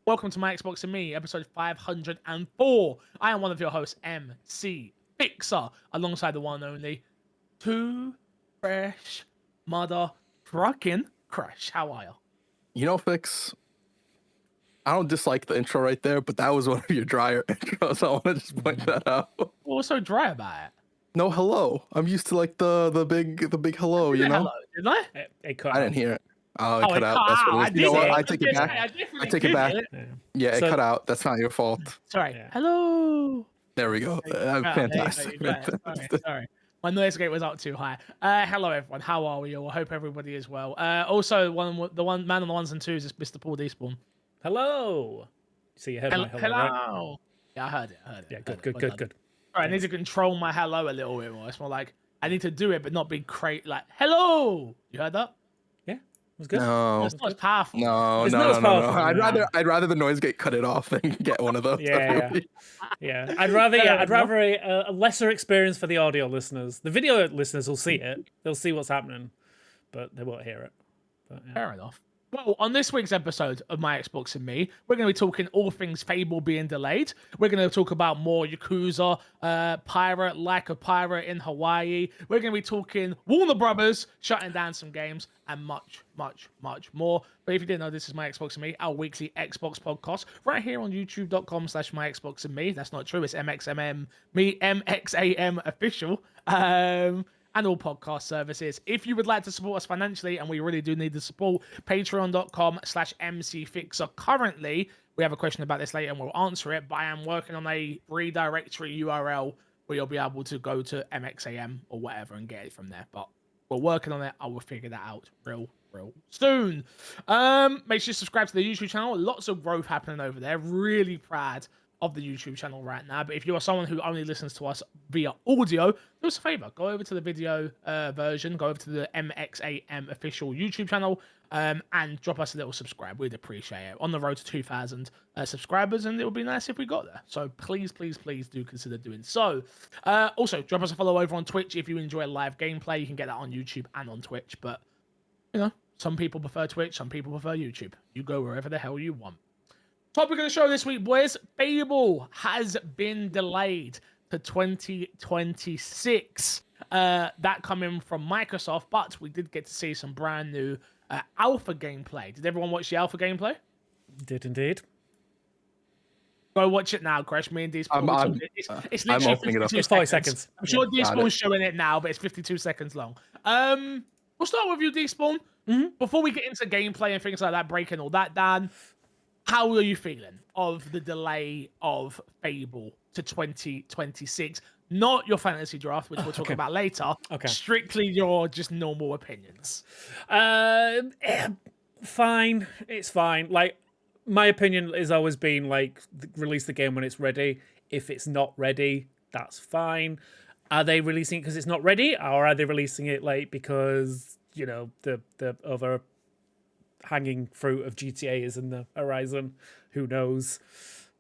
Welcome to My Xbox and Me, episode 504. I am one of your hosts, MC Fixer, alongside the one and only Too Fresh Mother Truckin' Crash. How are you? You know, Fix, I don't dislike the intro right there, but that was one of your drier intros. I want to just point that out. What's so dry about it? No hello. I'm used to like the big hello, you know? Hello, didn't I? It cut I off. didn't hear it. Oh, it Oh, cut it out. cut That's what out. it I is. You know did what? it. I I'm take it just back. saying, I I definitely take it did back. it. Yeah. Yeah, it So- cut out. That's not your fault. Sorry. Yeah. Hello. There we go. There you go, Fantastic. you got it. Sorry. My noise gate was up too high. Hello everyone. How are we all? I hope everybody is well. Also, the one man on the ones and twos is Mr. Paul Despawn. Hello. So you heard my hello, right? Yeah, I heard it. Yeah, Heard good. All right, I need to control my hello a little bit more. It's more like I need to do it, but not be like hello. You heard that? Yeah, it was good. No. It's not as powerful. No. It's not as powerful. I'd rather the noise gate cut it off than get one of those. Yeah. I'd rather a lesser experience for the audio listeners. The video listeners will see it. They'll see what's happening, but they won't hear it. But, yeah. Fair enough. Well, on this week's episode of My Xbox and Me, we're going to be talking all things Fable being delayed. We're going to talk about more Yakuza, Pirate, like a pirate in Hawaii. We're going to be talking Warner Brothers shutting down some games and much, much, much more. But if you didn't know, this is My Xbox and Me, our weekly Xbox podcast, right here on youtube.com/My Xbox and Me. That's not true. It's MXAM official. And all podcast services. If you would like to support us financially, and we really do need the support, patreon.com/mcfixer. Currently, we have a question about this later and we'll answer it, but I am working on a redirectory URL where you'll be able to go to MXAM or whatever and get it from there. But we're working on it. I will figure that out real soon. Make sure you subscribe to the YouTube channel. Lots of growth happening over there. Really proud of the YouTube channel right now. But if you are someone who only listens to us via audio, do us a favor, go over to the video version, go over to the MXAM official YouTube channel, and drop us a little subscribe. We'd appreciate it. On the road to 2,000 subscribers, and it would be nice if we got there. So please do consider doing so. Also, drop us a follow over on Twitch if you enjoy live gameplay. You can get that on YouTube and on Twitch, but you know, some people prefer Twitch, some people prefer YouTube. You go wherever the hell you want. Topic of the show this week, boys. Fable has been delayed to 2026. That coming from Microsoft, but we did get to see some brand new alpha gameplay. Did everyone watch the alpha gameplay? Did indeed. Go watch it now, Crash. Me and Despawn. It's literally opening it up. 52 It's 5 seconds. I'm sure Despawn's showing it now, but it's 52 seconds long. We'll start with you, Despawn. Before we get into gameplay and things like that, breaking all that down, how are you feeling of the delay of Fable to 2026? Not your fantasy draft, which we'll talk about later. Okay. Strictly your just normal opinions. Fine. It's fine. Like, my opinion has always been, like, release the game when it's ready. If it's not ready, that's fine. Are they releasing it because it's not ready? Or are they releasing it, like, because, you know, the other hanging fruit of GTA is in the horizon? Who knows?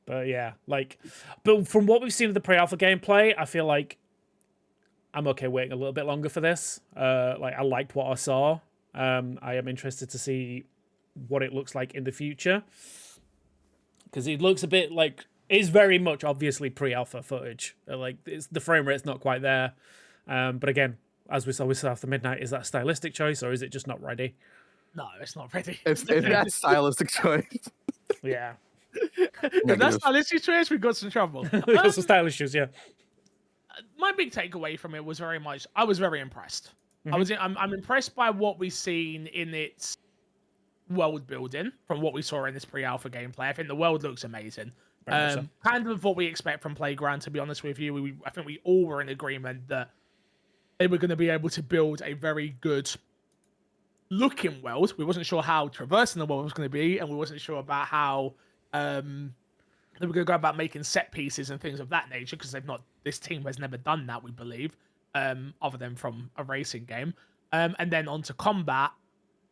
But yeah, like, but from what we've seen of the pre-alpha gameplay, I feel like I'm okay waiting a little bit longer for this. Like, I liked what I saw. I am interested to see what it looks like in the future, because it looks a bit like, it's very much obviously pre-alpha footage. Like, it's the frame rate's not quite there. But again, as we saw with After Midnight, is that a stylistic choice or is it just not ready? No, it's not ready. If that's stylistic choice. Yeah. If that's stylistic choice, we got some trouble. Because of style issues, yeah. My big takeaway from it was I was very impressed. I'm impressed by what we've seen in its world building from what we saw in this pre-alpha gameplay. I think the world looks amazing. Kind of what we expect from Playground, to be honest with you. I think we all were in agreement that they were going to be able to build a very good looking world. We wasn't sure how traversing the world was going to be, and we wasn't sure about how they were going to go about making set pieces and things of that nature, because this team has never done that, we believe, other than from a racing game. And then onto combat.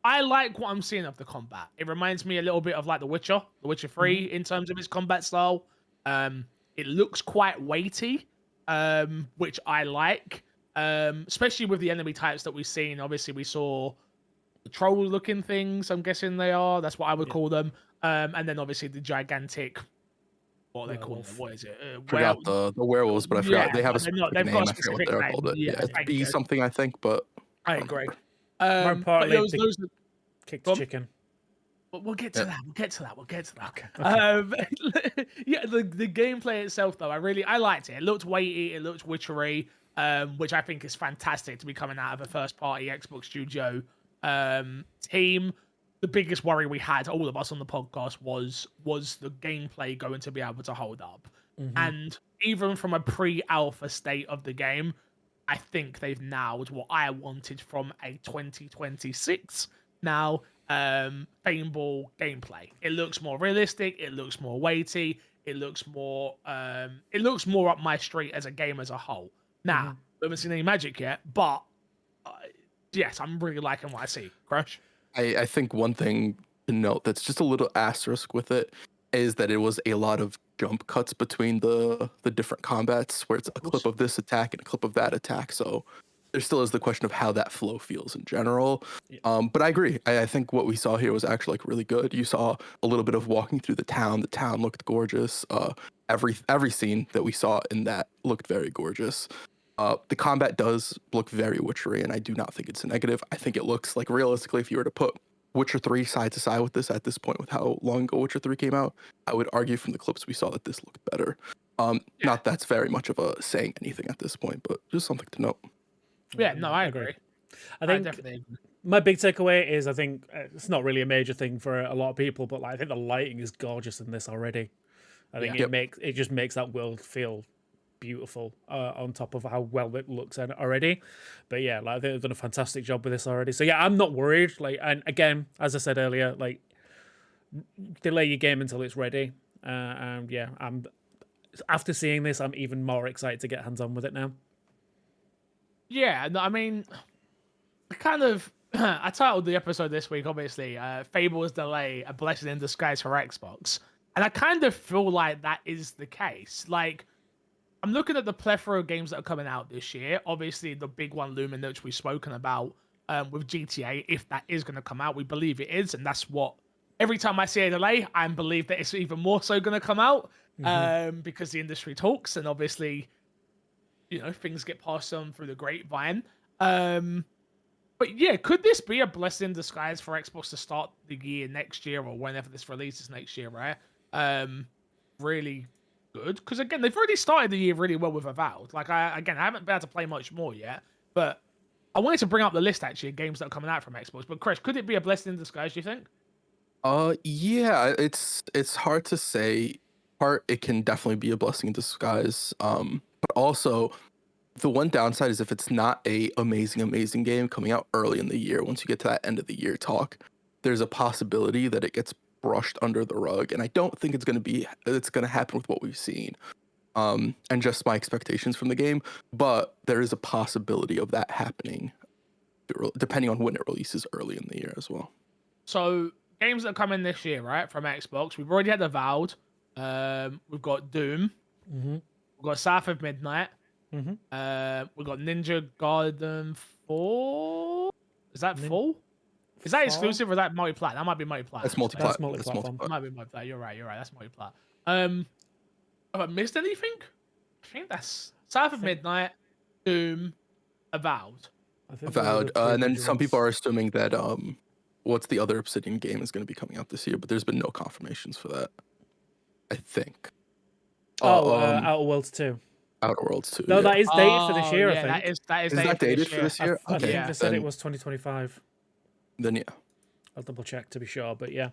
I like what I'm seeing of the combat. It reminds me a little bit of like The Witcher 3 in terms of its combat style. It looks quite weighty, which I like, especially with the enemy types that we've seen. Obviously, we saw troll-looking things. I'm guessing they are. That's what I would call them. And then obviously the gigantic. What are they called? Werewolf. What is it? Forgot the werewolves, but I Yeah, forgot they have a but they're not. specific They've got a name. I forget what specific they're name. called. It. Yeah, Yeah, it's thank B you. something, I think, but I don't agree. remember. More But importantly, those, they those kicked Go on. chicken. we'll get to Yeah. that. We'll get to that. We'll get to that. Okay. Yeah, the gameplay itself though, I liked it. It looked weighty. It looked witchery, which I think is fantastic to be coming out of a first party Xbox Studio team. The biggest worry we had, all of us on the podcast, was the gameplay going to be able to hold up? And even from a pre-alpha state of the game, I think they've nailed what I wanted from a 2026 now Fable gameplay. It looks more realistic, it looks more weighty, it looks more up my street as a game as a whole. Now, we haven't seen any magic yet, but yes, I'm really liking what I see. Crush. I think one thing to note that's just a little asterisk with it is that it was a lot of jump cuts between the different combats where it's a clip of this attack and a clip of that attack. So there still is the question of how that flow feels in general. But I agree. I think what we saw here was actually like really good. You saw a little bit of walking through the town. The town looked gorgeous. Every scene that we saw in that looked very gorgeous. The combat does look very witchery, and I do not think it's a negative. I think it looks like realistically, if you were to put Witcher 3 side to side with this at this point, with how long ago Witcher 3 came out, I would argue from the clips we saw that this looked better. Not that's very much of a saying anything at this point, but just something to note. Yeah, no, I agree. I think definitely agree. my big takeaway is I think it's not really a major thing for a lot of people, but like, I think the lighting is gorgeous in this already. I think it just makes that world feel beautiful on top of how well it looks already. But yeah, like I think they've done a fantastic job with this already. So yeah, I'm not worried. Like, and again, as I said earlier, like delay your game until it's ready. And yeah, I'm after seeing this, I'm even more excited to get hands on with it now. Yeah, no, I mean, I titled the episode this week, obviously, Fable's Delay, a blessing in disguise for Xbox. And I kind of feel like that is the case. Like, I'm looking at the plethora of games that are coming out this year. Obviously, the big one looming, which we've spoken about with GTA, if that is going to come out, we believe it is. And that's what, every time I see a delay, I believe that it's even more so going to come out because the industry talks. And obviously, things get passed on through the grapevine. But yeah, could this be a blessing in disguise for Xbox to start the year next year or whenever this releases next year, right? Really good, because again, they've already started the year really well with Avowed. Like, I haven't been able to play much more yet, but I wanted to bring up the list actually of games that are coming out from Xbox. But Chris, could it be a blessing in disguise? Do you think? Yeah, it's hard to say. It can definitely be a blessing in disguise. But also the one downside is if it's not a amazing game coming out early in the year, once you get to that end of the year talk, there's a possibility that it gets brushed under the rug, and I don't think it's going to happen with what we've seen, and just my expectations from the game. But there is a possibility of that happening, depending on when it releases early in the year as well. So games that are coming this year, right, from Xbox, we've already had Avowed. We've got Doom. We've got South of Midnight. We've got Ninja Gaiden 4. Is that full? Is that exclusive or is that multi-plat? That might be multi-plat. That's multi-platform. That might be multi-plat. You're right. That's multi-plat. Have I missed anything? I think that's South of Midnight, Doom, Avowed. And then some people are assuming that what's the other Obsidian game is going to be coming out this year, but there's been no confirmations for that, I think. Outer Worlds 2. Outer Worlds 2. No, that is dated for this year, I think. That is dated for this year? I think they said it was 2025. Then yeah. I'll double check to be sure, but yeah.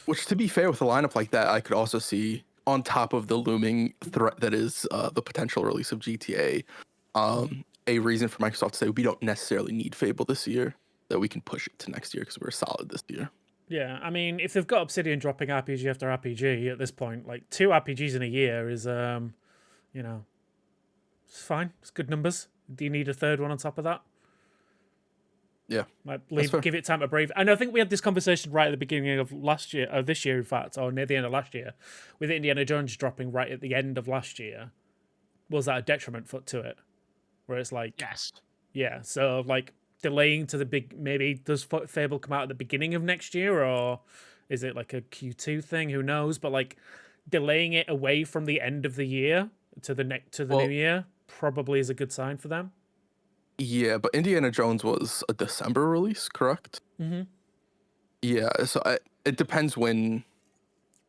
Which, to be fair, with a lineup like that, I could also see on top of the looming threat that is the potential release of GTA, a reason for Microsoft to say we don't necessarily need Fable this year, that we can push it to next year because we're solid this year. Yeah, I mean, if they've got Obsidian dropping RPG after RPG at this point, like 2 RPGs in a year is, it's fine. It's good numbers. Do you need a third one on top of that? Yeah. Give it time to breathe. And I think we had this conversation right at the beginning of this year, in fact, or near the end of last year, with Indiana Jones dropping right at the end of last year. Was that a detriment to it? Where it's like, yes. Yeah, so like delaying to the big? Maybe does Fable come out at the beginning of next year, or is it like a Q2 thing? Who knows? But like delaying it away from the end of the year to the new year probably is a good sign for them. Yeah, but Indiana Jones was a December release, correct? Mm-hmm. Yeah, so it depends when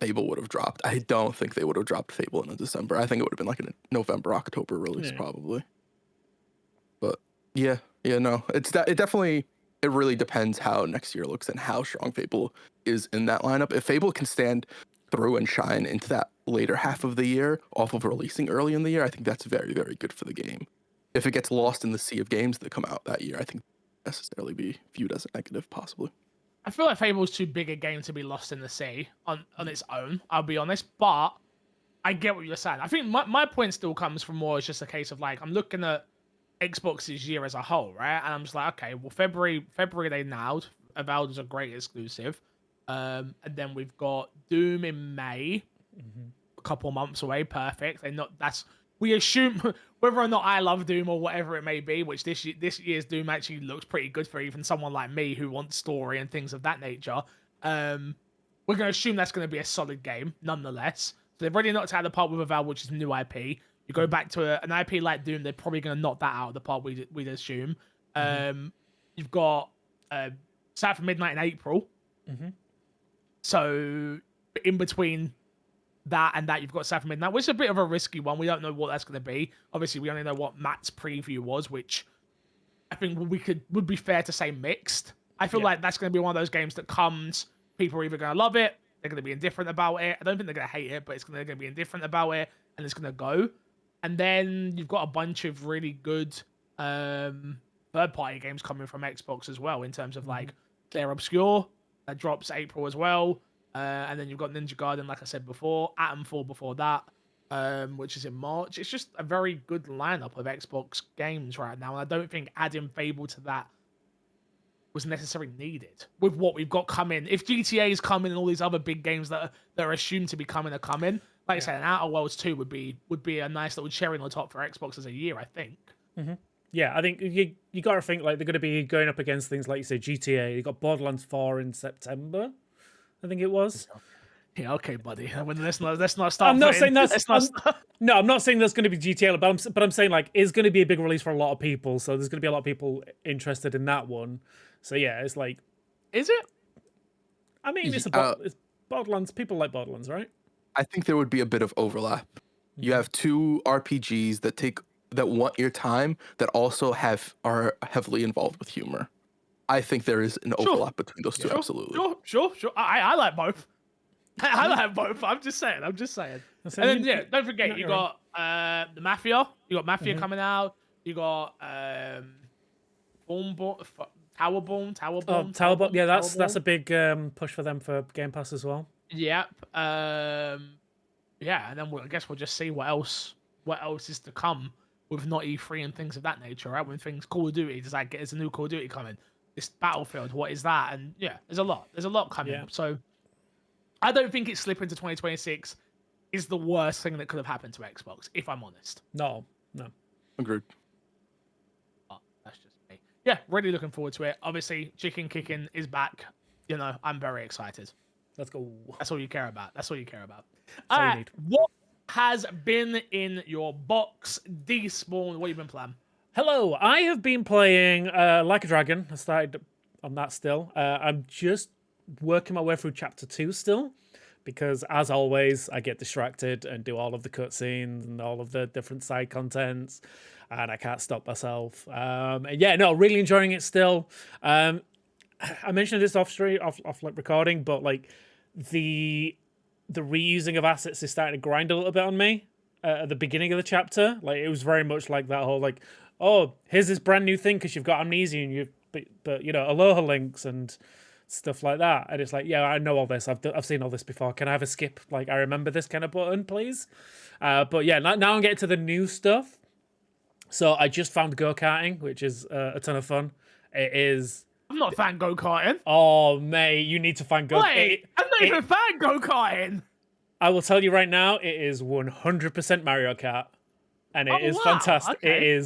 Fable would have dropped. I don't think they would have dropped Fable in December. I think it would have been like a November, October release probably. But no, it definitely, it really depends how next year looks and how strong Fable is in that lineup. If Fable can stand through and shine into that later half of the year off of releasing early in the year, I think that's very, very good for the game. If it gets lost in the sea of games that come out that year, I think necessarily be viewed as a negative, possibly. I feel like Fable's too big a game to be lost in the sea on its own, I'll be honest, but I get what you're saying. I think my point still comes from more, it's just a case of like, I'm looking at Xbox's year as a whole, right? And I'm just like, okay, well, February they nailed. Avowed was a great exclusive. And then we've got Doom in May, a couple months away, perfect. We assume whether or not I love Doom or whatever it may be, which this year's Doom actually looks pretty good for even someone like me who wants story and things of that nature. We're going to assume that's going to be a solid game, nonetheless. So they've already knocked it out of the park with Avowed, which is a new IP. You go back to an IP like Doom, they're probably going to knock that out of the park, we'd assume. You've got South of Midnight in April. So in between that and that, you've got South of Midnight, which is a bit of a risky one. We don't know what that's going to be. Obviously, we only know what Matt's preview was, which I think would be fair to say mixed. I feel like that's going to be one of those games that comes, people are either going to love it, they're going to be indifferent about it. I don't think they're going to hate it, but they're going to be indifferent about it, and it's going to go. And then you've got a bunch of really good third-party games coming from Xbox as well, in terms of like Clair Obscure, that drops April as well. And then you've got Ninja Gaiden, like I said before, Atomfall before that, which is in March. It's just a very good lineup of Xbox games right now, and I don't think adding Fable to that was necessarily needed with what we've got coming. If GTA is coming and all these other big games that are assumed to be coming are coming, like I said, an Outer Worlds 2 would be a nice little cherry on the top for Xbox as a year, I think. Yeah, I think you got to think like they're going to be going up against things like you say GTA. You got Borderlands 4 in September, I think it was. Yeah, okay, buddy. Let's not start. I'm not saying that's. No, I'm not saying that's going to be GTA, but I'm saying like it's going to be a big release for a lot of people. So there's going to be a lot of people interested in that one. So yeah, it's like, is it? I mean, it's Borderlands. People like Borderlands, right? I think there would be a bit of overlap. You have two RPGs that want your time, that also are heavily involved with humor. I think there is an overlap between those two, absolutely. Sure. I like both. I like both. I'm just saying. And then don't forget, you got the Mafia. You got Mafia coming out. You got Towerborn. Yeah, that's a big push for them for Game Pass as well. Yep. Yeah, and then I guess we'll just see what else is to come with not E3 and things of that nature, right? When things Call of Duty, there's a new Call of Duty coming. This Battlefield, what is that? And yeah, there's a lot coming. Yeah. So I don't think it's slipping to 2026 is the worst thing that could have happened to Xbox, if I'm honest. No. Agreed. But that's just me. Yeah, really looking forward to it. Obviously, Chicken Kicking is back. I'm very excited. Let's go. That's all you care about. All right, what has been in your box? Despawn, what have you been playing? Hello, I have been playing Like a Dragon. I started on that still. I'm just working my way through chapter 2 still, because as always, I get distracted and do all of the cutscenes and all of the different side contents, and I can't stop myself. Really enjoying it still. I mentioned this off like recording, but like the reusing of assets is starting to grind a little bit on me at the beginning of the chapter. Like it was very much like that whole like, oh, here's this brand new thing because you've got amnesia and but aloha links and stuff like that. And it's like, yeah, I know all this. I've seen all this before. Can I have a skip? Like I remember this kind of button, please. But yeah, now I'm getting to the new stuff. So I just found go-karting, which is a ton of fun. It is. I'm not a fan go-karting. Oh, mate, you need to find go-karting. Wait, I'm not even a fan go-karting. I will tell you right now, it is 100% Mario Kart. And it is fantastic. Okay.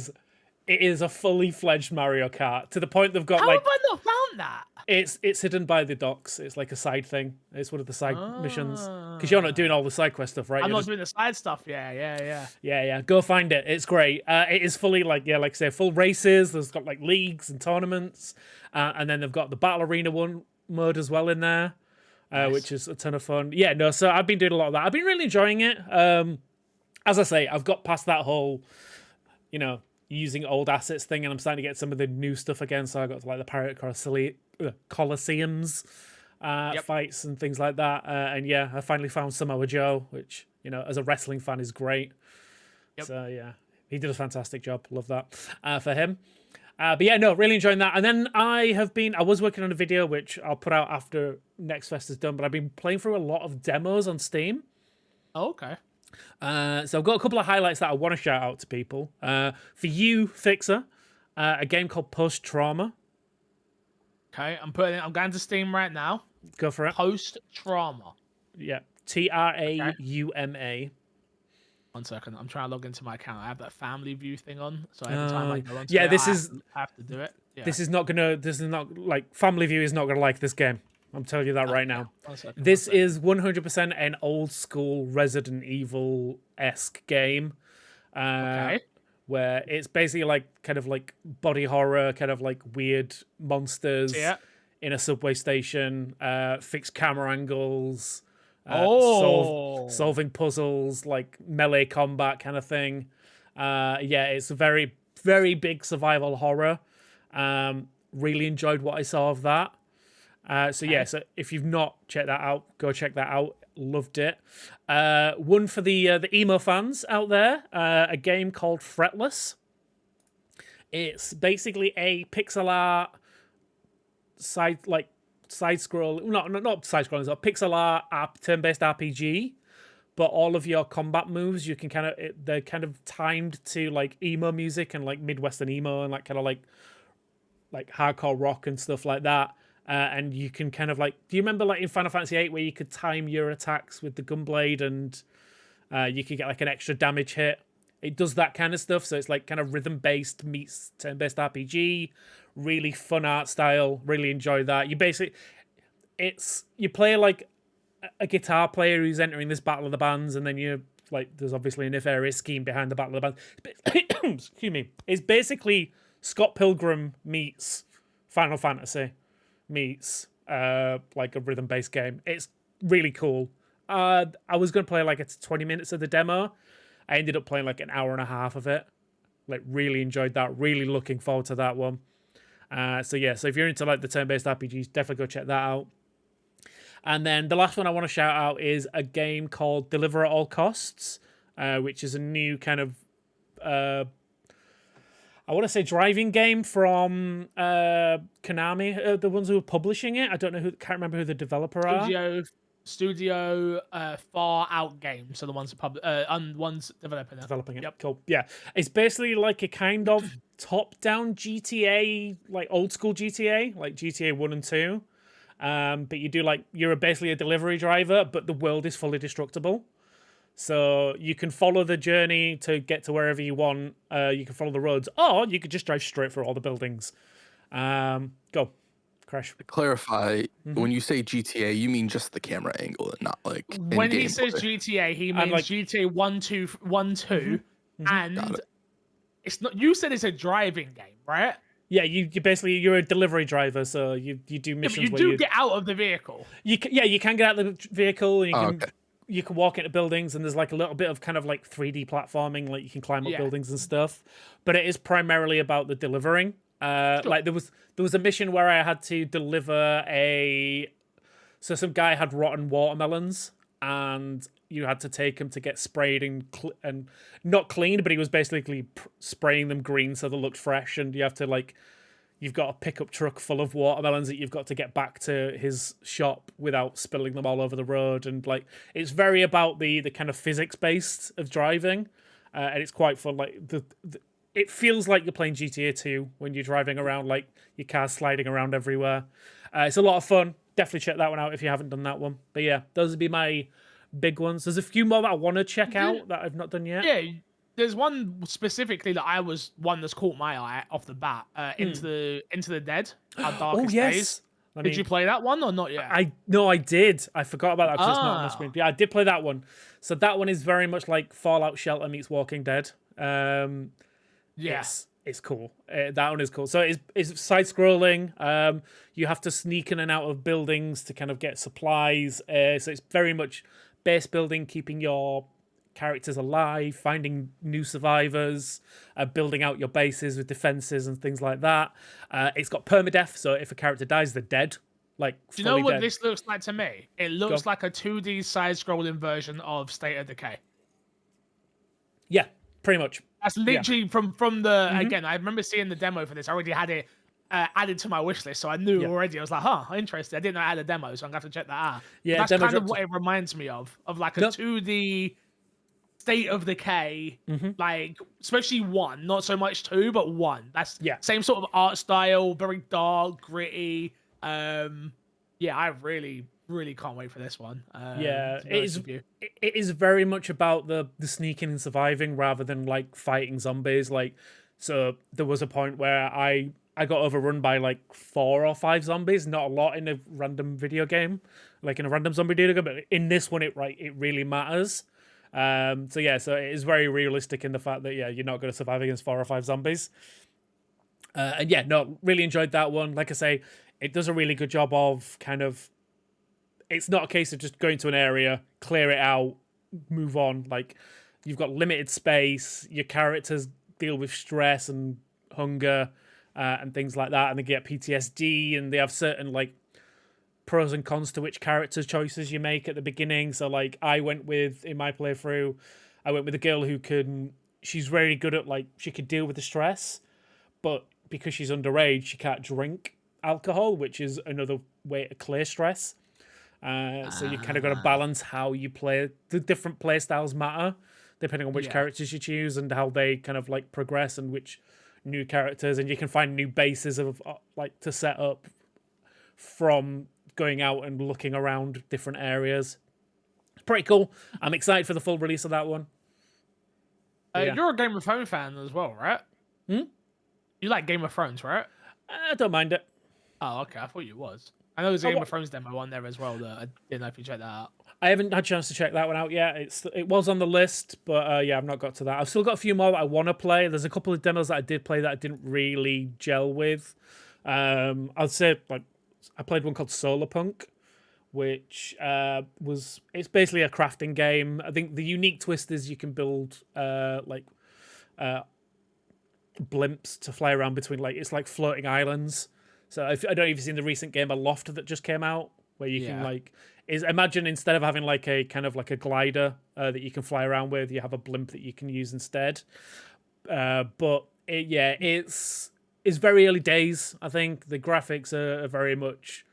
It is a fully fledged Mario Kart to the point they've got How like have I not found that? it's hidden by the docks. It's like a side thing. It's one of the side missions because you're not doing all the side quest stuff, right? I'm You're not just- doing the side stuff. Yeah. yeah. Go find it. It's great. It is fully like like I say, full races. There's got like leagues and tournaments, and then they've got the battle arena one mode as well in there, Nice. which is a ton of fun. Yeah, no. So I've been doing a lot of that. I've been really enjoying it. As I say, I've got past that whole, using old assets thing, and I'm starting to get some of the new stuff again. So I got like the Pirate Colosseums fights and things like that. And yeah, I finally found Samoa Joe, which as a wrestling fan is great. Yep. So yeah, he did a fantastic job. Love that for him. But yeah, no, really enjoying that. And then I was working on a video which I'll put out after Next Fest is done. But I've been playing through a lot of demos on Steam. Oh, okay. So I've got a couple of highlights that I want to shout out to people. For you, Fixer, a game called Post Trauma. Okay, I'm going to Steam right now. Go for it. Post Trauma. Yeah, Trauma. 1 second, I'm trying to log into my account. I have that family view thing on, so every time I go onto yeah, it, I have to do it. Yeah. This is not like Family View is not gonna like this game. I'm telling you that right now. 1 second, This is 100% an old school Resident Evil-esque game. Okay. Where it's basically like kind of like body horror, kind of like weird monsters Yeah. in a subway station, fixed camera angles, solving puzzles, like melee combat kind of thing. Yeah, it's a very, very big survival horror. Really enjoyed what I saw of that. So if you've not checked that out, go check that out. Loved it. One for the emo fans out there, a game called Fretless. It's basically a pixel art side scroll, not side scrolling, it's a pixel art turn-based RPG. But all of your combat moves, you can they're kind of timed to like emo music and like Midwestern emo and like kind of like hardcore rock and stuff like that. And you can kind of like, do you remember like in Final Fantasy VIII where you could time your attacks with the gunblade and you could get like an extra damage hit? It does that kind of stuff. So it's like kind of rhythm-based meets turn-based RPG. Really fun art style. Really enjoy that. You play like a guitar player who's entering this battle of the bands, and then there's obviously a nefarious scheme behind the battle of the bands. Excuse me. It's basically Scott Pilgrim meets Final Fantasy meets like a rhythm-based game. It's really cool. I was going to play like 20 minutes of the demo. I ended up playing like an hour and a half of it. Like really enjoyed that. Really looking forward to that one. So if you're into like the turn-based RPGs, definitely go check that out. And then the last one I want to shout out is a game called Deliver at All Costs, which is a new kind of I want to say driving game from Konami, the ones who are publishing it. I don't know can't remember who the developer are. Studio Far Out Games, so the ones ones developing it. Developing it. Yep. Cool. Yeah, it's basically like a kind of top-down GTA, like old school GTA, like GTA 1 and 2. But you're basically a delivery driver, but the world is fully destructible. So you can follow the journey to get to wherever you want. You can follow the roads, or you could just drive straight through all the buildings. Go, Crash. To clarify, when you say GTA, you mean just the camera angle and not like When he in-game says play. GTA, he means like- GTA 1, 2, and it's not. You said it's a driving game, right? Yeah, you're a delivery driver, so you do missions. But you do get out of the vehicle. You can get out of the vehicle, and you can okay. you can walk into buildings, and there's like a little bit of kind of like 3D platforming, like you can climb up buildings and stuff. But it is primarily about the delivering. Like there was a mission where I had to deliver so some guy had rotten watermelons, and you had to take him to get sprayed and not cleaned, but he was basically spraying them green so they looked fresh, and you've got a pickup truck full of watermelons that you've got to get back to his shop without spilling them all over the road. And like it's very about the kind of physics based of driving, and it's quite fun. Like it feels like you're playing GTA 2 when you're driving around, like your car's sliding around everywhere. It's a lot of fun. Definitely check that one out if you haven't done that one. But yeah, those would be my big ones. There's a few more that I want to check out that I've not done yet. Yeah, there's one specifically that one that's caught my eye off the bat. Into the Dead, Our Oh Darkest yes. Days. Did you play that one or not yet? No, I did. I forgot about that because it's not on my Ah. screen. Yeah, I did play that one. So that one is very much like Fallout Shelter meets Walking Dead. Yes. It's cool. That one is cool. So it's side scrolling. You have to sneak in and out of buildings to kind of get supplies. So it's very much base building, keeping your characters alive, finding new survivors, building out your bases with defenses and things like that. It's got permadeath, so if a character dies, they're dead. Like, Do you know what dead. this looks like to me? It looks like a 2D side-scrolling version of State of Decay. Yeah, pretty much. That's literally from the again. I remember seeing the demo for this. I already had it added to my wish list, so I knew already. I was like, "Huh, interesting." I didn't know I had a demo, so I'm gonna have to check that out. Yeah, that's demo kind of dropped- what it reminds me of like a 2D State of Decay, like especially one, not so much two, but one. That's same sort of art style, very dark, gritty. I really can't wait for this one. It is very much about the sneaking and surviving rather than like fighting zombies. Like, so there was a point where I got overrun by like 4 or 5 zombies. Not a lot in a random video game, like in a random zombie video game, but in this one, it really matters. So it is very realistic in the fact that you're not going to survive against 4 or 5 zombies. Really enjoyed that one. Like I say, it does a really good job of kind of. It's not a case of just going to an area, clear it out, move on. Like, you've got limited space. Your characters deal with stress and hunger and things like that, and they get PTSD, and they have certain like pros and cons to which character choices you make at the beginning. So like, in my playthrough, I went with a girl who she's very good at like, she could deal with the stress, but because she's underage, she can't drink alcohol, which is another way to clear stress. So you kind of got to balance how you play. The different play styles matter depending on which characters you choose and how they kind of like progress and which new characters. And you can find new bases of like to set up from going out and looking around different areas. It's pretty cool. I'm excited for the full release of that one. You're a Game of Thrones fan as well, right? You like Game of Thrones, right? I don't mind it. Oh, okay. I thought you was. I know there's a Game of Thrones demo on there as well. That I didn't know if you checked that out. I haven't had a chance to check that one out yet. It was on the list, but I've not got to that. I've still got a few more that I want to play. There's a couple of demos that I did play that I didn't really gel with. I'd say like I played one called Solarpunk, which it's basically a crafting game. I think the unique twist is you can build blimps to fly around between it's like floating islands. So I don't know if you've seen the recent game Aloft that just came out, where you can imagine instead of having like a kind of like a glider that you can fly around with, you have a blimp that you can use instead. It's very early days. I think the graphics are very much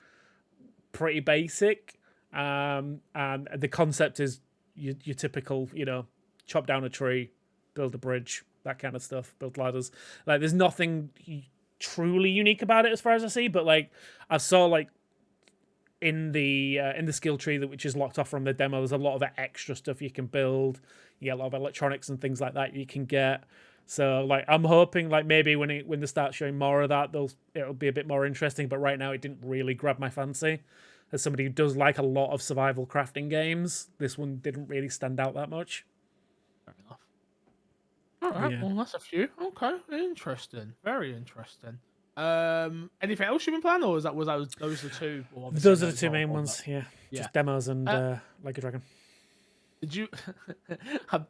pretty basic, and the concept is your typical, chop down a tree, build a bridge, that kind of stuff, build ladders. Like, there's nothing truly unique about it as far as I see, but like I saw like in the skill tree which is locked off from the demo, there's a lot of extra stuff you can build. You get a lot of electronics and things like that you can get. So like I'm hoping like maybe when they start showing more of that, it'll be a bit more interesting. But right now it didn't really grab my fancy. As somebody who does like a lot of survival crafting games, this one didn't really stand out that much. Fair enough. All right, well that's a few. Okay, interesting, very interesting. Anything else you've been playing, or was those the two? Those are the two main ones. Yeah, just demos and Like a Dragon. Did you?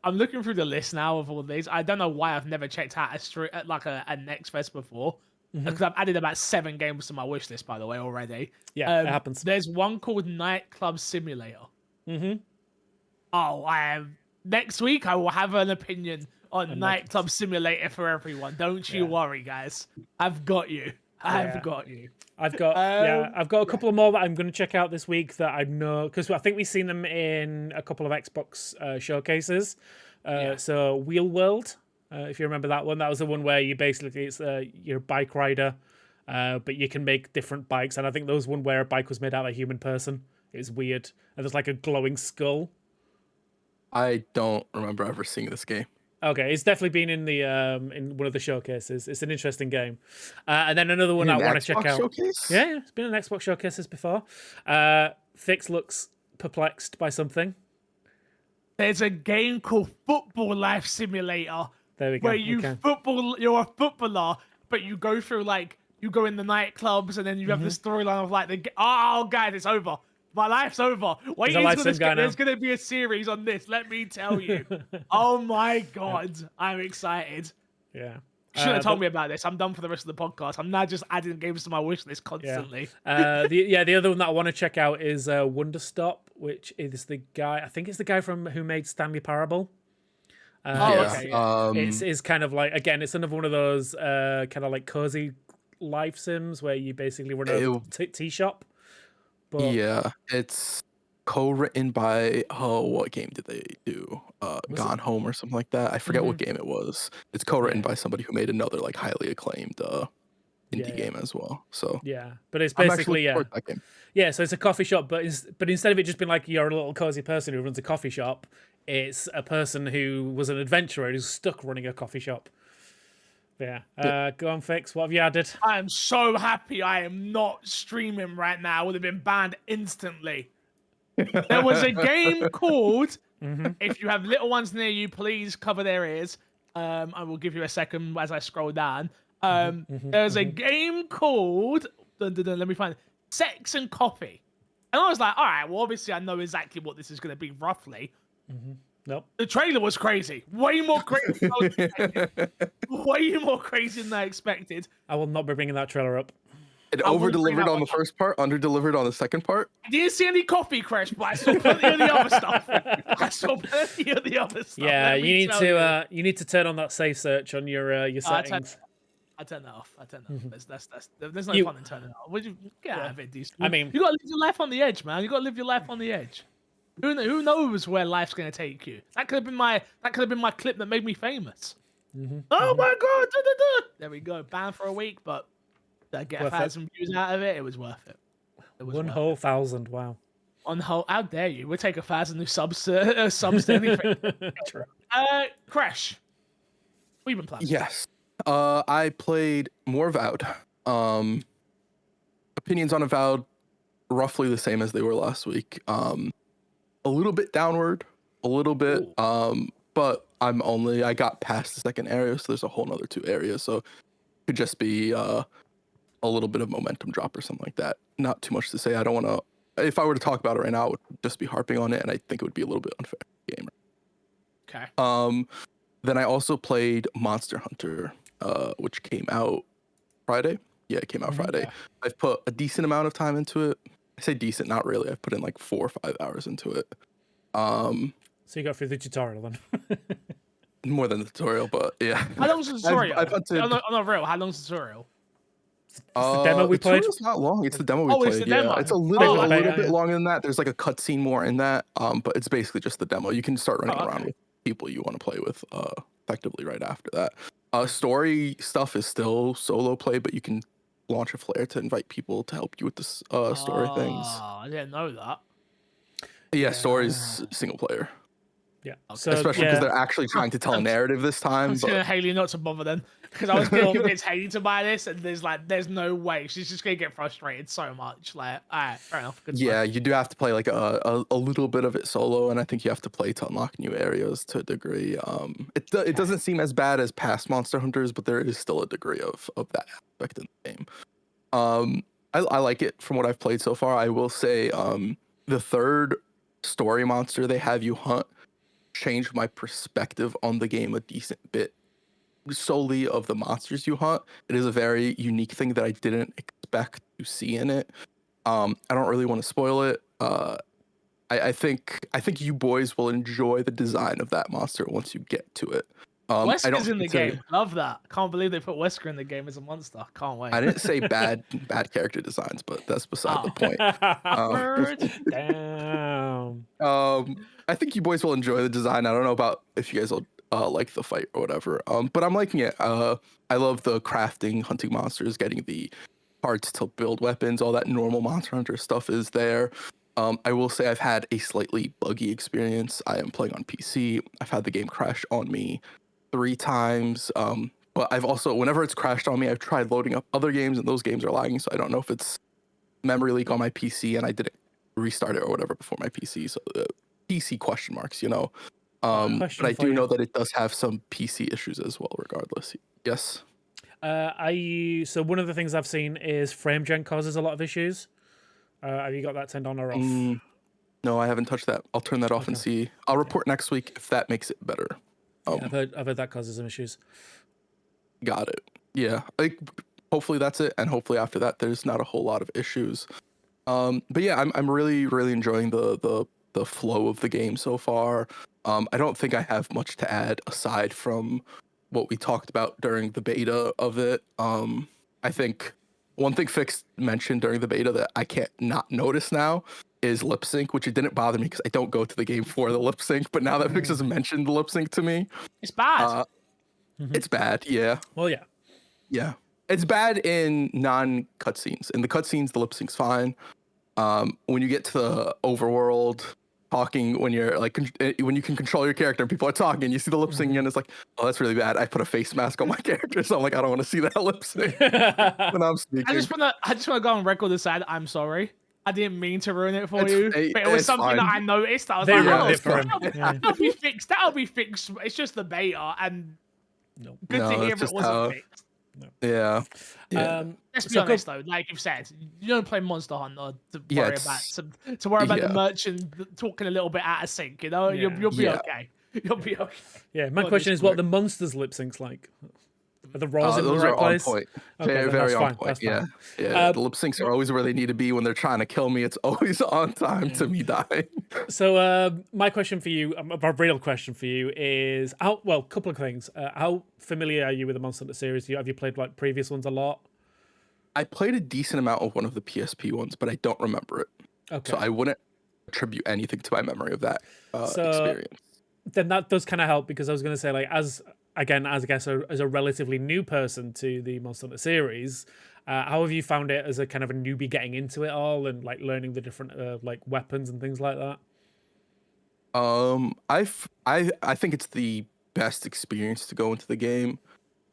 I'm looking through the list now of all these. I don't know why I've never checked out a Next Fest before, because I've added about 7 games to my wish list, by the way, already. Yeah, it happens. There's one called Nightclub Simulator. Oh, next week I will have an opinion on Nightclub Simulator for everyone. Don't you worry, guys. I've got you. I've got you. I've got a couple of more that I'm going to check out this week that I know, because I think we've seen them in a couple of Xbox showcases. So Wheel World, if you remember that one, that was the one where you're a bike rider, but you can make different bikes. And I think there was one where a bike was made out of a human person. It was weird. And there's like a glowing skull. I don't remember ever seeing this game. Okay, it's definitely been in one of the showcases. It's an interesting game. And then another one In I an want to check Xbox out. showcase? Yeah, it's been in Xbox showcases before. Fix looks perplexed by something. There's a game called Football Life Simulator There we go. where you're a footballer, but you go through like you go in the nightclubs and then you have the storyline of like oh guys, it's over. My life's over. Wait a life until sim guy now. there's gonna be a series on this. Let me tell you. Oh my god, I'm excited. Yeah. You should have told me about this. I'm done for the rest of the podcast. I'm now just adding games to my wish list constantly. The other one that I want to check out is Wonderstop, which is the guy. I think it's the guy who made Stanley Parable. Okay. Yeah. It's kind of like, again, it's another one of those kind of like cozy life sims where you basically run a tea shop. But yeah, it's co-written by what game did they do? Gone Home or something like that. I forget what game it was. It's co-written by somebody who made another like highly acclaimed indie game as well. So yeah, but it's basically that game. Yeah, so it's a coffee shop, but instead of it just being like you're a little cozy person who runs a coffee shop, it's a person who was an adventurer who's stuck running a coffee shop. Yeah. Go on, Fix. What have you added? I am so happy I am not streaming right now. I would have been banned instantly. There was a game called If you have little ones near you, please cover their ears. I will give you a second as I scroll down. There's a game called let me find it. Sex and Coffee. And I was like, all right, well, obviously I know exactly what this is going to be roughly. Nope. The trailer was crazy. Way more crazy than I was expecting. Way more crazy than I expected. I will not be bringing that trailer up. It over-delivered on the first part, under-delivered on the second part. I didn't see any coffee crash, but I saw plenty of the other stuff. Yeah, you need to turn on that safe search on your settings. I turn that off. There's no fun in turning it off. Would you get out of it, decent? I mean, you gotta live your life on the edge, man. You gotta live your life on the edge. Who knows where life's gonna take you? That could have been my clip that made me famous. Oh my god! There we go. Banned for a week, but I get 1,000 views out of it. It was worth it. It was 1,000. Wow. How dare you? We'll take 1,000 new subs to anything. True. Crash. What have you been playing? Yes. I played more Avowed. Opinions on Avowed roughly the same as they were last week. A little bit downward, a little bit. But I got past the second area, so there's a whole nother 2 areas. So it could just be a little bit of momentum drop or something like that. Not too much to say. I don't want to. If I were to talk about it right now, I would just be harping on it, and I think it would be a little bit unfair to the game. Okay. Then I also played Monster Hunter, which came out Friday. Yeah, it came out Friday. Yeah. I've put a decent amount of time into it. I say decent, not really. I've put in like 4 or 5 hours into it. So you got through the tutorial then? More than the tutorial, but yeah. How long's the tutorial? I've hunted, on the real, how long's the tutorial? It's the demo we played. It's not long. It's the demo we Oh, played. it's the demo. It's a little bit longer than that. There's like a cutscene more in that. But it's basically just the demo. You can start running around with people you want to play with effectively right after that. Story stuff is still solo play, but you can launch a flare to invite people to help you with the story things. I didn't know that. Yeah, story's single player. Yeah. So, especially because they're actually trying to tell a narrative this time. I'm just gonna Haley not to bother then, because I was gonna convince Haley to buy this, and there's no way she's just gonna get frustrated so much. Like, all right, fair enough. Good yeah, you do have to play like a little bit of it solo, and I think you have to play to unlock new areas to a degree. It doesn't seem as bad as past Monster Hunters, but there is still a degree of that aspect in the game. I like it from what I've played so far. I will say, the third story monster they have you hunt changed my perspective on the game a decent bit, solely of the monsters you hunt. It is a very unique thing that I didn't expect to see in it. I don't really want to spoil it. I think you boys will enjoy the design of that monster once you get to it. Wesker's in the game. Love that. Can't believe they put Wesker in the game as a monster. Can't wait. I didn't say bad character designs, but that's beside the point. Damn. I think you boys will enjoy the design. I don't know about if you guys will like the fight or whatever. But I'm liking it. I love the crafting, hunting monsters, getting the parts to build weapons. All that normal Monster Hunter stuff is there. I will say I've had a slightly buggy experience. I am playing on PC. I've had the game crash on me 3 times. But I've also, whenever it's crashed on me, I've tried loading up other games, and those games are lagging. So I don't know if it's memory leak on my PC, and I didn't restart it or whatever before my PC. So PC question marks, you know. Question But I for do you. know that it does have some PC issues as well. Regardless, yes. So one of the things I've seen is frame gen causes a lot of issues. Have you got that turned on or off? No, I haven't touched that. I'll turn that off and Okay. see. I'll report next week if that makes it better. Yeah, I've heard that causes some issues. Got it. Yeah, like hopefully that's it, and hopefully after that there's not a whole lot of issues. But yeah, I'm really enjoying the flow of the game so far. I don't think I have much to add aside from what we talked about during the beta of it. I think one thing Fix mentioned during the beta that I can't not notice now is lip sync, which it didn't bother me because I don't go to the game for the lip sync. But now that Fix has mentioned the lip sync to me, It's bad. it's bad. Yeah. Well, yeah. Yeah. It's bad in non cutscenes. In the cutscenes, the lip sync's fine. When you get to the overworld talking, when you're like, when you can control your character and people are talking, you see the lip syncing and it's like, oh, that's really bad. I put a face mask on my character, so I'm like, I don't want to see that lip sync when I'm speaking. I just wanna go on record and say that I'm sorry. I didn't mean to ruin it for you, Hey, but it was it's something fine. that I noticed. I was They like, ruined oh, it for him. Yeah. that'll be fixed. That'll be fixed. It's just the beta, and No. good No, to hear that's it just wasn't how- fixed. Yeah. Yeah. Let's be So honest though, like you've said, you don't play Monster Hunter to Yeah, worry it's- about the yeah. merchant talking a little bit out of sync. You know, Yeah. you'll be Yeah. okay. You'll be okay. Yeah, my Well, question this is what work. the monsters lip syncs like. Are the rolls in the Those right are place? on point. Okay, then Very that's on fine. point. That's Yeah. fine. Yeah. The lip syncs are always where they need to be when they're trying to kill me. It's always on time to me dying. So my question for you, a real question for you is, a couple of things. How familiar are you with the Monster Hunter series? Have you played like previous ones a lot? I played a decent amount of one of the PSP ones, but I don't remember it. Okay. So I wouldn't attribute anything to my memory of that experience. Then that does kind of help, because I was going to say, like, as I guess as a relatively new person to the Monster Hunter series, how have you found it as a kind of a newbie getting into it all and like learning the different like weapons and things like that? I think it's the best experience to go into the game.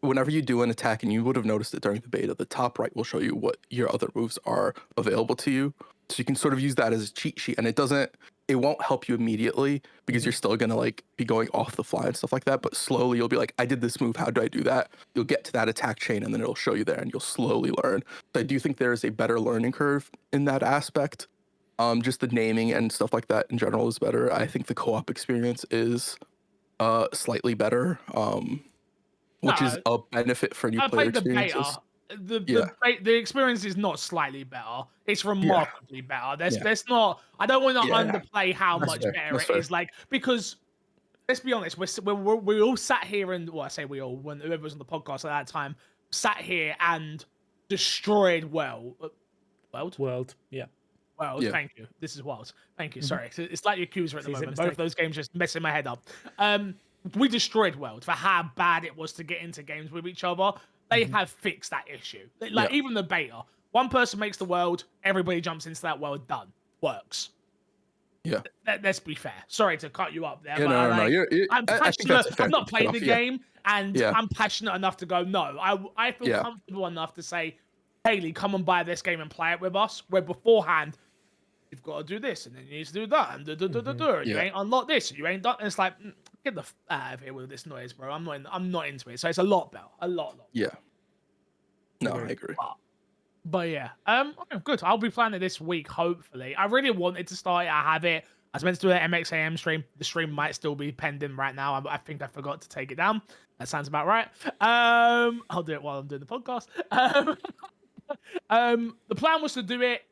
Whenever you do an attack, and you would have noticed it during the beta, the top right will show you what your other moves are available to you. So you can sort of use that as a cheat sheet, and it won't help you immediately because you're still gonna like be going off the fly and stuff like that. But slowly you'll be like, I did this move, how do I do that? You'll get to that attack chain, and then it'll show you there, and you'll slowly learn. So I do think there is a better learning curve in that aspect. Just the naming and stuff like that in general is better. I think the co-op experience is slightly better. Which is a benefit for new I player played the experiences. beta. The experience is not slightly better. It's remarkably better. There's not. I don't want to underplay how That's much fair. better That's it fair. is. Like, because let's be honest, we all sat here and, well, I say we all, when whoever was on the podcast at that time sat here and destroyed World. Yeah. World, Yeah. thank you. This is World. Thank you. Sorry, it's like Yakuza at the Easy moment. mistake. Both of those games just messing my head up. We destroyed World for how bad it was to get into games with each other. They have fixed that issue. Like, even the beta, one person makes the world, everybody jumps into that world, done. Works. Yeah. Let's be fair. Sorry to cut you up there, Yeah, but no. I'm I think that's passionate. a fair I've not played cutoff, the yeah. game, and I'm passionate enough to go, no. I feel comfortable enough to say, Haley, come and buy this game and play it with us, where beforehand, you've got to do this, and then you need to do that, and you ain't unlocked this, you ain't done. And it's like, get the out of here with this noise, bro. I'm not into it. So it's a lot better, a lot. Yeah. No, I agree. But yeah, okay, good. I'll be playing it this week, hopefully. I really wanted to start it. I have it. I was meant to do an MXAM stream. The stream might still be pending right now. I think I forgot to take it down. That sounds about right. I'll do it while I'm doing the podcast. The plan was to do it.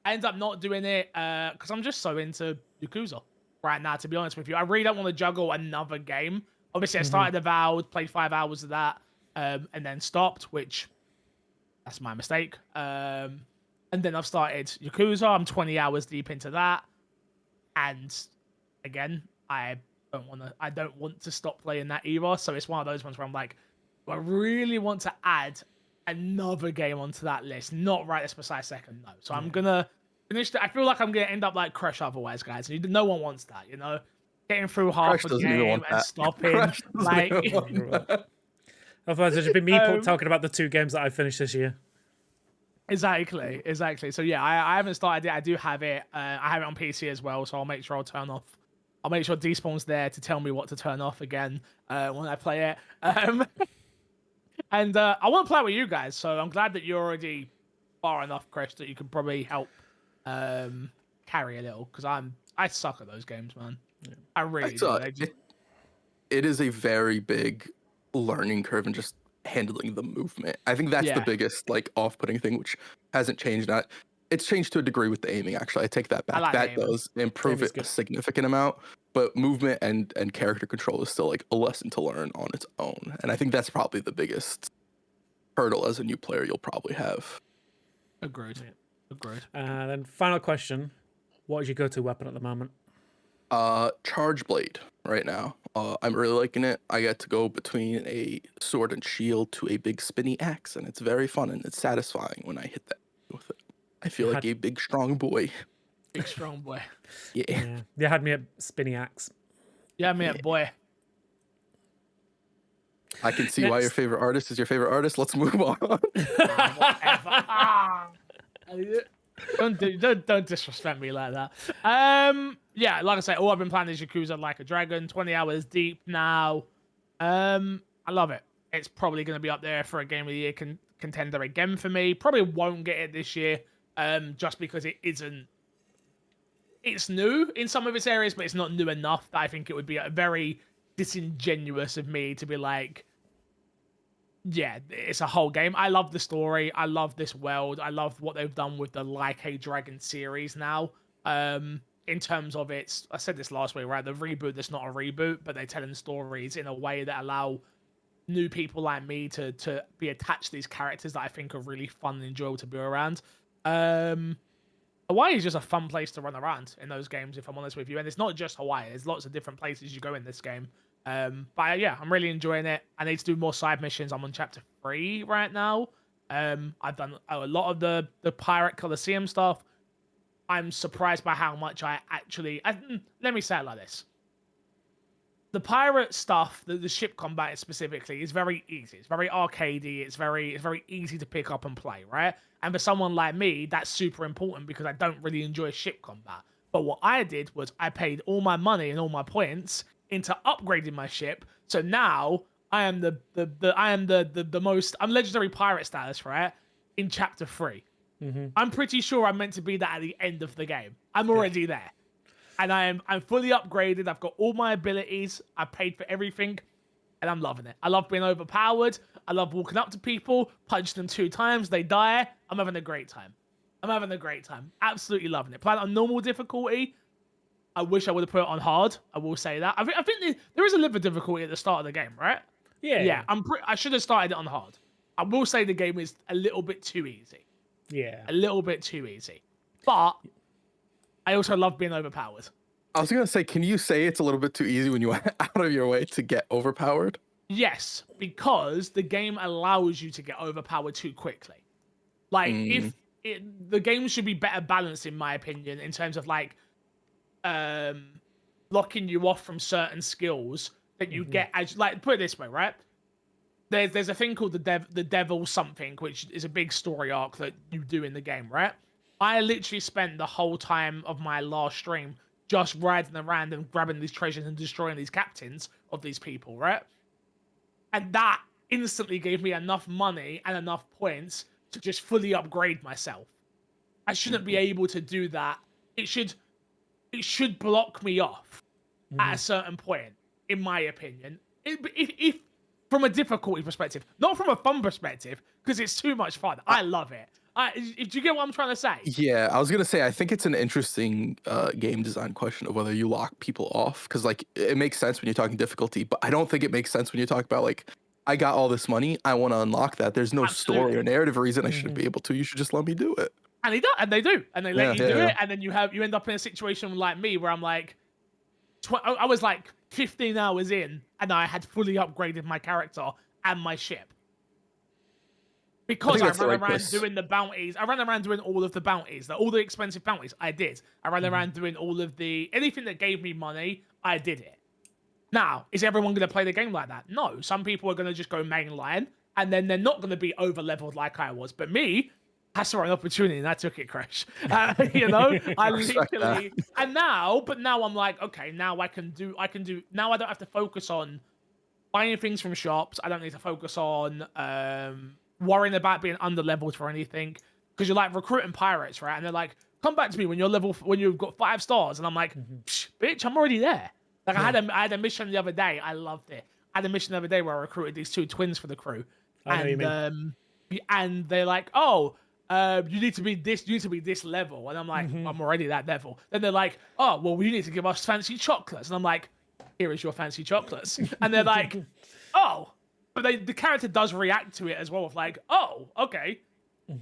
I ended up not doing it because I'm just so into Yakuza right now, to be honest with you. I really don't want to juggle another game. Obviously, I started Avowed, played 5 hours of that, and then stopped, which that's my mistake. And then I've started Yakuza. I'm 20 hours deep into that, and again, I don't want to stop playing that either. So it's one of those ones where I'm like, do I really want to add another game onto that list? Not right this precise second, no. So I'm gonna finish. I feel like I'm gonna end up like Crush otherwise, guys. And no one wants that, you know. getting through half Crash a doesn't even game want and that. stopping. Crash doesn't Like, even want that. Otherwise, it should be me Um, talking about the 2 games that I finished this year. exactly. So yeah, I haven't started it. I do have it. I have it on PC as well, so I'll make sure I'll make sure Despawn's there to tell me what to turn off again when I play it. And I want to play with you guys, so I'm glad that you're already far enough, Chris, that you can probably help carry a little, because I suck at those games, man. I really It's, do. They just, it is a very big learning curve and just handling the movement. I think that's the Yeah. biggest like off-putting thing, which hasn't changed. Not it's changed to a degree with the aiming. Actually, I take that back. like the That aiming. does improve Aiming's it a good. significant amount, but movement and character control is still like a lesson to learn on its own. And I think that's probably the biggest hurdle as a new player you'll probably have. Agreed. Then final question: what is your go-to weapon at the moment? Charge blade right now. I'm really liking it. I get to go between a sword and shield to a big spinny axe, and it's very fun and it's satisfying when I hit that with it. I feel like a big strong boy. Big strong boy. Yeah. Yeah, they had me at spinny axe. Yeah, man, boy. I can see why your favorite artist is your favorite artist. Let's move on. Don't disrespect me like that. Yeah, like I say, all I've been playing is Yakuza Like a Dragon, 20 hours deep now. I love it. It's probably going to be up there for a Game of the Year contender again for me. Probably won't get it this year, just because it isn't. It's new in some of its areas, but it's not new enough that I think it would be a very disingenuous of me to be like, yeah, it's a whole game. I love the story. I love this world. I love what they've done with the Like a Dragon series now. In terms of its, I said this last week, right? The reboot that's not a reboot, but they're telling stories in a way that allow new people like me to be attached to these characters that I think are really fun and enjoyable to be around. Hawaii is just a fun place to run around in those games, if I'm honest with you. And it's not just Hawaii. There's lots of different places you go in this game. But yeah, I'm really enjoying it. I need to do more side missions. I'm on chapter 3 right now. I've done a lot of the Pirate Coliseum stuff. I'm surprised by how much I actually... let me say it like this. The pirate stuff, the ship combat specifically, is very easy. It's very arcadey. It's very easy to pick up and play, right? And for someone like me, that's super important because I don't really enjoy ship combat. But what I did was I paid all my money and all my points into upgrading my ship. So now I am I'm legendary pirate status, right? In chapter 3. Mm-hmm. I'm pretty sure I'm meant to be that at the end of the game. I'm already there. And I'm fully upgraded. I've got all my abilities. I paid for everything. And I'm loving it. I love being overpowered. I love walking up to people, punch them 2 times, they die. I'm having a great time. Absolutely loving it. Playing on normal difficulty. I wish I would have put it on hard. I will say that. I think there is a little bit of difficulty at the start of the game, right? Yeah. I should have started it on hard. I will say the game is a little bit too easy. Yeah. A little bit too easy. But I also love being overpowered. I was gonna say, can you say it's a little bit too easy when you went out of your way to get overpowered? Yes, because the game allows you to get overpowered too quickly. Like, the game should be better balanced, in my opinion, in terms of like locking you off from certain skills that you get as, like, put it this way, right? There's a thing called the devil something, which is a big story arc that you do in the game, right? I literally spent the whole time of my last stream just riding around and grabbing these treasures and destroying these captains of these people, right? And that instantly gave me enough money and enough points to just fully upgrade myself. I shouldn't be able to do that. It should block me off at a certain point, in my opinion. If from a difficulty perspective, not from a fun perspective, because it's too much fun. I love it. Do you get what I'm trying to say? Yeah, I was gonna say I think it's an interesting game design question of whether you lock people off, because like it makes sense when you're talking difficulty, but I don't think it makes sense when you talk about like, I got all this money, I want to unlock that. There's no story or narrative reason I shouldn't be able to. You should just let me do it. And they do, and they let you do it, and then you end up in a situation like me where I'm like, I was like 15 hours in, and I had fully upgraded my character and my ship. Because I that's the ran right around choice. doing the bounties. I ran around doing all of the bounties, all the expensive bounties. I did. I ran Mm-hmm. around doing all of anything that gave me money. I did it. Now, is everyone going to play the game like that? No. Some people are going to just go mainline, and then they're not going to be over leveled like I was. But me, I saw an opportunity and I took it, Crash. You know, I respect that. literally. And now I'm like, okay, now I can do. Now I don't have to focus on buying things from shops. I don't need to focus on worrying about being under leveled for anything, because you're like recruiting pirates, right? And they're like, come back to me when you've got 5 stars, and I'm like, bitch, I'm already there. Like I had a mission the other day. I loved it. I had a mission the other day where I recruited these 2 twins for the crew, I know what you mean. And they're like, oh, you need to be this level, and I'm like, I'm already that level. Then they're like, oh, well, you need to give us fancy chocolates, and I'm like, here is your fancy chocolates, and they're like, oh, but the character does react to it as well, of like, oh, okay,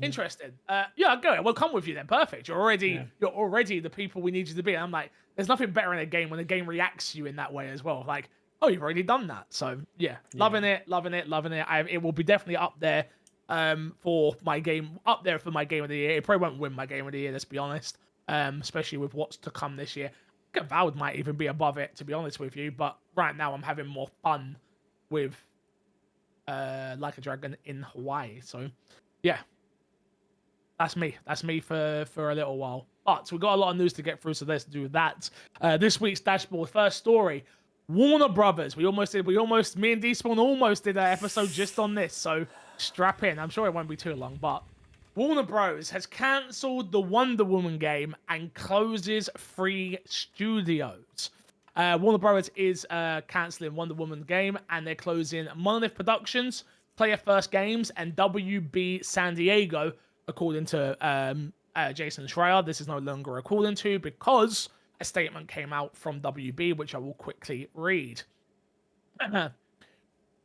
interesting. Yeah, I'll go. We'll come with you then. Perfect. You're already the people we need you to be. And I'm like, there's nothing better in a game when the game reacts to you in that way as well. Like, oh, you've already done that. So yeah, loving it. It will be definitely up there for my game of the year. It probably won't win my game of the year, let's be honest. Especially with what's to come this year. I think Avowed might even be above it, to be honest with you. But right now I'm having more fun with Like a Dragon in Hawaii. So yeah. That's me for a little while. But we've got a lot of news to get through, so let's do that. This week's dashboard, first story. Warner Brothers. Me and Despawn almost did an episode just on this, so strap in. I'm sure it won't be too long, but Warner Bros. Has cancelled the Wonder Woman game and closes 3 studios. Warner Bros. Is cancelling Wonder Woman game, and they're closing Monolith Productions, Player First Games, and WB San Diego, according to Jason Schreier. This is no longer according to, because a statement came out from WB, which I will quickly read.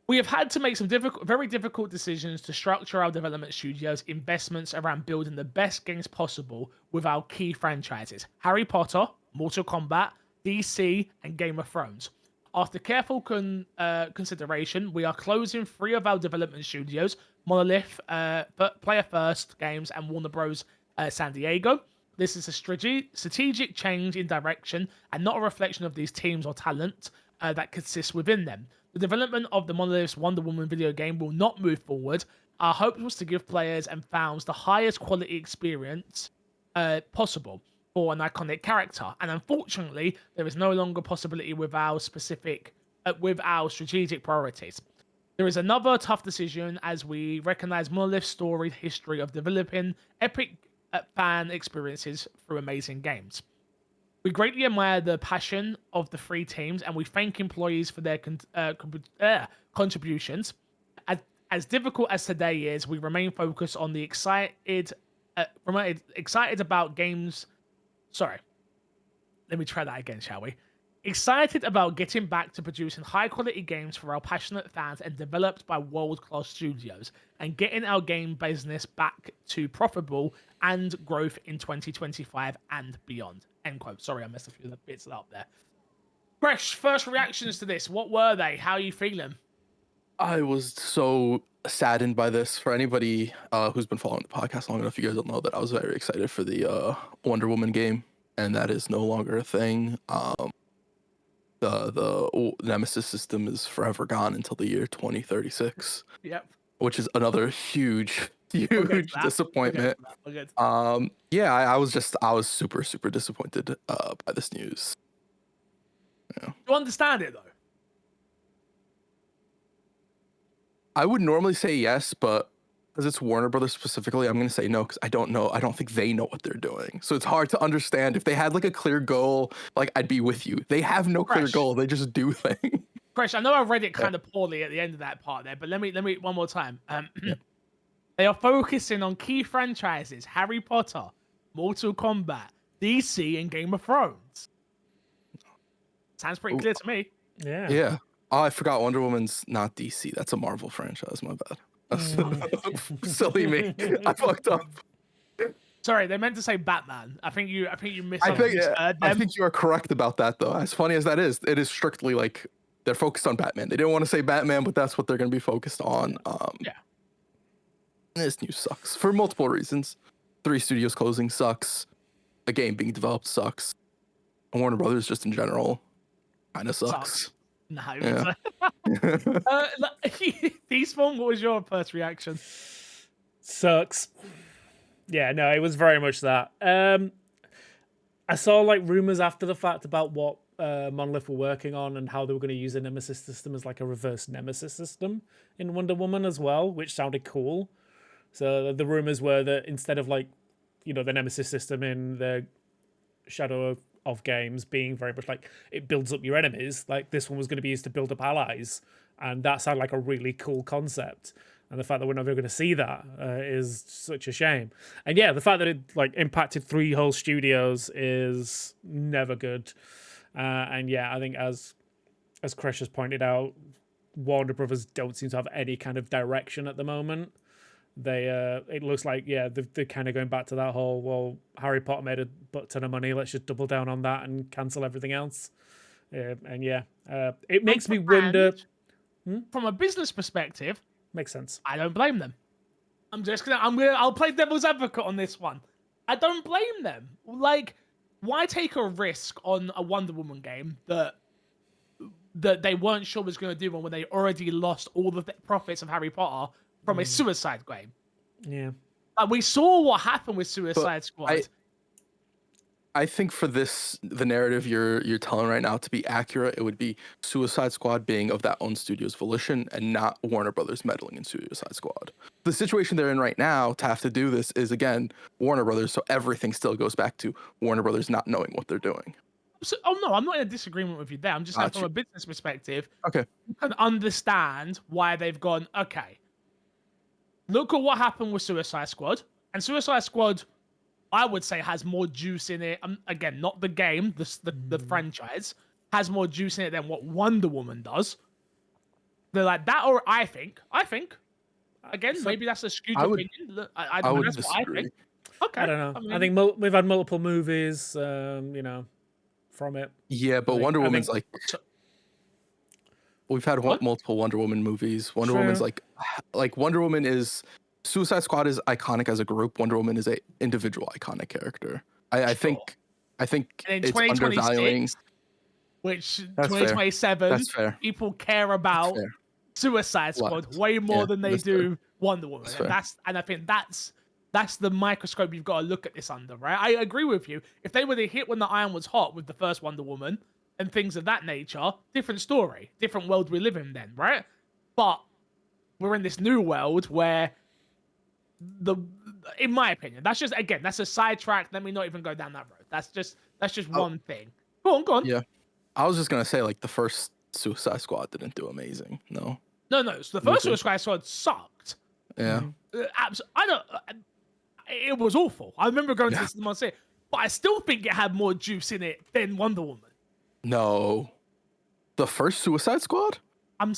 We have had to make some very difficult decisions to structure our development studios' investments around building the best games possible with our key franchises: Harry Potter, Mortal Kombat, DC, and Game of Thrones. After careful consideration, we are closing 3 of our development studios: Monolith, Player First Games, and Warner Bros. San Diego. This is a strategic change in direction and not a reflection of these teams or talent that consists within them. The development of the Monolith's Wonder Woman video game will not move forward. Our hope was to give players and fans the highest quality experience possible for an iconic character, and unfortunately, there is no longer possibility with our strategic priorities. There is another tough decision as we recognize Monolith's storied history of developing epic fan experiences through amazing games. We greatly admire the passion of the 3 teams, and we thank employees for their contributions. As difficult as today is, we remain focused on the excited about games. Sorry. Let me try that again, shall we? Excited about getting back to producing high-quality games for our passionate fans and developed by world-class studios, and getting our game business back to profitable and growth in 2025 and beyond. End quote. Sorry, I messed a few bits up there. Fresh, first reactions to this. What were they? How are you feeling? I was so saddened by this. For anybody who's been following the podcast long enough, you guys will know that I was very excited for the Wonder Woman game, and that is no longer a thing. The Nemesis system is forever gone until the year 2036. Yep. Which is another huge disappointment. Yeah, I was super disappointed by this news. Yeah. You understand it though? I would normally say yes, but because it's Warner Brothers specifically, I'm going to say no, because I don't know. I don't think they know what they're doing. So it's hard to understand. If they had like a clear goal, like I'd be with you. They have no clear goal. They just do things. Fresh, I know I read it kind of poorly at the end of that part there, but let me one more time. They are focusing on key franchises: Harry Potter, Mortal Kombat, DC, and Game of Thrones. Sounds pretty clear to me. Yeah. Yeah. Oh, I forgot Wonder Woman's not DC. That's a Marvel franchise. My bad. Silly me. I fucked up. Sorry, they meant to say Batman. I think you missed. I think you are correct about that, though. As funny as that is, it is strictly like they're focused on Batman. They didn't want to say Batman, but that's what they're going to be focused on. Yeah. this news sucks for multiple reasons. 3 studios closing sucks. A game being developed sucks. And Warner Brothers just in general kind of sucks. No. Yeah. Despawn, what was your first reaction? Sucks. Yeah, no, it was very much that. I saw like rumors after the fact about what Monolith were working on and how they were going to use a Nemesis system as like a reverse Nemesis system in Wonder Woman as well, which sounded cool. So the rumors were that instead of like, you know, the Nemesis system in the Shadow of games being very much like it builds up your enemies, like this one was going to be used to build up allies, and that sounded like a really cool concept. And the fact that we're never going to see that is such a shame. And yeah, the fact that it like impacted 3 whole studios is never good. And yeah, I think as Kresh has pointed out, Warner Brothers don't seem to have any kind of direction at the moment. They it looks like they're kind of going back to that whole, well, Harry Potter made a butt ton of money, let's just double down on that and cancel everything else. And yeah, it makes me wonder. From a business perspective, makes sense. I don't blame them. I'll play devil's advocate on this one. I don't blame them. Like, why take a risk on a Wonder Woman game that they weren't sure was going to do one when they already lost all the profits of Harry Potter from a Suicide game? Yeah. We saw what happened with Suicide Squad. I think for this, the narrative you're telling right now to be accurate, it would be Suicide Squad being of that own studio's volition and not Warner Brothers meddling in Suicide Squad. The situation they're in right now to have to do this is, again, Warner Brothers, so everything still goes back to Warner Brothers not knowing what they're doing. Oh no, I'm not in a disagreement with you there. I'm just saying from a business perspective, okay, you can understand why they've gone, okay, look at what happened with Suicide Squad. And Suicide Squad, I would say, has more juice in it. Again, not the game, the franchise has more juice in it than what Wonder Woman does. They're like that, or I think. Again, maybe that's a skewed opinion. I don't know. That's what I think. Okay. I don't know. I think we've had multiple movies, from it. Yeah, but Wonder Woman's like... We've had multiple Wonder Woman movies. Wonder Woman's like Wonder Woman is... Suicide Squad is iconic as a group. Wonder Woman is a individual iconic character. I think it's undervaluing. Which 2027, that's fair. People care about Suicide Squad way more than they do Wonder Woman. And I think that's the microscope you've got to look at this under, right? I agree with you. If they were to hit when the iron was hot with the first Wonder Woman and things of that nature, different story, different world we live in then, right? But we're in this new world where in my opinion, that's a sidetrack. Let me not even go down that road. That's just one thing. Go on. Yeah. I was just gonna say, like, the first Suicide Squad didn't do amazing. No. So the first Suicide Squad sucked. Yeah. It was awful. I remember going to the cinema and saying, but I still think it had more juice in it than Wonder Woman. No. The first Suicide Squad? I'm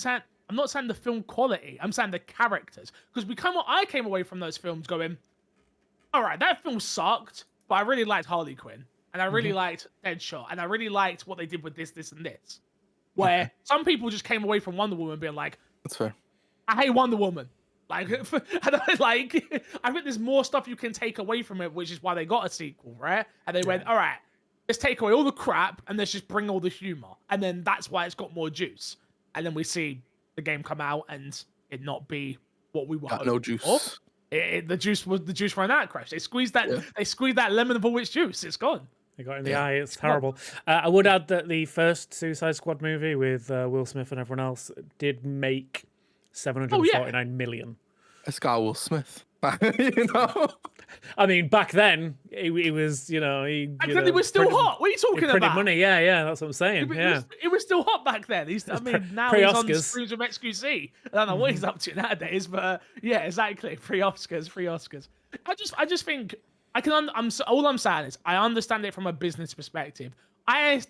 not saying the film quality. I'm saying the characters. Because I came away from those films going, all right, that film sucked, but I really liked Harley Quinn. And I really liked Deadshot. And I really liked what they did with this, and this. Where some people just came away from Wonder Woman being like, that's fair. I hate Wonder Woman. Like, I think there's more stuff you can take away from it, which is why they got a sequel, right? And they went, all right, let's take away all the crap and let's just bring all the humor. And then that's why it's got more juice. And then we see the game come out and it not be what we were hoping no juice. The juice ran out, Crash. They squeezed that lemon of which juice. It's gone. They got in the eye. It's terrible. I would add that the first Suicide Squad movie with Will Smith and everyone else did make 749 million. It's got Will Smith. You know. I mean, back then he was, he was still hot. What are you talking about? Money, yeah, that's what I'm saying. It was still hot back then. Now he's on the screens of XQC. I don't know what he's up to nowadays, but yeah, exactly. Free Oscars. I just think all I'm saying is I understand it from a business perspective. I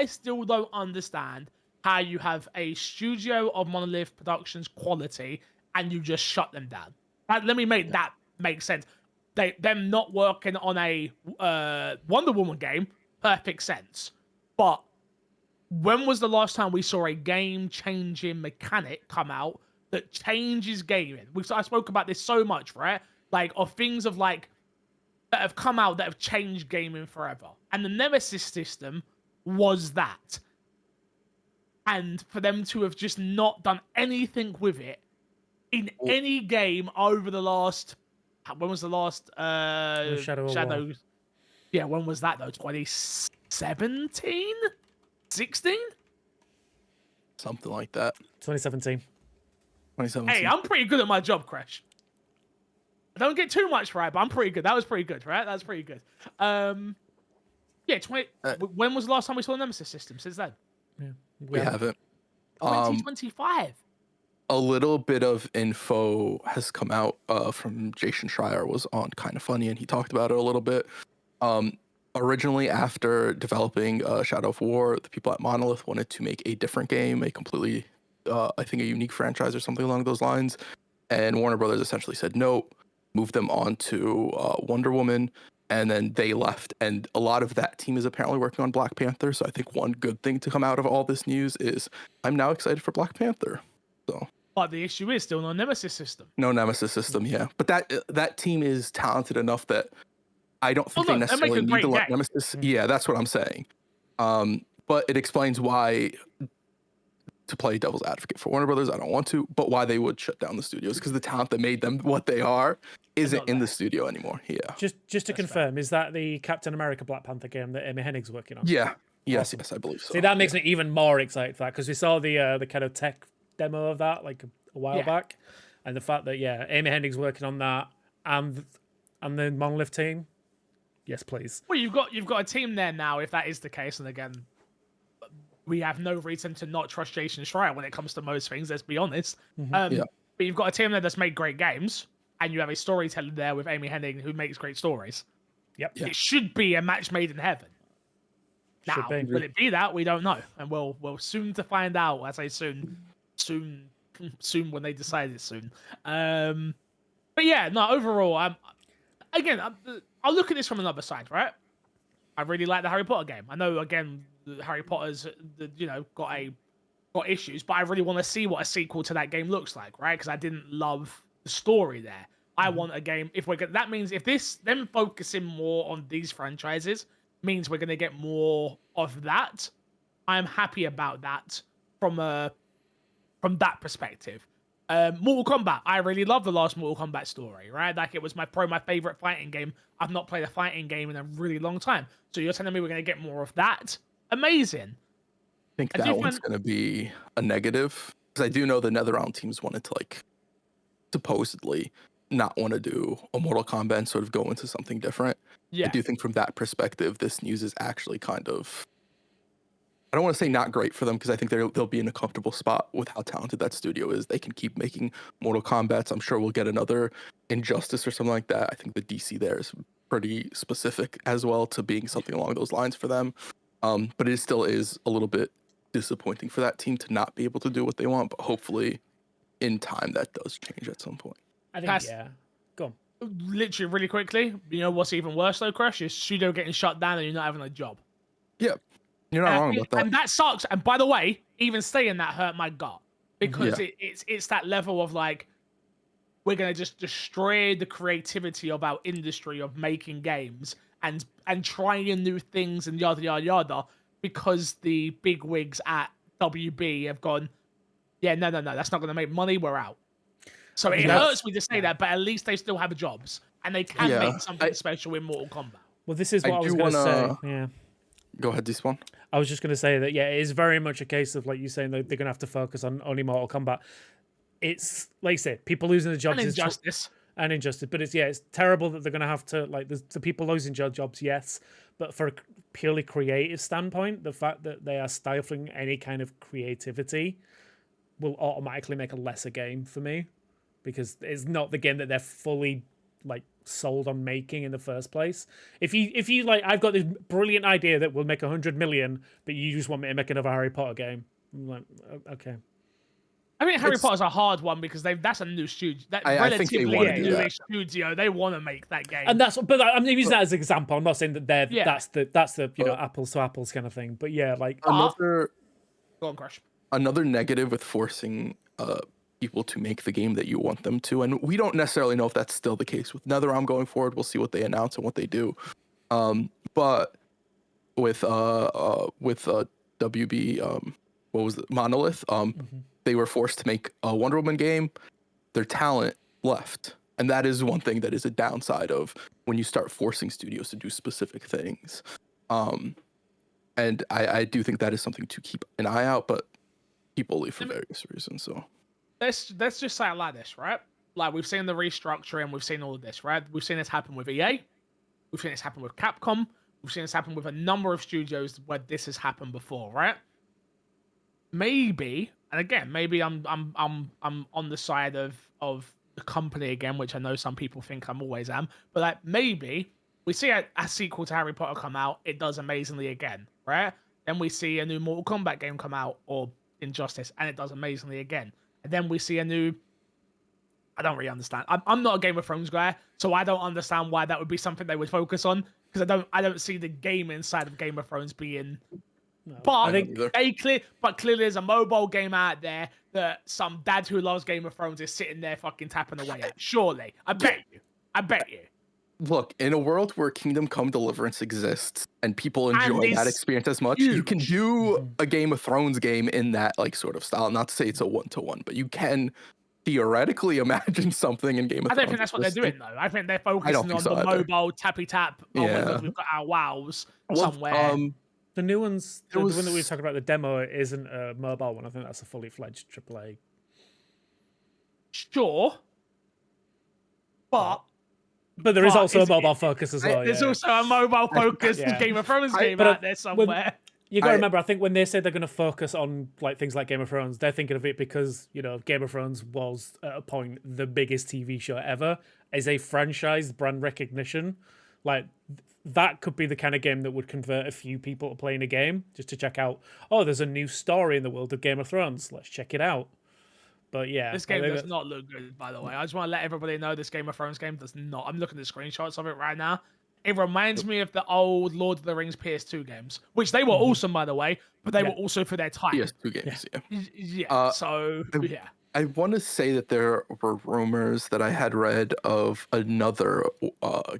still don't understand how you have a studio of Monolith Productions quality and you just shut them down. Let me make that make sense. Them not working on a Wonder Woman game, perfect sense. But when was the last time we saw a game-changing mechanic come out that changes gaming. I spoke about this so much, right? Like, of things of like that have come out that have changed gaming forever. And the Nemesis system was that. And for them to have just not done anything with it in any game over the last, when was the last Shadow of War. Yeah, when was that though? 2017? 16? Something like that. 2017. 2017. Hey, I'm pretty good at my job, Crash. I don't get too much right, but I'm pretty good. That was pretty good, right? That was pretty good. Yeah, when was the last time we saw a Nemesis system? Since then? Yeah, we haven't. 2025. A little bit of info has come out from Jason Schreier was on Kind of Funny, and he talked about it a little bit. Originally, after developing Shadow of War, the people at Monolith wanted to make a different game, a completely, I think, a unique franchise or something along those lines. And Warner Brothers essentially said no, moved them on to Wonder Woman, and then they left. And a lot of that team is apparently working on Black Panther. So I think one good thing to come out of all this news is I'm now excited for Black Panther. So. But the issue is still no Nemesis system. No Nemesis system, yeah. But that team is talented enough that I don't think they necessarily need to let Nemesis. Yeah, that's what I'm saying. But it explains why, to play devil's advocate for Warner Brothers, I don't want to, but why they would shut down the studios, because the talent that made them what they are isn't in the studio anymore. Yeah. Just to confirm, is that the Captain America Black Panther game that Amy Hennig's working on? Yeah. Yes, I believe so. See, that makes me even more excited for that, because we saw the kind of tech demo of that like a while back, and the fact that Amy Hennig's working on that and the Monolith team. Yes, please. Well, you've got a team there now, if that is the case. And again, we have no reason to not trust Jason Schreier when it comes to most things, let's be honest. But you've got a team there that's made great games, and you have a storyteller there with Amy Hennig who makes great stories. Yep. It should be a match made in heaven. Now, will it be that? We don't know. And we'll soon to find out. I say soon when they decide it's soon. But yeah, no, overall, I'll look at this from another side, right? I really like the Harry Potter game. I know, again, Harry Potter's, got issues, but I really want to see what a sequel to that game looks like, right? Because I didn't love the story there. I want a game. That means if them focusing more on these franchises means we're going to get more of that, I'm happy about that from that perspective. Mortal Kombat, I really love the last Mortal Kombat story, right? Like, it was probably my favorite fighting game. I've not played a fighting game in a really long time. So you're telling me we're going to get more of that? Amazing. I think that one's going to be a negative, because I do know the NetherRealm teams wanted to, like, supposedly not want to do a Mortal Kombat and sort of go into something different. Yeah. I do think from that perspective, this news is actually kind of, I don't want to say not great for them, because I think they'll be in a comfortable spot with how talented that studio is. They can keep making Mortal Kombats. I'm sure we'll get another Injustice or something like that. I think the DC there is pretty specific as well to being something along those lines for them. But it still is a little bit disappointing for that team to not be able to do what they want. But hopefully in time that does change at some point. I think, Go on. Literally, really quickly, you know what's even worse though, Crash? Is Pseudo getting shut down and you're not having a job. Yeah. You're not wrong about that. And that sucks. And by the way, even saying that hurt my gut, because it's that level of like, we're going to just destroy the creativity of our industry of making games and trying new things and yada, yada, yada, because the big wigs at WB have gone, no, that's not going to make money. We're out. So it hurts me to say that, but at least they still have jobs and they can make something special in Mortal Kombat. Well, this is what I was going to say. Yeah. Go ahead, Despawn. I was just going to say that, it is very much a case of, like you saying, that they're going to have to focus on only Mortal Kombat. It's, like you said, people losing their jobs. And Injustice. And Injustice. But it's terrible that they're going to have to, like, the people losing jobs, yes. But for a purely creative standpoint, the fact that they are stifling any kind of creativity will automatically make a lesser game for me. Because it's not the game that they're fully, like, sold on making in the first place. If you like, I've got this brilliant idea that will make 100 million, but you just want me to make another Harry Potter game. I'm like, okay. I mean, Harry Potter's a hard one because that's a new studio. I think they want to do that. Studio. They want to make that game. And but I'm using that as an example. I'm not saying that that's the apples to apples kind of thing. But like another go on, Crash. Another negative with forcing people to make the game that you want them to. And we don't necessarily know if that's still the case with NetherRealm going forward. We'll see what they announce and what they do. But with WB, what was it, Monolith, they were forced to make a Wonder Woman game. Their talent left, and that is one thing that is a downside of when you start forcing studios to do specific things. And I do think that is something to keep an eye out, but people leave for various reasons. So let's just say it like this, right? Like, we've seen the restructuring, we've seen all of this, right? We've seen this happen with EA, we've seen this happen with Capcom, we've seen this happen with a number of studios where this has happened before, right? Maybe, and again, maybe I'm on the side of the company again, which I know some people think I'm always am, but like, maybe we see a sequel to Harry Potter come out, it does amazingly again, right? Then we see a new Mortal Kombat game come out, or Injustice, and it does amazingly again. And then we see a new... I don't really understand. I'm not a Game of Thrones guy, so I don't understand why that would be something they would focus on, because I don't see the game inside of Game of Thrones being... No, But I think clearly there's a mobile game out there that some dad who loves Game of Thrones is sitting there fucking tapping away at. Surely. I bet you. look, in a world where Kingdom Come Deliverance exists and people enjoy that experience as much, you can do a Game of Thrones game in that like sort of style. Not to say it's a 1-to-1, but you can theoretically imagine something in Game of Thrones. I don't think that's what they're doing though. I think they're focusing on the mobile tappy tap. Oh my god, we've got our wows somewhere. The new ones, the one that we were talking about, the demo, isn't a mobile one. I think that's a fully fledged AAA. Sure, but there is also a mobile focus as well. There's also a mobile focused Game of Thrones game out there somewhere. You got to remember, I think when they say they're going to focus on like things like Game of Thrones, they're thinking of it because, you know, Game of Thrones was at a point the biggest TV show ever as a franchise brand recognition. Like, that could be the kind of game that would convert a few people to playing a game just to check out, oh, there's a new story in the world of Game of Thrones. Let's check it out. But yeah. This game does not look good, by the way. I just want to let everybody know this Game of Thrones game does not. I'm looking at the screenshots of it right now. It reminds me of the old Lord of the Rings PS2 games, which they were awesome, by the way, but they were also for their time. PS2 games, yeah. I want to say that there were rumors that I had read of another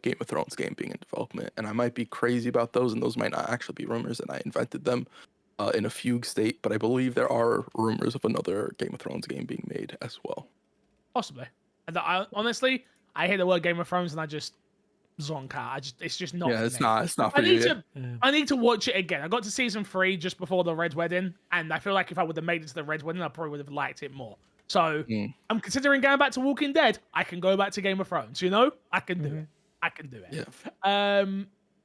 Game of Thrones game being in development, and I might be crazy about those, and those might not actually be rumors, and I invented them in a fugue state, but I believe there are rumors of another Game of Thrones game being made as well. Possibly. And honestly, I hear the word Game of Thrones and I just zonk out. It's just not. Yeah, it's not for you. I need to watch it again. I got to season 3 just before the Red Wedding, and I feel like if I would have made it to the Red Wedding, I probably would have liked it more. So I'm considering going back to Walking Dead. I can go back to Game of Thrones. You know, I can do it. I can do it. Yeah.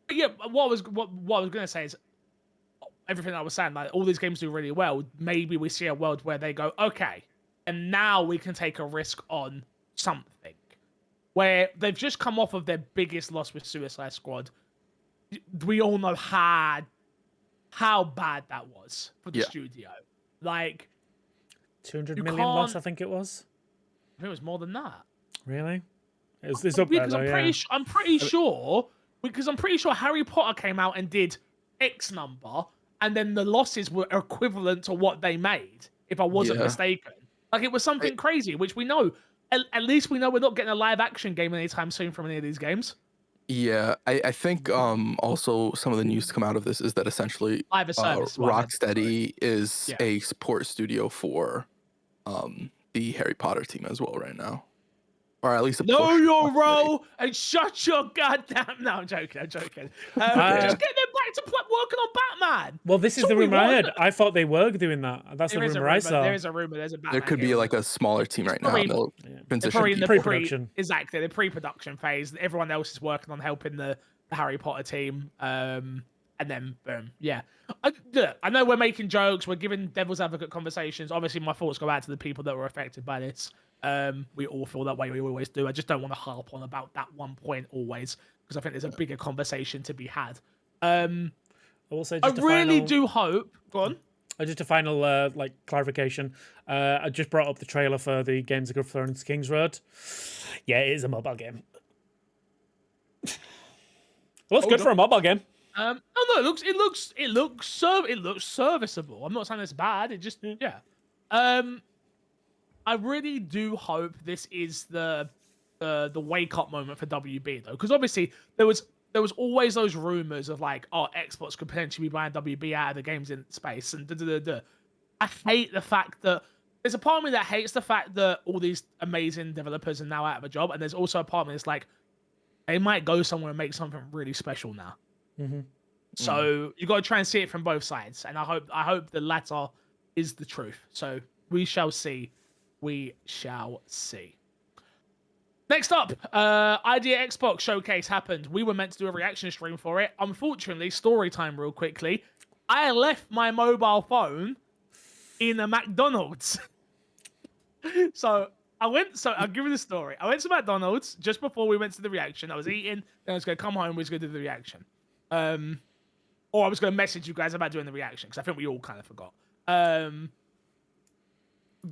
But yeah. What I was gonna say is everything I was saying. Like, all these games do really well. Maybe we see a world where they go, okay, and now we can take a risk on something. Where they've just come off of their biggest loss with Suicide Squad. We all know how bad that was for the studio. Like, 200 million loss, I think it was. I think it was more than that. Really? It's up there, though, I'm pretty sure, because I'm pretty sure Harry Potter came out and did X number, and then the losses were equivalent to what they made, if I wasn't mistaken. Like, it was something crazy, which we know. At least we know we're not getting a live action game anytime soon from any of these games. Yeah, I think also some of the news to come out of this is that essentially Rocksteady is a support studio for the Harry Potter team as well right now. Or at least know your role and shut your goddamn... No, I'm joking. Just get them back to working on Batman. Well, this is the rumor I heard. I thought they were doing that. That's the rumor I saw. There is a rumor. There's a Batman. There could be like a smaller team right now. They'll probably in the pre-production. Exactly, the pre-production phase. Everyone else is working on helping the Harry Potter team. And then boom, I know we're making jokes, we're giving devil's advocate conversations. Obviously, my thoughts go out to the people that were affected by this. We all feel that way. We always do. I just don't want to harp on about that one point always, because I think there's a bigger conversation to be had. Also, I really do hope. Go on. Just a final like clarification. I just brought up the trailer for the Games of Thrones King's Road. Yeah, it is a mobile game. Well, it's good for a mobile game. No, it looks serviceable. I'm not saying it's bad. It just I really do hope this is the wake up moment for WB though, because obviously there was always those rumors of like, oh, Xbox could potentially be buying WB out of the games in space and da da da da. I hate the fact that there's a part of me that hates the fact that all these amazing developers are now out of a job, and there's also a part of me that's like, they might go somewhere and make something really special now. So you got to try and see it from both sides, and I hope the latter is the truth. So we shall see. We shall see. Next up, Idea Xbox showcase happened. We were meant to do a reaction stream for it. Unfortunately, story time real quickly. I left my mobile phone in a McDonald's. So I'll give you the story. I went to McDonald's just before we went to the reaction. I was eating, then I was going to come home, we was going to do the reaction. Or I was going to message you guys about doing the reaction, because I think we all kind of forgot.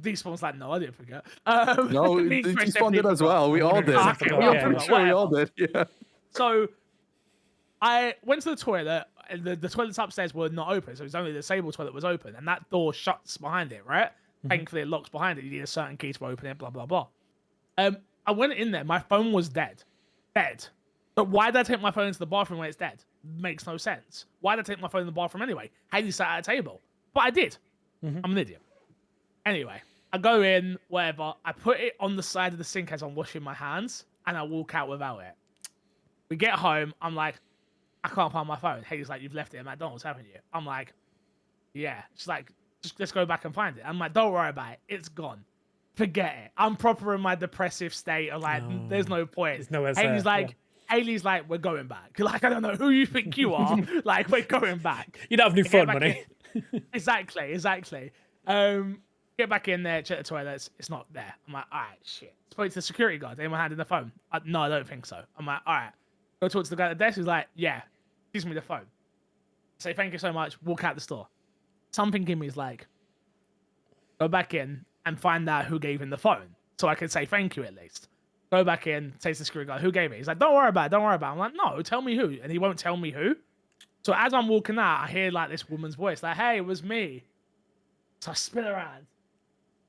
Despawn's like, no, I didn't forget. No, Despawn did as well. We all did. I'm pretty sure we all did. Yeah. So I went to the toilet, and the toilets upstairs were not open, so it was only the disabled toilet was open, and that door shuts behind it, right? Thankfully, it locks behind it. You need a certain key to open it, blah, blah, blah. I went in there. My phone was dead. Dead. But why did I take my phone into the bathroom when it's dead? Makes no sense. Why did I take my phone in the bathroom anyway? Haley sat at a table. But I did. I'm an idiot. Anyway, I go in, whatever. I put it on the side of the sink as I'm washing my hands, and I walk out without it. We get home. I'm like, I can't find my phone. Haley's like, you've left it at McDonald's, haven't you? I'm like, yeah. She's like, just let's go back and find it. I'm like, don't worry about it. It's gone. Forget it. I'm proper in my depressive state of like, there's no point. There's nowhere Haley's there. like, Haley's like, we're going back. Like, I don't know who you think you are. Like, we're going back. You don't have new phone money. Exactly. Get back in there, check the toilets. It's not there. I'm like, all right, shit. Spoke to the security guard. Anyone handing the phone? No, I don't think so. I'm like, all right. Go talk to the guy at the desk. He's like, yeah, gives me the phone. Say, thank you so much. Walk out the store. Something in me is like, go back in and find out who gave him the phone, so I can say thank you at least. Go back in, say to the security guard, who gave it? He's like, don't worry about it. I'm like, no, tell me who. And he won't tell me who. So as I'm walking out, I hear like this woman's voice, like, hey, it was me. So I spin around.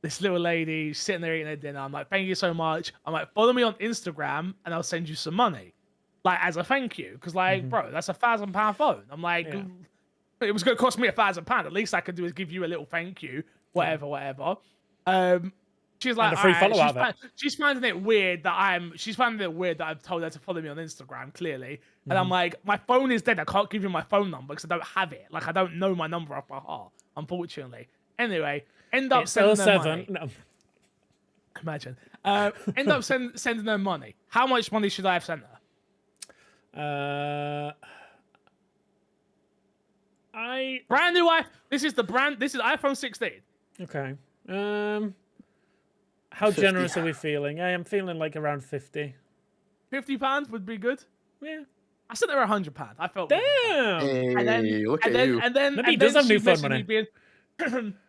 This little lady sitting there eating her dinner. I'm like, thank you so much. I'm like, follow me on Instagram and I'll send you some money. Like, as a thank you. Because, like, bro, that's £1,000 phone. I'm like, it was going to cost me £1,000. At least I could do is give you a little thank you. Whatever. She's like, and a free follow out of it. She's finding it weird that I've told her to follow me on Instagram, clearly. And I'm like, my phone is dead. I can't give you my phone number because I don't have it. Like, I don't know my number off by heart, unfortunately. Anyway, end up sending her money. No. Imagine. End up sending her money. How much money should I have sent her? Brand new iPhone. This is iPhone 16. Okay. How 50. generous are we feeling? I am feeling like around 50. £50 would be good. Yeah. I sent her £100. I felt Damn. Hey, look at you. Maybe he does have new phone money.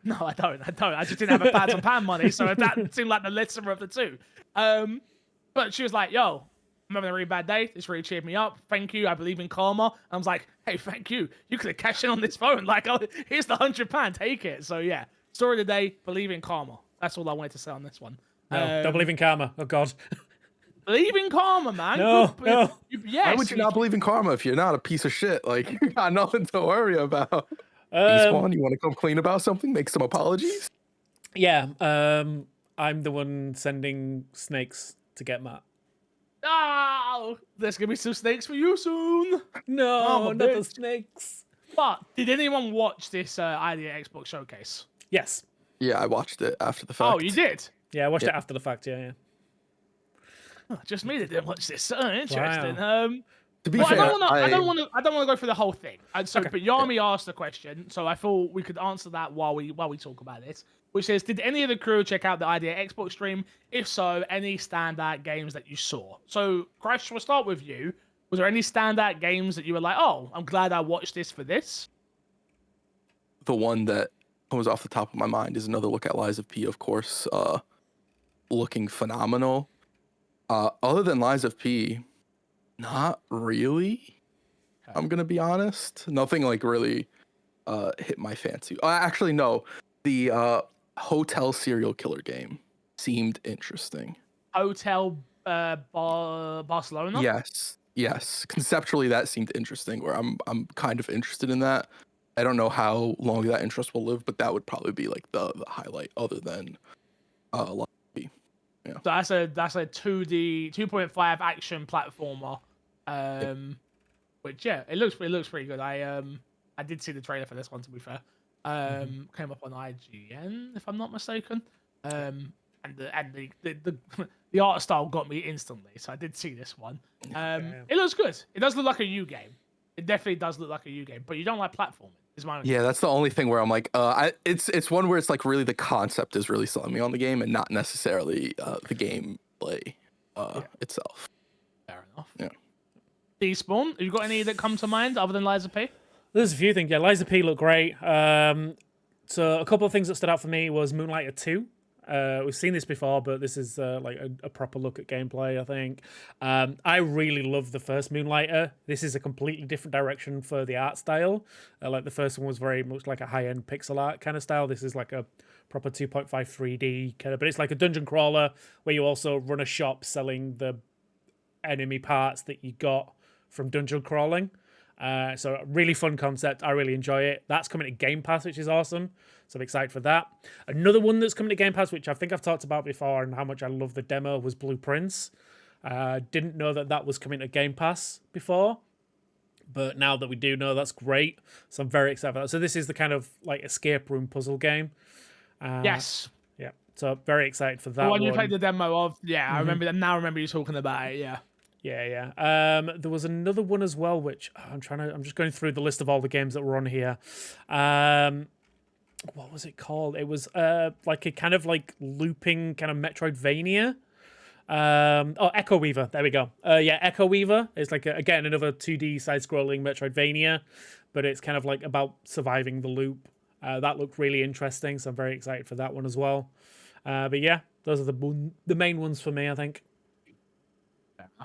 No, I don't. I just didn't have £1,000 money, so that seemed like the lesser of the two. But she was like, yo, I'm having a really bad day. This really cheered me up. Thank you. I believe in karma. I was like, hey, thank you. You could have cashed in on this phone. Like, oh, here's the £100. Take it. So, yeah. Story of the day, believe in karma. That's all I wanted to say on this one. No, don't believe in karma. Oh, God. Believe in karma, man. No. Yes. Why would you not believe in karma if you're not a piece of shit? Like, you got nothing to worry about. Despawn, you want to come clean about something? Make some apologies? Yeah. I'm the one sending snakes to get Matt. Oh, there's going to be some snakes for you soon. No, not the snakes. But did anyone watch this Idea Xbox showcase? Yes. Yeah, I watched it after the fact. Oh, you did? Yeah, I watched it after the fact. Yeah. Oh, just me that didn't watch this. So interesting. Wow. To be fair, I don't want to go through the whole thing. And so, Okay. but Yami asked the question, so I thought we could answer that while we talk about this. Which is, did any of the crew check out the Idea Xbox stream? If so, any standout games that you saw? So, Crash, we'll start with you. Was there any standout games that you were like, oh, I'm glad I watched this for this? the one that was off the top of my mind is Another Look at Lies of P, of course. Looking phenomenal. Other than Lies of P, not really. Okay. I'm gonna be honest. Nothing like really hit my fancy. Actually, no. The Hotel Serial Killer game. seemed interesting. Hotel Barcelona. Yes. Conceptually, that seemed interesting. Where I'm kind of interested in that. I don't know how long that interest will live, but that would probably be like the highlight, other than Liza P. Yeah. So that's a 2D 2.5 action platformer. Which it looks pretty good. I did see the trailer for this one, to be fair. Came up on IGN, if I'm not mistaken. And the art style got me instantly, so I did see this one. It looks good. It does look like a U game. It definitely does look like a U game, but you don't like platforming. Is my Yeah, that's the only thing where I'm like, it's one where it's like really the concept is really selling me on the game, and not necessarily the gameplay itself. Fair enough. Yeah. Despawn, have you got any that come to mind other than Liza P? There's a few things. Yeah, Liza P looked great. So a couple of things that stood out for me was Moonlighter 2. We've seen this before, but this is like a proper look at gameplay, I think. I really love the first Moonlighter. This is a completely different direction for the art style. Like the first one was very much like a high-end pixel art kind of style. This is like a proper 2.5 3D kind of, but it's like a dungeon crawler where you also run a shop selling the enemy parts that you got from dungeon crawling. So a really fun concept. I really enjoy it. That's coming to Game Pass, which is awesome. So I'm excited for that. Another one that's coming to Game Pass, which I think I've talked about before and how much I love the demo, was Blueprints. Didn't know that was coming to Game Pass before, but now that we do know, that's great. So I'm very excited for that. So this is the kind of like escape room puzzle game. Yes. Yeah. So very excited for that The one. one you played the demo of. Yeah, I remember that. Now I remember you talking about it. Yeah. Yeah. There was another one as well, which I'm just going through the list of all the games that were on here. What was it called? It was like a kind of like looping kind of Metroidvania. Echo Weaver. There we go. Echo Weaver is like again another 2D side-scrolling Metroidvania, but it's kind of like about surviving the loop. That looked really interesting, so I'm very excited for that one as well. But yeah, those are the main ones for me, I think.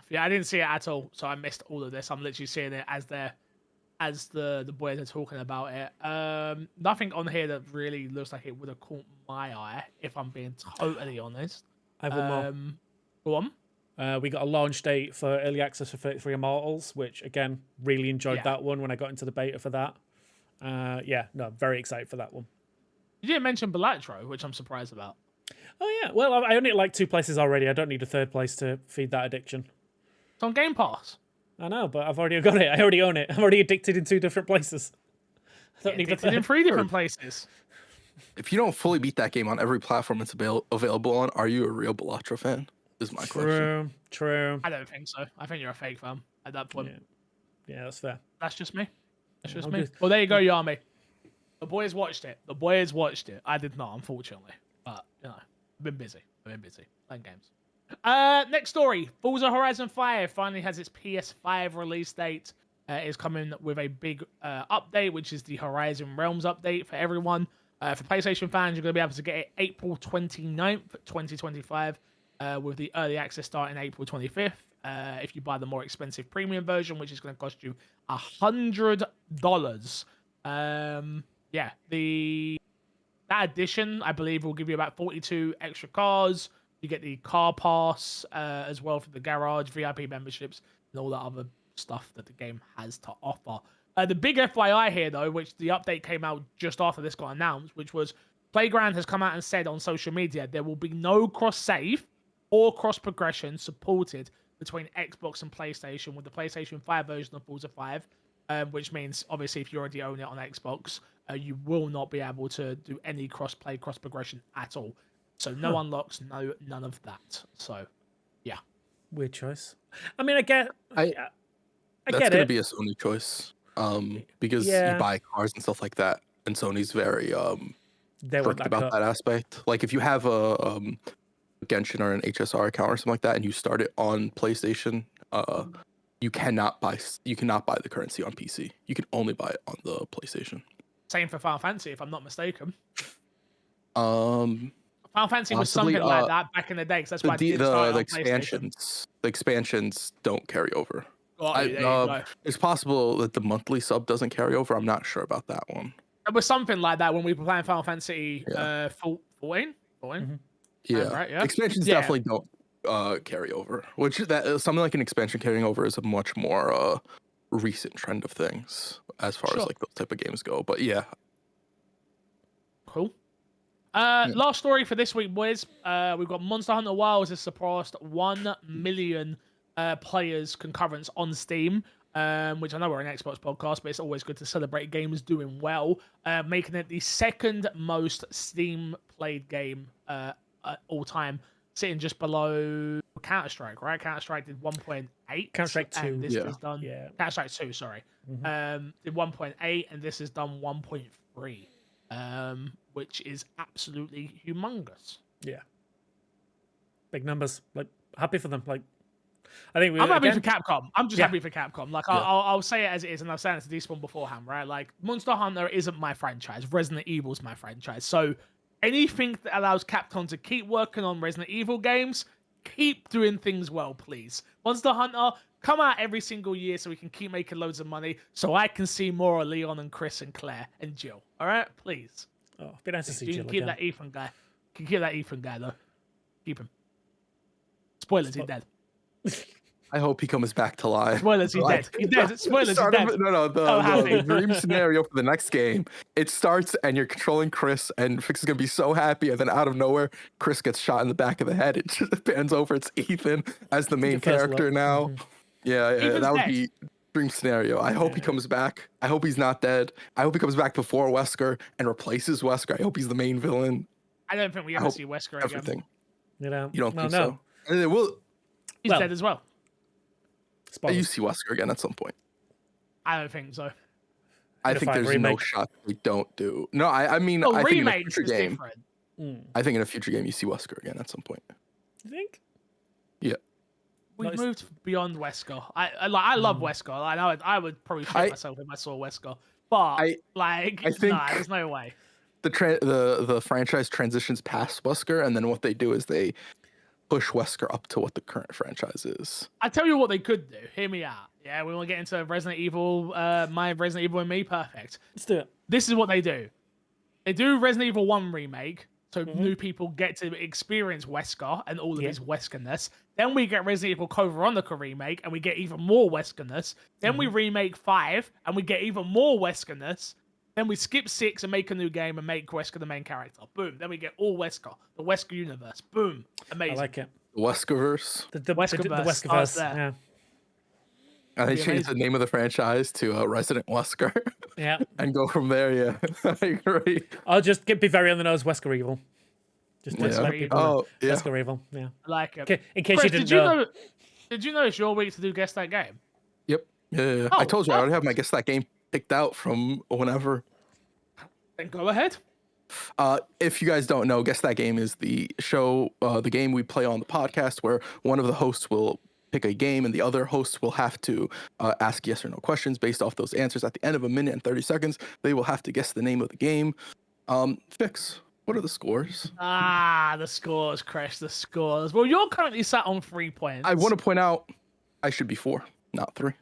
Yeah, I didn't see it at all, so I missed all of this. I'm literally seeing it as the boys are talking about it. Nothing on here that really looks like it would have caught my eye, if I'm being totally honest. I have one more. Go on. We got a launch date for early access for 33 Immortals, which again really enjoyed that one when I got into the beta for that. Very excited for that one. You didn't mention Balatro, which I'm surprised about. Oh yeah, well I only like 2 places already. I don't need a 3rd place to feed that addiction. It's on Game Pass. I know, but I've already got it. I already own it. I'm already addicted in 2 different places. I don't need a addicted in 3 different places. If you don't fully beat that game on every platform it's available on, are you a real Balatro fan? Is my question. True. I don't think so. I think you're a fake fan at that point. Yeah, that's fair. That's just me. Well, there you go, Yami. The boys watched it. I did not, unfortunately. But, I've been busy. Playing games. Next story. Forza Horizon 5 finally has its PS5 release date. It's coming with a big update, which is the Horizon Realms update for everyone. For PlayStation fans, you're going to be able to get it April 29th, 2025, with the early access starting April 25th. If you buy the more expensive premium version, which is going to cost you $100. That edition, I believe, will give you about 42 extra cars. You get the car pass as well for the garage, VIP memberships, and all that other stuff that the game has to offer. The big FYI here, though, which the update came out just after this got announced, which was Playground has come out and said on social media there will be no cross-save or cross-progression supported between Xbox and PlayStation with the PlayStation 5 version of Forza 5, which means, obviously, if you already own it on Xbox, you will not be able to do any cross-play, cross-progression at all. So no unlocks, none of that. So, yeah. Weird choice. I mean, I get that's it. Gonna be a Sony choice, because you buy cars and stuff like that, and Sony's very strict about that aspect. Like if you have a Genshin or an HSR account or something like that, and you start it on PlayStation, you cannot buy the currency on PC. You can only buy it on the PlayStation. Same for Final Fantasy, if I'm not mistaken. Final Fantasy was something like that back in the day, because that's why the expansions don't carry over. It's possible that the monthly sub doesn't carry over. I'm not sure about that one. It was something like that when we were playing Final Fantasy 14. Mm-hmm. Yeah, right, yeah? expansions Yeah. definitely don't carry over. Which that something like an expansion carrying over is a much more recent trend of things as far as Sure. like those type of games go. But yeah, Cool. Yeah. Last story for this week, boys. We've got Monster Hunter Wilds has surpassed 1 million players concurrence on Steam, which I know we're an Xbox podcast, but it's always good to celebrate games doing well, making it the second most Steam played game all time, sitting just below Counter-Strike, right? Counter-Strike did 1.8. Counter-Strike 2. And this Yeah. has done... Yeah. Counter-Strike 2, sorry. Did 1.8, and this has done 1.3. Which is absolutely humongous. Yeah. Big numbers. Like, happy for them. Like, I think I'm happy for Capcom. I'm just Yeah. happy for Capcom. Like, Yeah. I'll say it as it is, and I've said it to Despawn beforehand, right? Like, Monster Hunter isn't my franchise. Resident Evil's my franchise. So, anything that allows Capcom to keep working on Resident Evil games, keep doing things well, please. Monster Hunter, come out every single year so we can keep making loads of money, so I can see more of Leon and Chris and Claire and Jill. All right, please. Oh, it'd be nice to see You Jill can keep again. that Ethan guy. You can keep that Ethan guy though. Keep him. Spoilers, he's dead. I hope he comes back to life. Spoilers, he's dead. He's dead. Spoilers, he's Start of dead. it- No, happy. the dream scenario for the next game. It starts and you're controlling Chris, and Fix is gonna be so happy, and then out of nowhere, Chris gets shot in the back of the head. It just pans over. It's Ethan as the main The first character look. now. Yeah, Ethan's that would dead. be dream scenario. I hope he comes back. I hope he's not dead. I hope he comes back before Wesker and replaces Wesker. I hope he's the main villain. I don't think we I ever hope see Wesker again. Everything. You know? You don't Well, think no. so? And then He's Well, dead as well. Spoilers. you see Wesker again at some point. I don't think so. I In a think 5 there's no remake. shot we don't do. No, I mean, Oh, I think in a remakes future is game, different. I think in a future game you see Wesker again at some point. You think? Yeah. We've Nice. moved beyond Wesker. I love Wesker. I would probably shit myself if I saw Wesker. But I think- nah, there's no way. The franchise transitions past Wesker, and then what they do is they push Wesker up to what the current franchise is. I tell you what they could do. Hear me out. Yeah, we want to get into Resident Evil. My Resident Evil and me, perfect. Let's do it. This is what they do. They do Resident Evil 1 remake, so new people get to experience Wesker and all of his Weskerness. Then we get Resident Evil Code Veronica remake, and we get even more Weskerness. Then we remake 5, and we get even more Weskerness. Then we skip 6 and make a new game and make Wesker the main character. Boom. Then we get all Wesker, the Wesker universe. Boom. Amazing. I like it. The Weskerverse. The Weskerverse Weskerverse. starts there. Yeah. And they Be change the name of the franchise to Resident Wesker Yeah. and go from there. Yeah, I agree. I'll just be very on the nose. Wesker Evil. Just to Wesker let Evil. people know. Oh, yeah. Wesker Evil. Yeah. I like it. Okay. In case Chris, you didn't know. Did you know it's your week to do Guess That Game? Yep. Yeah. Oh, I told you I already have my perfect. Guess That Game picked out from whenever. Then go ahead. If you guys don't know, Guess That Game is the show, the game we play on the podcast where one of the hosts will pick a game and the other hosts will have to ask yes or no questions based off those answers. At the end of 1 minute and 30 seconds, they will have to guess the name of the game. Fix, what are the scores? The scores, Chris, the scores. Well, you're currently sat on 3 points. I want to point out I should be 4, not 3.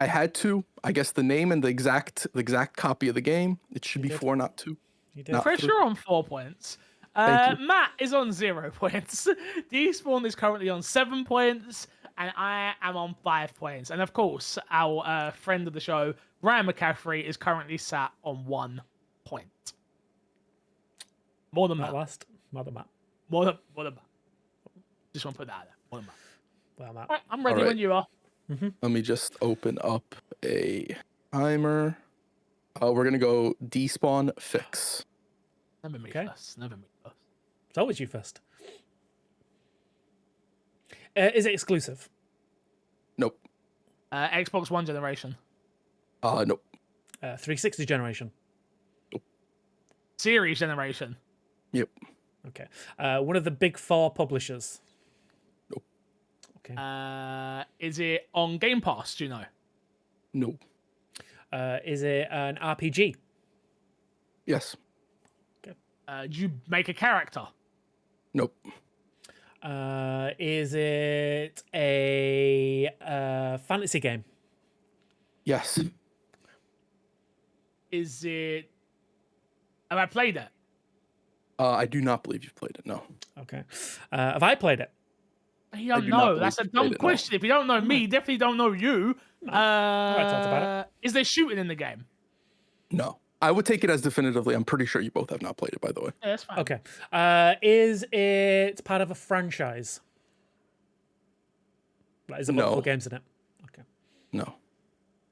I had to. I guess the name and the exact copy of the game. It should be did. 4, not 2. You did. No. Chris, you're on 4 points. Thank you. Matt is on 0 points. Despawn is currently on 7 points, and I am on 5 points. And of course, our friend of the show, Ryan McCaffrey, is currently sat on 1 point. More than Matt Matt. last. Mother Matt. More than Matt. Just want to put that out there. More than Matt. Well, Matt. Right, I'm ready All right. when you are. Let me just open up a timer. We're gonna go despawn fix. Never me Okay. first. Never me first. It's always you first. Is it exclusive? Nope. Xbox One generation. Nope. 360 generation. Series generation. Yep. Okay. One of the big 4 publishers. Nope. Okay. Is it on Game Pass? Do you know? Nope. Is it an RPG? Yes. Do you make a character? Nope. Is it a fantasy game? Yes. Is it? Have I played it? I do not believe you've played it. No. Okay. Have I played it? You don't do not know. believe That's a you've played dumb it, no. question. If you don't know me, you definitely don't know you. I talked about it. Is there shooting in the game? No. I would take it as definitively. I'm pretty sure you both have not played it, by the way. Yeah, that's fine. Okay. Is it part of a franchise? Like, is there multiple No. games in it? Okay. No.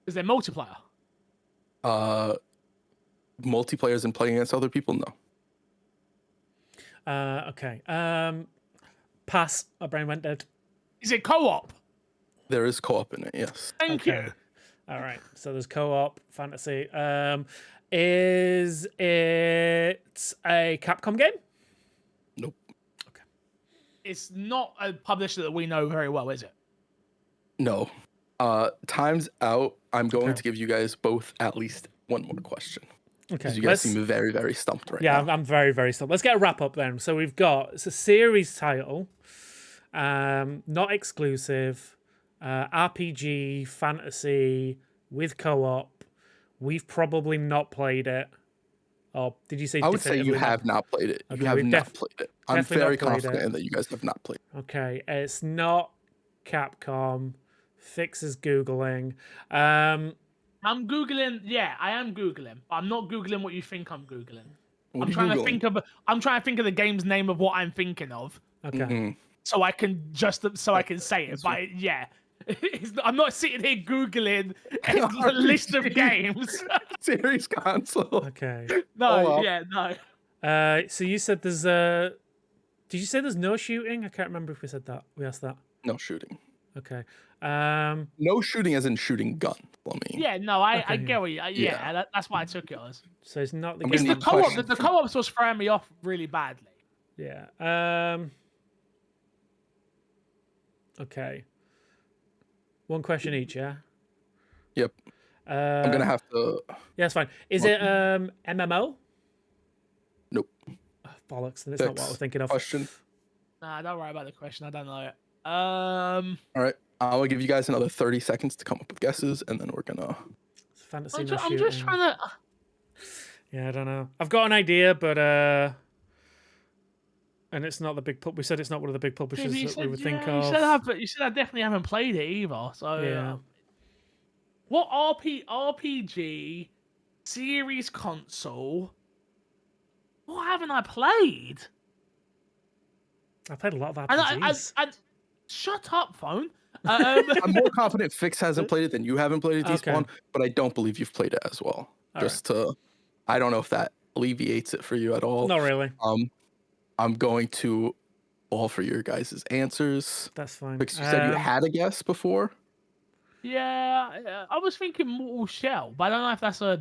Is there multiplayer? Multiplayers and playing against other people? No. Okay. Pass. My brain went dead. Is it co-op? There is co-op in it, yes. Thank you. All right. So there's co-op fantasy. Is it a Capcom game? Nope. It's not a publisher that we know very well, is it? No. Time's out. I'm going Okay. to give you guys both at least one more question. Okay. Because you guys seem very, very stumped right Yeah, now. I'm very, very stumped. Let's get a wrap up then. So it's a series title, not exclusive, RPG, fantasy, with co-op. We've probably not played it. Or did you say? I would say you definitively have not played it. You Okay, have we've not played it. I'm definitely not very played confident it. in that you guys have not played it. Okay, it's not Capcom. Fix is Googling. I'm Googling. Yeah, I am Googling. But I'm not Googling what you think I'm Googling. What I'm are you trying to Googling? think of. I'm trying to think of the game's name of what I'm thinking of, Okay. Mhm. so I can say it. But yeah, I'm not sitting here Googling a list of games. Series console. Okay. No, Oh, well. yeah, no. So you said there's Did you say there's no shooting? I can't remember if we said that. We asked that. No shooting. Okay. No shooting as in shooting gun. I mean, Yeah, no, I Okay, get what you. Yeah. That's what I took it as. So it's not the I'm game. gonna It's the need co-op. questions The from- co-ops was throwing me off really badly. Yeah. Okay. One question each, yeah? Yep. I'm gonna have to. Yeah, it's fine. Is Well- it MMO? Nope. Oh, bollocks. Then it's not what I was Fix. thinking of. Question. Nah, don't worry about the question. I don't know it. All right. I'll give you guys another 30 seconds to come up with guesses, and then we're gonna. It's fantasy, I'm, no I'm just shooting. trying to. Yeah, I don't know. I've got an idea, but and it's not the big we said it's not one of the big publishers that we would think of. You said I definitely haven't played it either. So Yeah. what RPG series console? What haven't I played? I played a lot of And RPGs. I shut up, phone. I'm more confident Fix hasn't played it than you haven't played it, Okay. Despawn, but I don't believe you've played it as well. All Just to, I don't know if that alleviates it for you at all. Not really. I'm going to fall for your guys' answers. That's fine. Fix, you said you had a guess before. Yeah, I was thinking Mortal Shell, but I don't know if that's I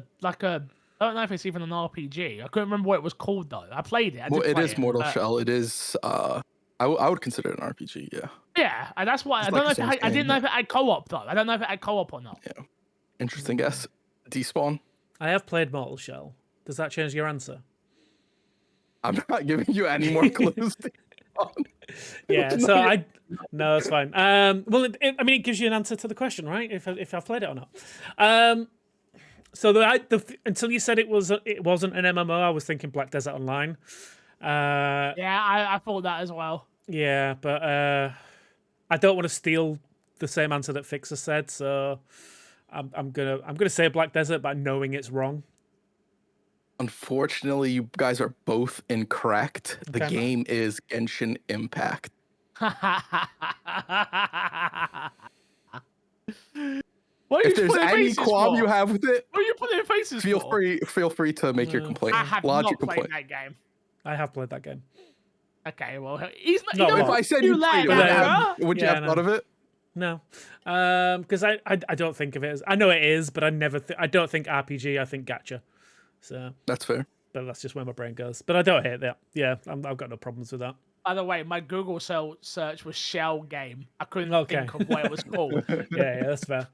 don't know if it's even an RPG. I couldn't remember what it was called though. I played it. I did Well, it play is Mortal but- Shell. It is. I would consider it an RPG. Yeah. Yeah, and that's why It's I don't like know a if Souls I didn't game, know if it had co-op though. I don't know if it had co-op or not. Interesting guess. Despawn. I have played Mortal Shell. Does that change your answer? I'm not giving you any more clues. Despawn. Yeah. So no, that's fine. Well, I mean, it gives you an answer to the question, right? If I've played it or not. So until you said it wasn't an MMO, I was thinking Black Desert Online. Yeah, I thought that as well. Yeah, but I don't want to steal the same answer that Fixer said, so I'm gonna say Black Desert, but knowing it's wrong. Unfortunately, you guys are both incorrect. The Okay. game is Genshin Impact. What are If you there's putting any faces qualm for? you have with it, What are you putting faces feel for? free to make your complaint. I have Lodge your not played complaint. that game. I have played that game. Okay, well, he's not. No, you know If what? I said You you played it, lag, would you huh? have, would you Yeah, have I thought know. of it? No, because I don't think of it as. I know it is, but I never. I don't think RPG. I think gacha. So, That's fair. but that's just where my brain goes. But I don't hate that. Yeah, I've got no problems with that. By the way, my Google search was Shell game. I couldn't Okay. think of what it was called. Yeah, that's fair.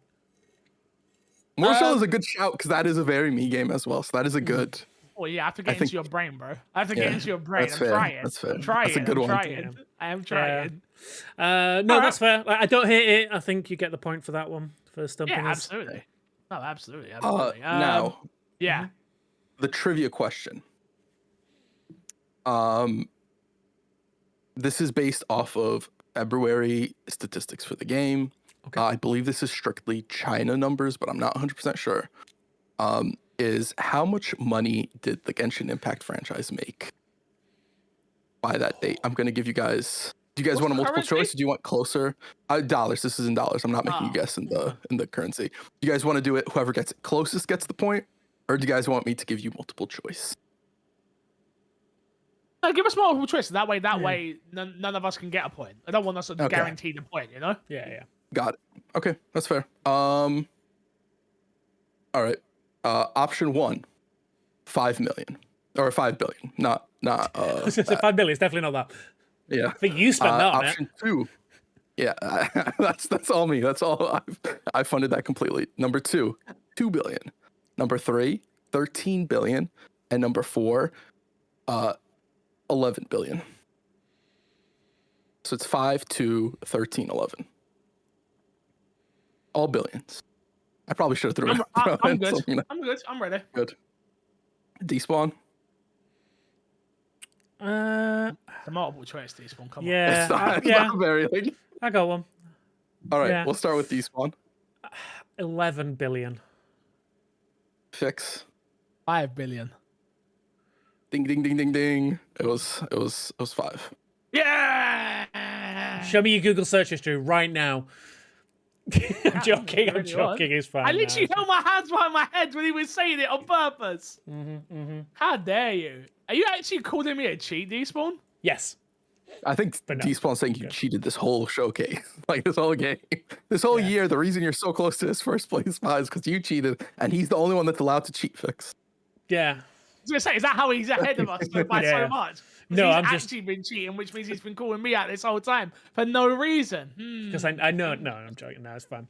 Mortal Shell is a good shout because that is a very me game as well. So that is a good. Well, yeah, I have to get I think- into your brain, bro. I have to get Yeah, into your brain. that's I'm fair, trying. that's fair. I'm trying. That's a good I'm one. trying. I am trying. No, Alright. that's fair. Like, I don't hate it. I think you get the point for that one for stumping Yeah, us. absolutely. No, absolutely. Now, Yeah. the trivia question. This is based off of February statistics for the game. Okay. I believe this is strictly China numbers, but I'm not 100% sure. Is how much money did the Genshin Impact franchise make by that date? I'm going to give you guys. Do you guys What's want a the multiple currency? choice? Or do you want closer? Dollars. This is in dollars. I'm not making you Ah, guess in the currency. Do you guys want to do it? Whoever gets it closest gets the point, or do you guys want me to give you multiple choice? No, give us multiple choice. That way, Yeah. none of us can get a point. I don't want us to Okay. guarantee the point, you know? Yeah. Got it. Okay, that's fair. All right. Option 1, 5 million or 5 billion. Not. So 5 million is definitely not that. Yeah. I think you spent that on it. Option 2. Yeah, that's all me. That's all I funded that completely. Number 2, 2 billion. Number 3, 13 billion, and number 4, 11 billion. So it's 5, 2, 13, 11. All billions. I probably should have thrown it. I'm good. So, you know, I'm good. I'm ready. good. Despawn. Uh, The multiple choice, Despawn. Come yeah, It's yeah. not very like. I got one. All right, Yeah. we'll start with Despawn. 11 billion. Fix. on. 5 billion. Ding ding ding ding ding. It was 5. Yeah! Show me your Google search history right now. I'm joking. I'm Really was. joking. It's fine. I literally held my hands behind my head when he was saying it on purpose. How dare you? Are you actually calling me a cheat, Despawn? Yes. I think But no. Despawn's saying you cheated this whole showcase, like this whole game, this whole year. The reason you're so close to his first place spot is because you cheated, and he's the only one that's allowed to cheat. Fix. Yeah. I was gonna say, is that how he's ahead of us by Yeah. so much? 'Cause No, he's I'm actually just- been cheating, which means he's been calling me out this whole time for no reason. Because I know. No, I'm joking. No, it's fine.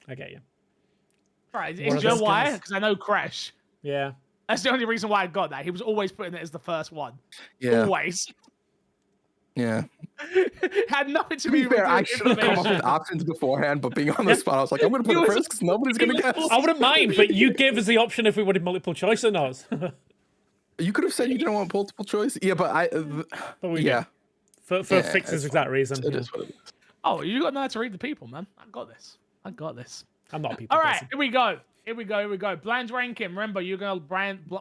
I get you. Right, One is of you know those why? guys. Because I know Crash. Yeah. That's the only reason why I got that. He was always putting it as the first one. Yeah, Always. yeah. Had nothing to To be do fair, I with should have come up information. with options beforehand, but being on the spot, I was like, I'm gonna put You it was- first because nobody's gonna you guess. was- I wouldn't mind, but you gave us the option if we wanted multiple choice or not. You could have said you didn't want multiple choice. Yeah, but But we yeah, For Yeah, Fix's it's exact reason. it yeah. is what it is. Oh, you got to know how to read the people, man. I got this. I got this. I'm not a people All right, person. here we go. Here we go. Here we go. Blind ranking. Remember, you're gonna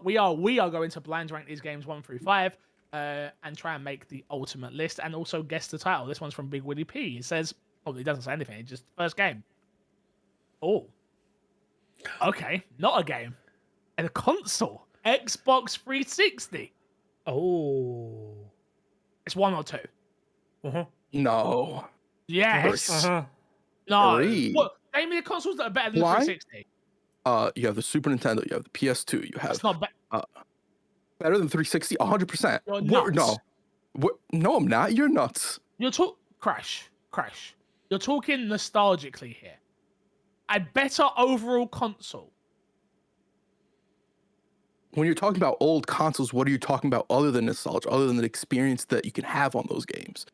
we are going to blind rank these games 1 through 5, and try and make the ultimate list, and also guess the title. This one's from Big Woody P. It says, oh, it doesn't say anything. It's just first game. Oh, okay, not a game, and a console. Xbox 360. Oh. It's 1 or 2. Uh-huh. No. Yes. Uh-huh. No. 3. What? Name me the consoles that are better than the Why? 360. You have the Super Nintendo, you have the PS2, you have It's not better. better than 360, 100%. You're What? nuts. No. No, I'm not. You're nuts. You're Crash. You're talking nostalgically here. A better overall console. When you're talking about old consoles, what are you talking about other than nostalgia, other than the experience that you can have on those games?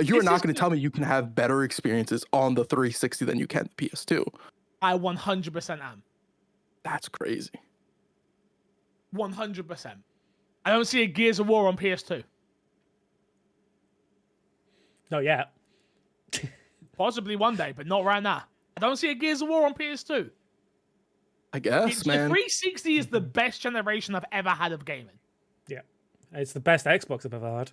You're This not is going to the- tell me you can have better experiences on the 360 than you can the PS2. I 100% am. That's crazy. 100%. I don't see a Gears of War on PS2. Not yet. Possibly one day, but not right now. I don't see a Gears of War on PS2. I guess, The man. 360 is the best generation I've ever had of gaming. Yeah. It's the best Xbox I've ever had.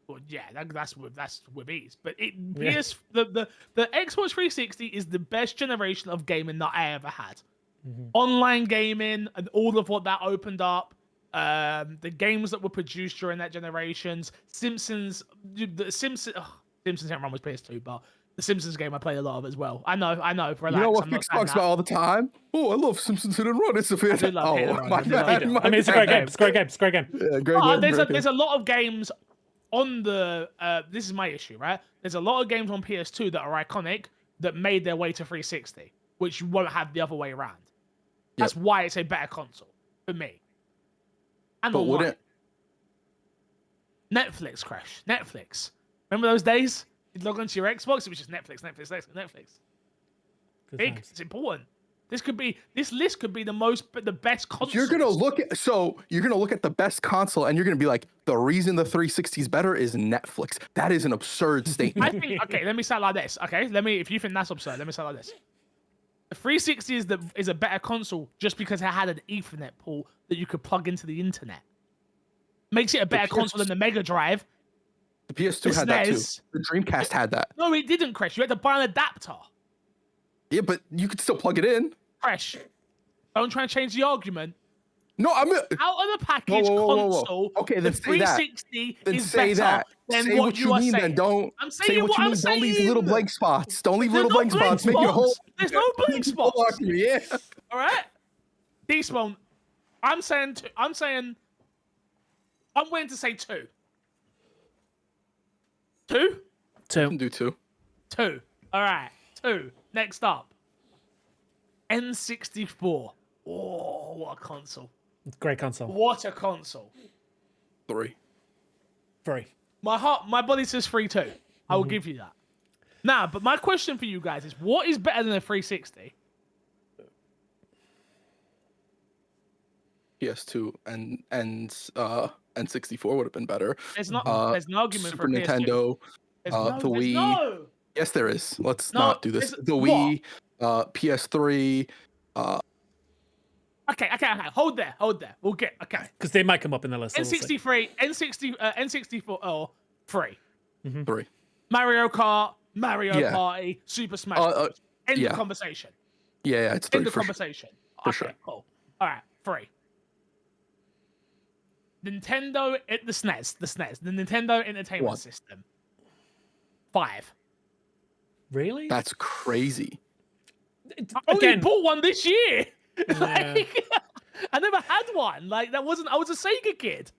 Well, yeah, that's with ease. But Yeah. the Xbox 360 is the best generation of gaming that I ever had. Mm-hmm. Online gaming and all of what that opened up, the games that were produced during that generations, Simpsons Simpsons can't run with PS2, but the Simpsons game I played a lot of as well. I know. Relax, You know what I'm not Fix saying talks that. about all the time? Oh, I love Simpsons Hit and Run. It's a do fantastic. love Hit and Oh, Run. my I do love bad. Hit and my I mean, it's a bad. great game. It's a great game. It's a great game. Yeah, great Oh, game, great game. there's a lot of games on the this is my issue, right? There's a lot of games on PS2 that are iconic that made their way to 360, which you won't have the other way around. That's why it's a better console for me. And But online. wouldn't Netflix Crash. Netflix. Remember those days? You'd log onto your Xbox, it was just Netflix. Good Big. times. It's important. This list could be the best console. You're gonna look at the best console, and you're gonna be like, the reason the 360 is better is Netflix. That is an absurd I statement. think. Okay, let me say it like this. Okay, if you think that's absurd, let me say it like this. The 360 is a better console just because it had an Ethernet port that you could plug into the internet. Makes it a better console than the Mega Drive. The PS2 had that too. The Dreamcast had that. No, it didn't, Crash. You had to buy an adapter. Yeah, but you could still plug it in. Crash, don't try and change the argument. No, I'm out of the package console. Okay, the then 360 then is say better that. than Say what you are mean, saying. then don't I'm saying say what you I'm mean. saying. Don't leave little blank spots. Don't leave There's little blank spots. Make your whole. There's no blank spots. Yeah. All right, Despawn. I'm saying. I'm willing to say 2. 2. I can do 2. 2. All right. 2. Next up. N64. Oh, what a console. Great console. What a console. 3. 3. My body says 3 too. I will give you that. Now, but my question for you guys is, what is better than a 360? PS2 and N64 would have been better. There's an argument Super for Nintendo, PS2. the Wii. No. Yes, there is. Let's not do this. The what? Wii, PS3. Okay. Hold there. We'll get Because they might come up in the list. N64, 3. 3. Mario Kart, Mario Party, Super Smash Bros. End of conversation. Yeah, it's 3 End of for conversation. For okay, sure. Cool. All right, 3. Nintendo at the SNES, the Nintendo Entertainment 1. System. 5. Really? That's crazy. I only Again, bought one this year. Yeah. Like, I never had one. Like that wasn't. I was a Sega kid.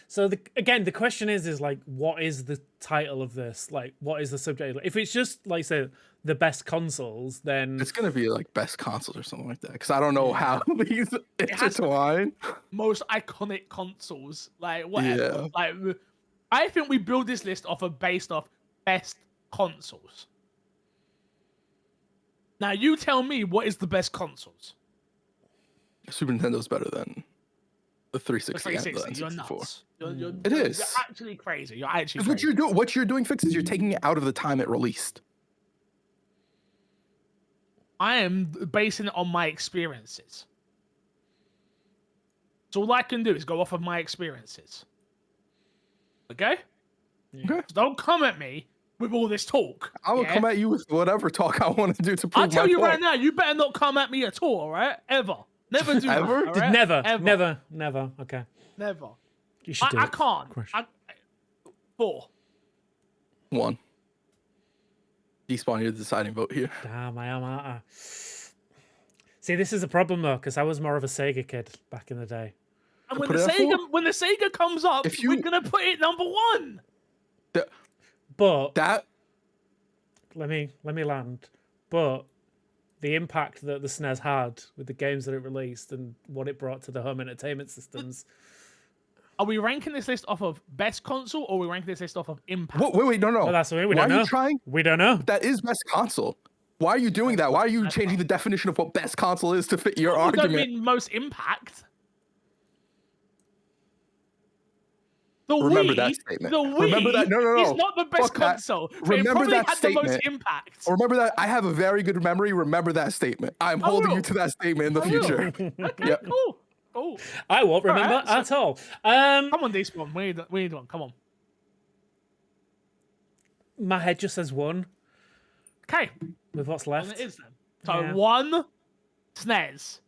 So the question is like, what is the title of this? Like, what is the subject? If it's just like say the best consoles, then It's gonna be like best consoles or something like that. Because I don't know how these intertwine. Most iconic consoles, like whatever. Like, I think we build this list based off best consoles. Now you tell me what is the best consoles. Super Nintendo's better than the The 360. 360. You're And the N64. nuts. It is. You're actually crazy. You're actually Because crazy. what you're doing, Fix, is you're taking it out of the time it released. I am basing it on my experiences. So all I can do is go off of my experiences. Okay? Okay. So don't come at me with all this talk. I will come at you with whatever talk I want to do to prove I'll tell my you point. right now, you better not come at me at all, all right? Ever. Never do Ever? that. All right? never, Ever. never. Okay, Never. you should do I it. can't. Crush. 4. 1. Despawn, you're the deciding vote here. Damn, I am. See, this is a problem though, because I was more of a Sega kid back in the day. And when Put the it at Sega 4. when the Sega comes up, If you- we're gonna put it number 1. But That let me land. But the impact that the SNES had with the games that it released and what it brought to the home entertainment systems. Are we ranking this list off of best console, or are we ranking this list off of impact? wait, no. Well, that's what we Why don't are know. you trying? We don't know. That is best console. Why are you doing that? Why are you changing the definition of what best console is to fit your I don't argument? mean most impact. The Remember Wii, that statement. The Wii Remember that. No. is not the best Fuck that. console. but Remember it probably that had the most statement. impact. Remember that. I have a very good memory. Remember that statement. I'm holding you will. to that statement in the I future. will. Okay, Yep. cool. I won't remember Alright, at all. Come on, Despawn. We need one. Come on. My head just says 1 Okay. with what's Well, left. it is then. So Yeah. 1 SNES,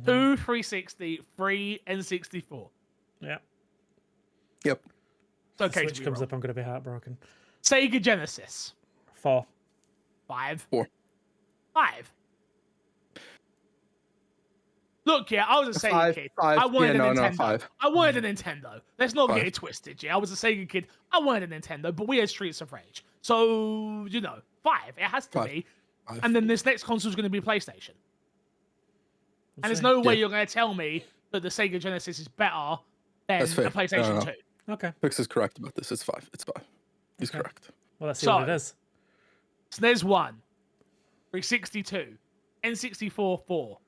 2 360, 3 N64. Yeah. Yep. It's okay Switch to be comes wrong. up, I'm going to be heartbroken. Sega Genesis, 4. 5. 4. 5. Look, yeah, I was a Sega 5, kid. 5. I wanted Yeah, a no, Nintendo. 5. I wanted a Nintendo. Let's not 5. get it twisted, yeah. I was a Sega kid. I wanted a Nintendo, but we had Streets of Rage. So, 5. It has to 5. be. 5. And then this next console is going to be PlayStation. And there's no way you're going to tell me that the Sega Genesis is better than That's fair. a PlayStation No. 2. Okay. Fix is correct about this. It's 5. It's 5. He's correct. Well, let's see So- what it is. SNES 1, 362, N64 4,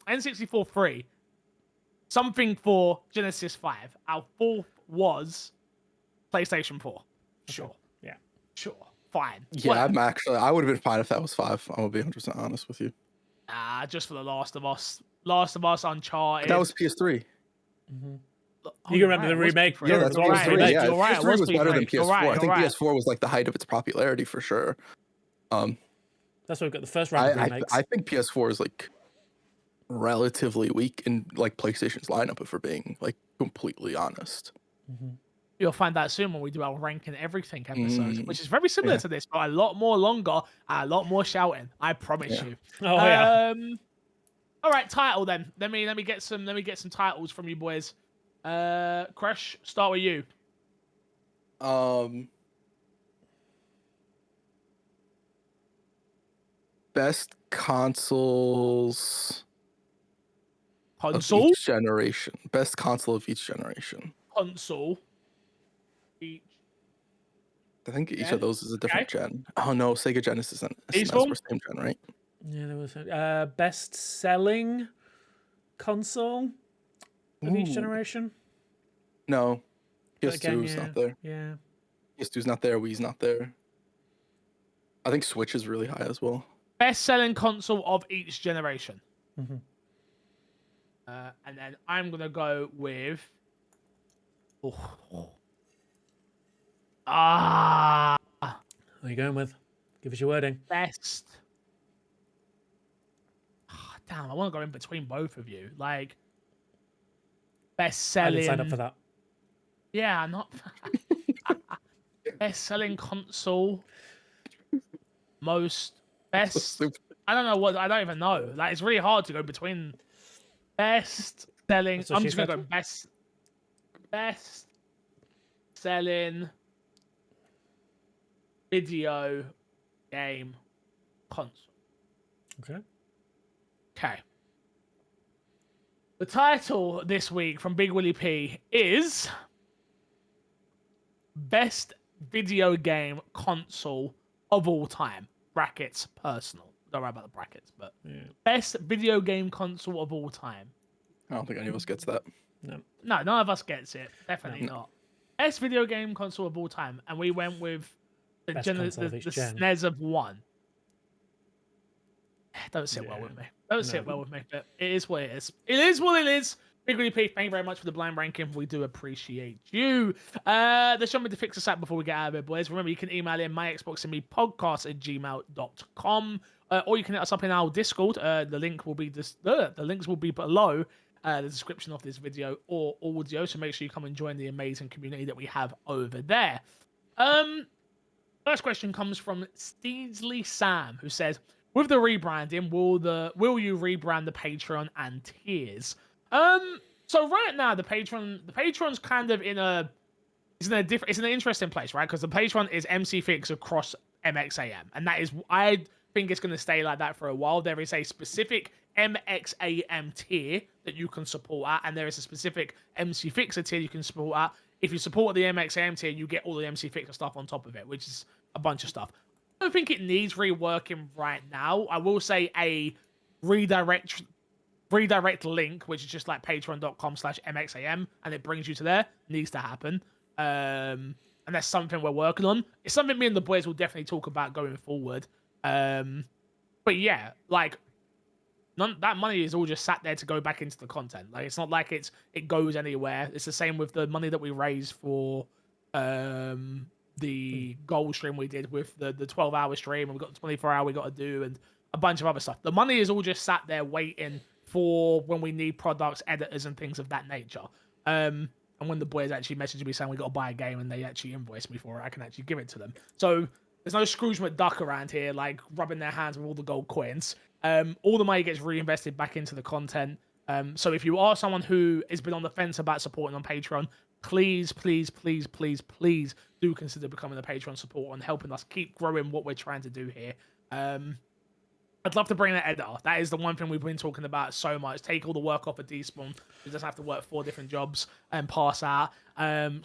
N64 3, something for Genesis 5. Our fourth was PlayStation 4. Sure. Okay. Yeah. Sure. Fine. Yeah, I would have been fine if that was 5. I'm gonna be 100% honest with you. Just for the Last of Us. Last of Us, Uncharted. That was PS3. Mm-hmm. Oh, You can remember the remake. Yeah, that's you're right. PS3. Yeah, You're right. PS3 was better than PS4. You're right. I think PS4 was like the height of its popularity for sure. That's why we've got the first round of remakes. I think PS4 is like relatively weak in like PlayStation's lineup, if we're being like completely honest. Mm-hmm. You'll find that soon when we do our ranking everything episode, which is very similar Yeah. to this, but a lot more longer, a lot more shouting. I promise you. Oh yeah. All right, title then. Let me get some titles from you boys. Crush, start with you. Best consoles of Console. each generation. Best console of each generation. Console. Each. I think each Gen? of those is a different gen. Oh no, Sega Genesis and SNES Peaceful? were same gen, right? Yeah, there was best selling console of each Ooh. generation. No, But PS2 is not there. Yeah. PS2's not there. Wii's not there. I think Switch is really high as well. Best-selling console of each generation. Mm-hmm. And then I'm gonna go with. What are you going with? Give us your wording. Best. Damn, I want to go in between both of you. Like, best I didn't selling. sign up for that. Yeah, I'm not. Best selling console. Most best. I don't know what. I don't even know. Like, it's really hard to go between best selling. That's what I'm she just gonna said. go best selling video game console. Okay. Okay. The title this week from Big Willie P is Best Video Game Console of All Time. Brackets personal. Don't worry about the brackets, but Best Video Game Console of All Time. I don't think any of us gets that. No. No, none of us gets it. Definitely not. Best Video Game Console of All Time, and we went with the Best the console of each gen. SNES of 1. Don't sit well with me. Don't sit well with me. But it is what it is. It is what it is. Big Willie P, thank you very much for the blind ranking. We do appreciate you. There's something to fix us up before we get out of here, boys. Remember, you can email in myxboxandmepodcast@gmail.com, or you can hit us up in our Discord. The link will be the links will be below the description of this video or audio. So make sure you come and join the amazing community that we have over there. First question comes from Steedsley Sam, who says, with the rebranding, will you rebrand the Patreon and tiers? So right now the Patreon's kind of in an interesting place, right? Because the Patreon is MC Fix across MXAM, and that is, I think it's going to stay like that for a while. There is a specific MXAM tier that you can support at, and there is a specific MC Fixer tier you can support at. If you support the MXAM tier, you get all the MC Fixer stuff on top of it, which is a bunch of stuff. I don't think it needs reworking right now. I will say a redirect link, which is just like patreon.com/MXAM, and it brings you to there, needs to happen. And that's something we're working on. It's something me and the boys will definitely talk about going forward. But yeah, like, that money is all just sat there to go back into the content. Like, it's not like it goes anywhere. It's the same with the money that we raised for the gold stream we did with the 12-hour stream, and we got the 24-hour we got to do, and a bunch of other stuff. The money is all just sat there waiting for when we need products, editors, and things of that nature. And when the boys actually message me saying we got to buy a game and they actually invoice me for it, I can actually give it to them. So there's no Scrooge McDuck around here, like, rubbing their hands with all the gold coins. All the money gets reinvested back into the content. So if you are someone who has been on the fence about supporting on Patreon, please do consider becoming a Patreon supporter and helping us keep growing what we're trying to do here. I'd love to bring an editor. That is the one thing we've been talking about so much. Take all the work off of Despawn. We just have to work 4 different jobs and pass out.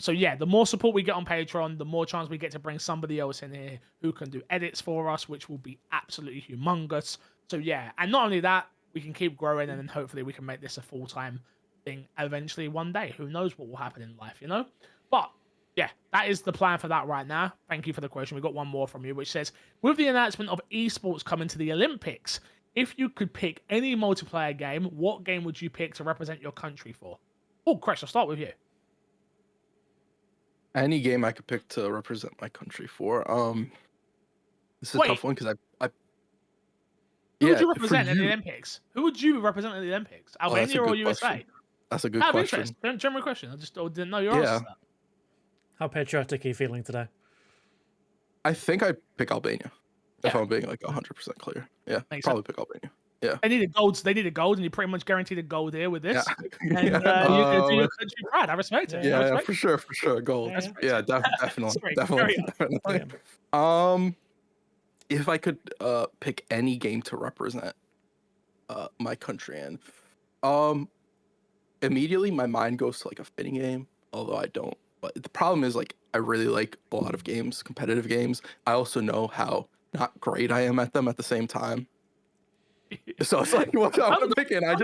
So yeah, the more support we get on Patreon, the more chance we get to bring somebody else in here who can do edits for us, which will be absolutely humongous. So yeah, and not only that, we can keep growing, and then hopefully we can make this a full-time thing eventually one day. Who knows what will happen in life, you know? But yeah, that is the plan for that right now. Thank you for the question. We got one more from you, which says, with the announcement of esports coming to the Olympics, if you could pick any multiplayer game, what game would you pick to represent your country for? Oh, Chris, I'll start with you. Any game I could pick to represent my country for. This is a Wait. tough one because I Who would yeah, you for represent at the you. Olympics? Who would you represent at the Olympics? Oh, that's a Albania or good USA? question. That's a good Out of question. interest. General question. I just didn't know your Yeah. answer to that. How patriotic are you feeling today? I think I'd pick Albania. If Yeah. I'm being like 100% clear. Yeah, Makes probably pick Albania. Yeah. They needed golds. They needed gold, and you pretty much guaranteed a gold here with this. Yeah. And you're going to do your country proud. I respect it. I Yeah, respect for sure. Gold. Yeah. Yeah, definitely. Sorry, Definitely. carry Definitely. If I could pick any game to represent my country in, immediately my mind goes to like a fighting game, although I don't. But the problem is like I really like a lot of games, competitive games. I also know how not great I am at them at the same time. So it's like what I'm picking. I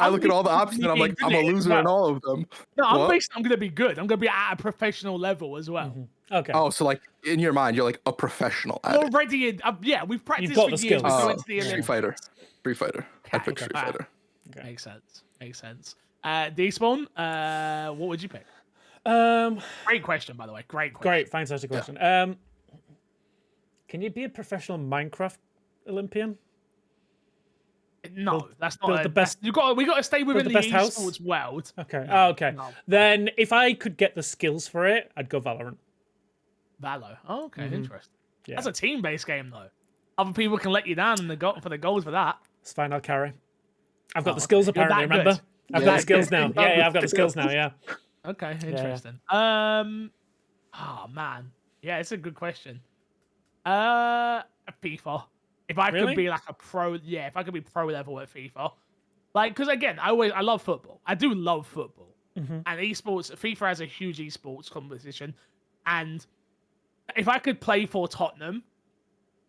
look at all the options and I'm like, I'm a loser in all of them. No, I'm What? going to be good. I'm going to be at a professional level as well. Okay. Oh, so like in your mind, you're like a professional at You're it. already in. Yeah, we've practiced got for the years. skills. We're going to the Street Olympics. Fighter. Street Fighter. I pick Okay. Street Fighter. Okay. Makes sense. Makes sense. Despawn, what would you pick? Great question, by the way. Great question. Great, fantastic question. Can you be a professional Minecraft Olympian? No, that's not build the best. We got to stay within the the best house? esports world. Okay. No, Okay. no. Then if I could get the skills for it, I'd go Valorant. Valo. Oh, okay, interesting. Yeah. That's a team-based game, though. Other people can let you down and for the goals for that. It's fine. I'll carry. I've got the okay. skills You're apparently. that good. Remember? I've got the skills now. good. Yeah, I've got the skills now. Yeah. Okay, interesting. Oh man, yeah, it's a good question. FIFA. If I Really? could be like a pro, yeah, if I could be pro level at FIFA, like, because again, I love football. I do love football, and esports. FIFA has a huge esports competition, and if I could play for Tottenham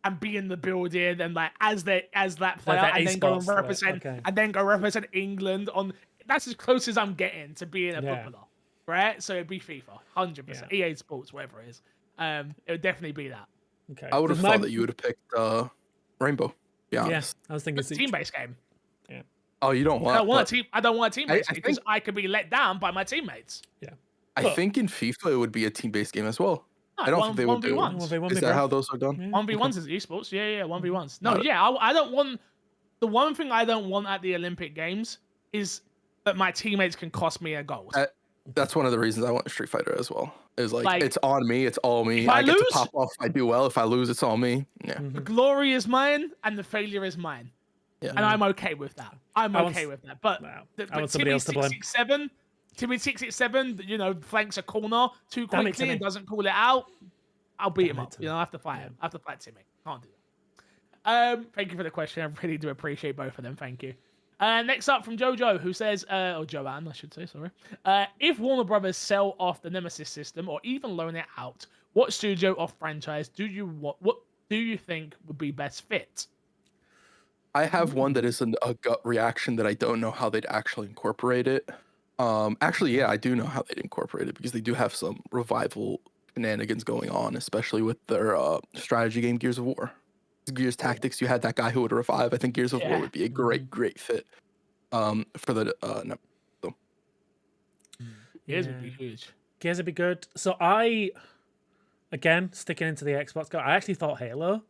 and be in the building and like as that player, that and then go and esports, represent, okay. and then go represent England on. That's as close as I'm getting to being a Yeah. footballer, right? So it'd be FIFA, 100%. Yeah. EA Sports, whatever it is. It would definitely be that. Okay. I would have 'Cause thought my- that you would have picked Rainbow. To be Yeah, honest. I was thinking It's a team-based game. Oh, you don't want. I don't want but a team. I don't want a team-based I game because think- I could be let down by my teammates. I Look. think in FIFA it would be a team-based game as well. No, I don't think they would do. 1v1s. 1v1 Is me, that bro. how those are done? 1v1s is esports. Yeah, 1v1s. No, Got it. yeah, I don't want. The one thing I don't want at the Olympic Games is that my teammates can cost me a goal. That's one of the reasons I want Street Fighter as well. Is like, Like, it's on me. It's all me. if I I get to lose- pop off if I do well. If I lose, it's all me. Yeah. The glory is mine and the failure is mine. Yeah. And I'm okay with that. I'm I want okay with that. But, Wow. but I want somebody else to blame. 667, Timmy 667, flanks a corner too Damn it, quickly and Timmy. doesn't call it out. I'll beat him Damn it, up. Timmy. I have to fight him. I have to fight Timmy. Can't do that. Thank you for the question. I really do appreciate both of them. Thank you. Next up from Jojo, who says, or Joanne, I should say, sorry. If Warner Brothers sell off the Nemesis system or even loan it out, what studio or franchise what do you think would be best fit? I have one that is a gut reaction that I don't know how they'd actually incorporate it. Actually, yeah, I do know how they'd incorporate it because they do have some revival shenanigans going on, especially with their strategy game Gears of War. Gears Tactics, you had that guy who would revive. I think Gears of War would be a great fit for the no. Gears would be huge. Gears would be good. So again, sticking into the Xbox guy, I actually thought Halo.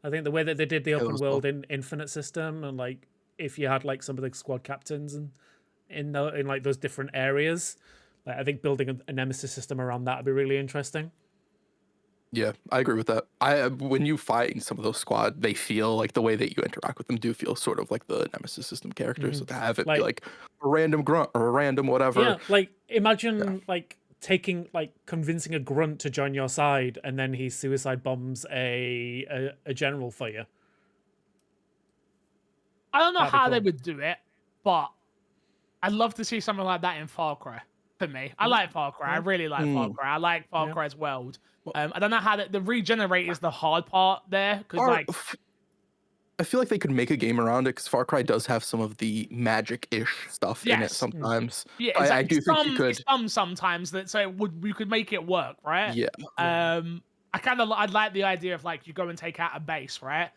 I think the way that they did the open Halo's world in Infinite system, and like if you had like some of the squad captains and in like those different areas, like I think building a Nemesis system around that would be really interesting. Yeah, I agree with that. When you fight in some of those squad, they feel like the way that you interact with them do feel sort of like the Nemesis system characters. So to have it be like a random grunt or a random whatever. Yeah, like imagine like convincing a grunt to join your side, and then he suicide bombs a general for you. I don't know That'd be how they cool. would do it, but I'd love to see something like that in Far Cry. For me, I like Far Cry. I really like Far Cry. I like Far Cry's world. I don't know how the regenerate is the hard part there because Or like I feel like they could make a game around it because Far Cry does have some of the magic-ish stuff in it Yes. sometimes. Yeah, I exactly. do think you could. Some sometimes that so we could make it work, right? Yeah. I'd like the idea of like you go and take out a base, right?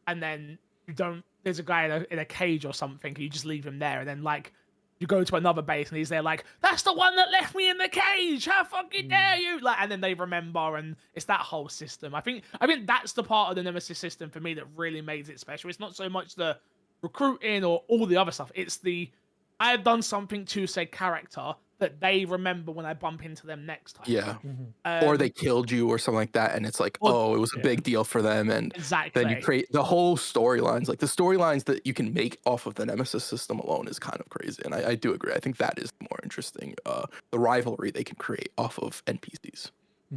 And then you don't. There's a guy in a cage or something. And you just leave him there, and then like you go to another base and he's there like, that's the one that left me in the cage. How fucking dare you? Like, and then they remember, and it's that whole system. I think that's the part of the Nemesis system for me that really makes it special. It's not so much the recruiting or all the other stuff. It's the I have done something to said character that they remember when I bump into them next time. Yeah. Mm-hmm. Or they killed you or something like that, and it's like, oh, it was a big deal for them, and exactly. then you create the whole storylines. Like the storylines that you can make off of the Nemesis system alone is kind of crazy, and I do agree. I think that is more interesting. The rivalry they can create off of NPCs.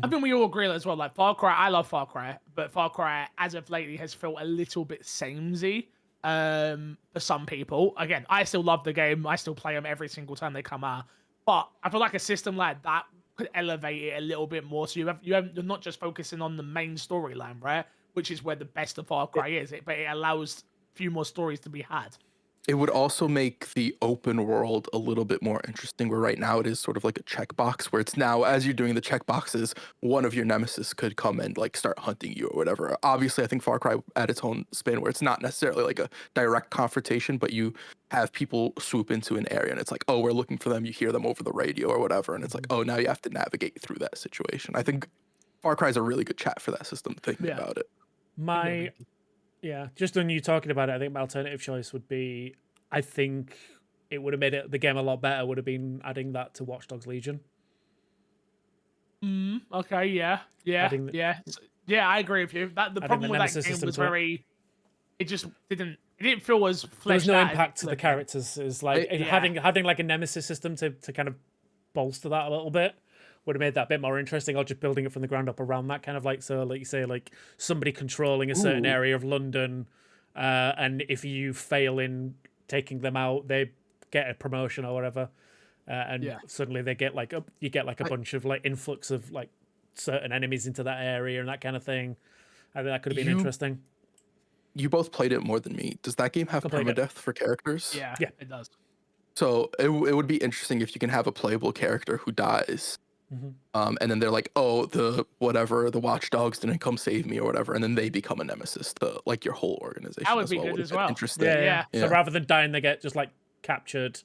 I think we all agree as well. Like Far Cry, I love Far Cry, but Far Cry as of lately has felt a little bit samey for some people. Again, I still love the game. I still play them every single time they come out. But I feel like a system like that could elevate it a little bit more. So you're not just focusing on the main storyline, right? Which is where the best of Far Cry is. But it allows a few more stories to be had. It would also make the open world a little bit more interesting, where right now it is sort of like a checkbox, where it's now, as you're doing the checkboxes, one of your nemesis could come and like start hunting you or whatever. Obviously, I think Far Cry at its own spin, where it's not necessarily like a direct confrontation, but you have people swoop into an area and it's like, oh, we're looking for them. You hear them over the radio or whatever. And it's like, oh, now you have to navigate through that situation. I think Far Cry is a really good chat for that system, thinking about it. Yeah, just on you talking about it, I think my alternative choice would be, I think it would have made the game a lot better, would have been adding that to Watch Dogs Legion. Okay, yeah. I agree with you. The problem with that game was it didn't feel as fleshed out. There was no impact to the characters. Is like having like a nemesis system to kind of bolster that a little bit would have made that a bit more interesting, or just building it from the ground up around that kind of like, so like you say, like somebody controlling a certain area of London, and if you fail in taking them out, they get a promotion or whatever, and suddenly they get like you get like a bunch of like influx of like certain enemies into that area and that kind of thing. I think that could have been interesting. You both played it more than me. Does that game have permadeath for characters? Yeah, it does. So it would be interesting if you can have a playable character who dies. And then they're like, oh, the watchdogs didn't come save me or whatever, and then they become a nemesis to like your whole organization. That would be good as well. Interesting. Yeah. So rather than dying, they get just like captured,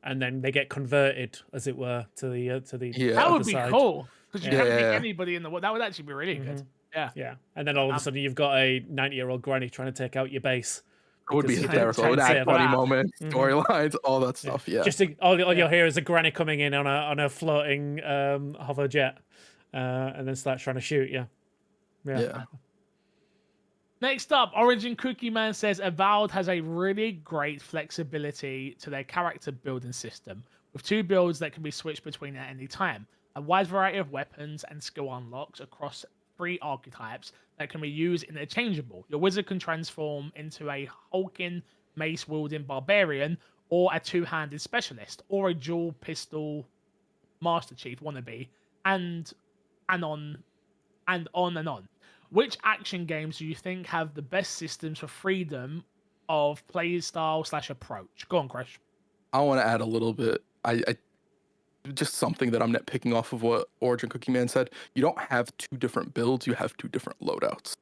and then they get converted, as it were, to the That would be cool, because you can't pick anybody in the world. That would actually be really good. Yeah. And then all of a sudden you've got a 90-year-old granny trying to take out your base. It would be hysterical. It would add funny moments, storylines, all that stuff. Yeah. Just all you'll hear is a granny coming in on a floating hover jet, and then start trying to shoot you. Yeah. Next up, Origin Cookie Man says Avowed has a really great flexibility to their character building system, with 2 builds that can be switched between at any time, a wide variety of weapons and skill unlocks across 3 archetypes that can be used interchangeable. Your wizard can transform into a hulking, mace-wielding barbarian, or a 2-handed specialist, or a dual pistol master chief wannabe, and on. Which action games do you think have the best systems for freedom of play style / approach? Go on, Crash. I want to add a little bit. I just something that I'm nitpicking off of what Origin Cookie Man said. You don't have 2 different builds, you have 2 different loadouts.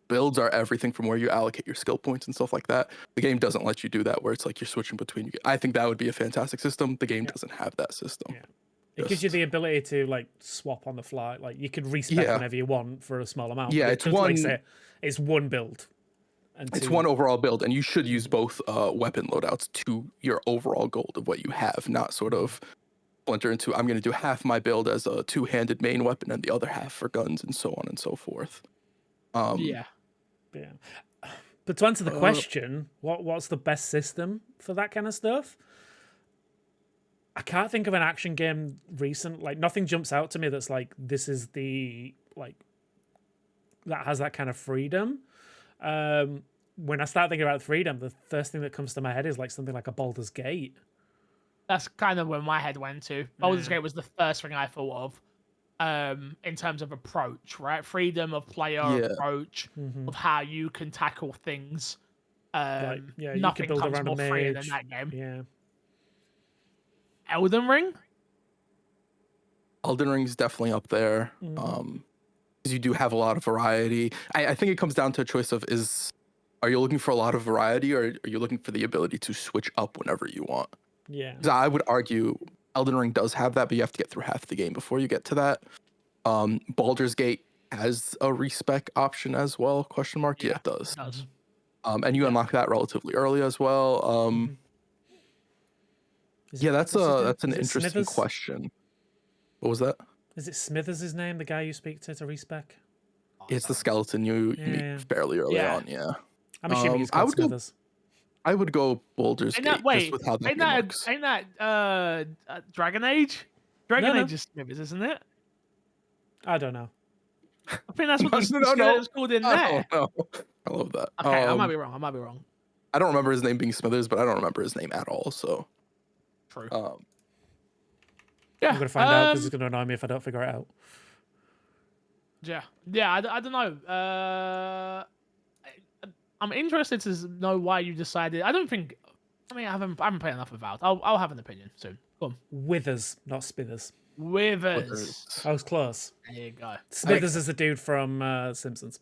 Builds are everything from where you allocate your skill points and stuff like that. The game doesn't let you do that, where it's like you're switching between. I think that would be a fantastic system. The game doesn't have that system. It gives you the ability to like swap on the fly. Like you can respec whenever you want for a small amount. Yeah, it's one. Like it's one build. It's one overall build, and you should use both weapon loadouts to your overall goal of what you have, not sort of splinter into, I'm going to do half my build as a 2-handed main weapon and the other half for guns and so on and so forth. But to answer the question, what's the best system for that kind of stuff? I can't think of an action game recent. Like nothing jumps out to me that's like this is the like that has that kind of freedom. When I start thinking about freedom, the first thing that comes to my head is like something like a Baldur's Gate. That's kind of where my head went to. Baldur's Gate was the first thing I thought of in terms of approach, right? Freedom of player approach, of how you can tackle things. Yeah, you can Nothing build comes around a more freer than mage. that game. Yeah. Elden Ring. Elden Ring's definitely up there. Because you do have a lot of variety. I think it comes down to a choice of are you looking for a lot of variety, or are you looking for the ability to switch up whenever you want? Yeah. Because I would argue Elden Ring does have that, but you have to get through half the game before you get to that. Baldur's Gate has a respec option as well? Question mark. Yeah, it does. It does. And you unlock that relatively early as well. Yeah, that's an interesting question. What was that? Is it Smithers his name, the guy you speak to respec? It's the skeleton you meet fairly early on. Yeah. I'm assuming he's called Smithers. I would go Baldur's Gate just with how that game works. Ain't that Dragon Age? Dragon Age is Smithers, isn't it? I don't know. I think that's what the skeleton's called in there. No. I love that. Okay, I might be wrong. I don't remember his name being Smithers, but I don't remember his name at all. So true. Yeah, I'm gonna find out because it's gonna annoy me if I don't figure it out. Yeah. I don't know. I'm interested to know why you decided. I haven't played enough of Valve. I'll have an opinion soon. Go on. Withers, not Smithers. Withers. I was close. There you go. Smithers is the dude from Simpsons.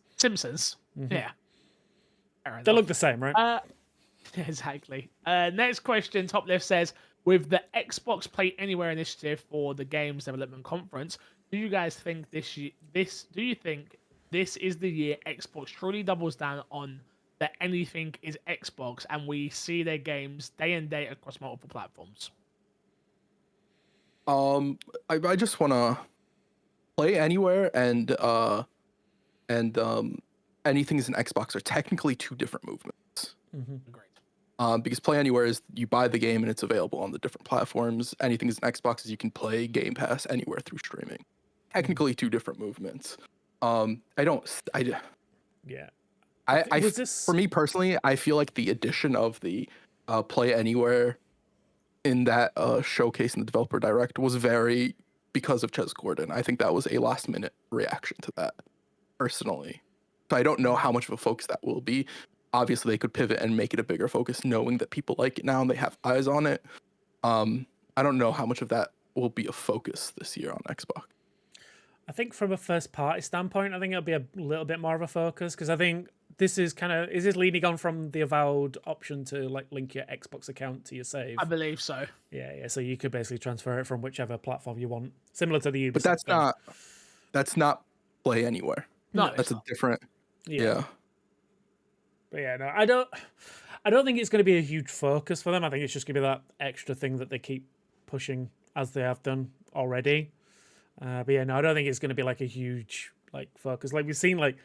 Yeah. They look the same, right? Exactly. Next question. Top left says, with the Xbox Play Anywhere initiative for the Games Development Conference, do you guys think this is the year Xbox truly doubles down on that anything is Xbox and we see their games day and date across multiple platforms? I just want to play anywhere and anything's an Xbox are technically two different movements. Great. Because Play Anywhere is you buy the game and it's available on the different platforms. Anything is an Xbox is you can play Game Pass anywhere through streaming. Technically two different movements. For me personally, I feel like the addition of the Play Anywhere in that showcase in the Developer Direct was very because of Ches Gordon. I think that was a last minute reaction to that, personally. So I don't know how much of a focus that will be. Obviously, they could pivot and make it a bigger focus, knowing that people like it now and they have eyes on it. I don't know how much of that will be a focus this year on Xbox. I think from a first party standpoint, I think it'll be a little bit more of a focus because I think this is leaning on from the avowed option to like link your Xbox account to your save. I believe so. Yeah. So you could basically transfer it from whichever platform you want, similar to the Ubisoft. But that's not Play Anywhere. No, that's a different. Yeah. But yeah, no, I don't think it's going to be a huge focus for them. I think it's just going to be that extra thing that they keep pushing as they have done already. But yeah, no, I don't think it's going to be like a huge like focus. Like we've seen, like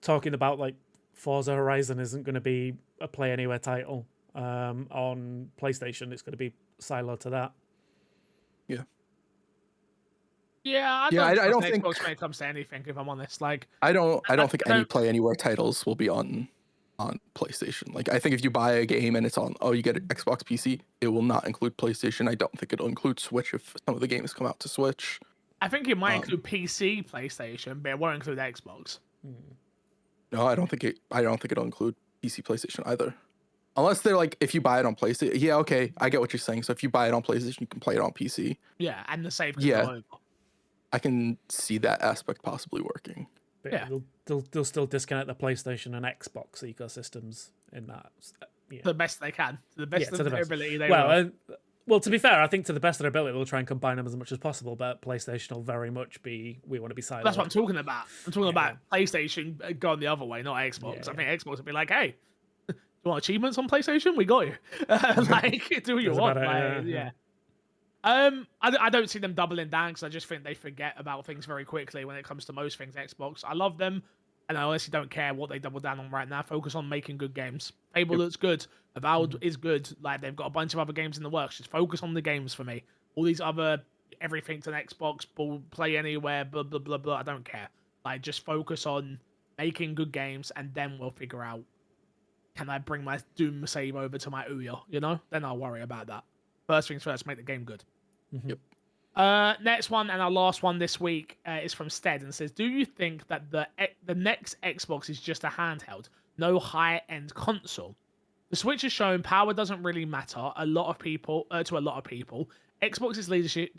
talking about like Forza Horizon isn't going to be a Play Anywhere title on PlayStation. It's going to be siloed to that. Yeah, I don't think Xbox when it comes to anything. If I'm honest, like I don't think any Play Anywhere titles will be on PlayStation. Like I think if you buy a game and it's on, you get an Xbox PC, it will not include PlayStation. I don't think it'll include Switch if some of the games come out to Switch. I think it might include PC, PlayStation, but it won't include Xbox. No, I don't think it'll include PC, PlayStation either. Unless they're like, if you buy it on PlayStation, yeah, okay, I get what you're saying. So if you buy it on PlayStation, you can play it on PC. Yeah, and the save can go over. I can see that aspect possibly working. But yeah, they'll still disconnect the PlayStation and Xbox ecosystems in that. Yeah. The best they can, to the best of their ability. They well, to be fair, I think to the best of their ability, they'll try and combine them as much as possible. But PlayStation will very much be, we want to be silent. That's what I'm talking about. I'm talking about PlayStation going the other way, not Xbox. I think Xbox would be like, hey, do you want achievements on PlayStation? We got you. Like, do what you want. I don't see them doubling down because I just think they forget about things very quickly when it comes to most things Xbox. I love them, and I honestly don't care what they double down on right now. Focus on making good games. Fable looks good. Avowed is good. Like, they've got a bunch of other games in the works. Just focus on the games for me. All these other everything's an Xbox, Play Anywhere, blah blah blah blah. I don't care. Like, just focus on making good games, and then we'll figure out, can I bring my Doom save over to my Ouya? You know, then I'll worry about that. First things first, make the game good. Yep. Next one and our last one this week is from Stead and says, do you think that the next Xbox is just a handheld, no high-end console. The Switch has shown power doesn't really matter to a lot of people. Xbox's leadership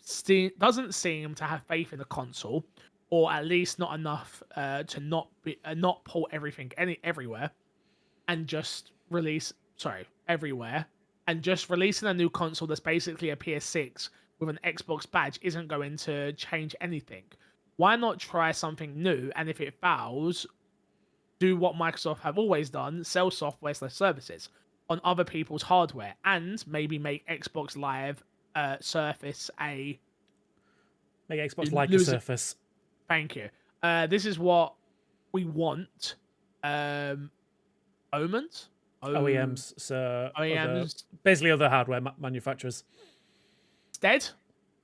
doesn't seem to have faith in the console, or at least not enough to not pull everything everywhere, and just everywhere, and just releasing a new console that's basically a PS6 with an Xbox badge isn't going to change anything. Why not try something new? And if it fails, do what Microsoft have always done: sell software/services on other people's hardware, and maybe make Xbox Live Surface a Surface. Thank you. This is what we want. OEMs, so OEMs, basically other hardware manufacturers. Instead,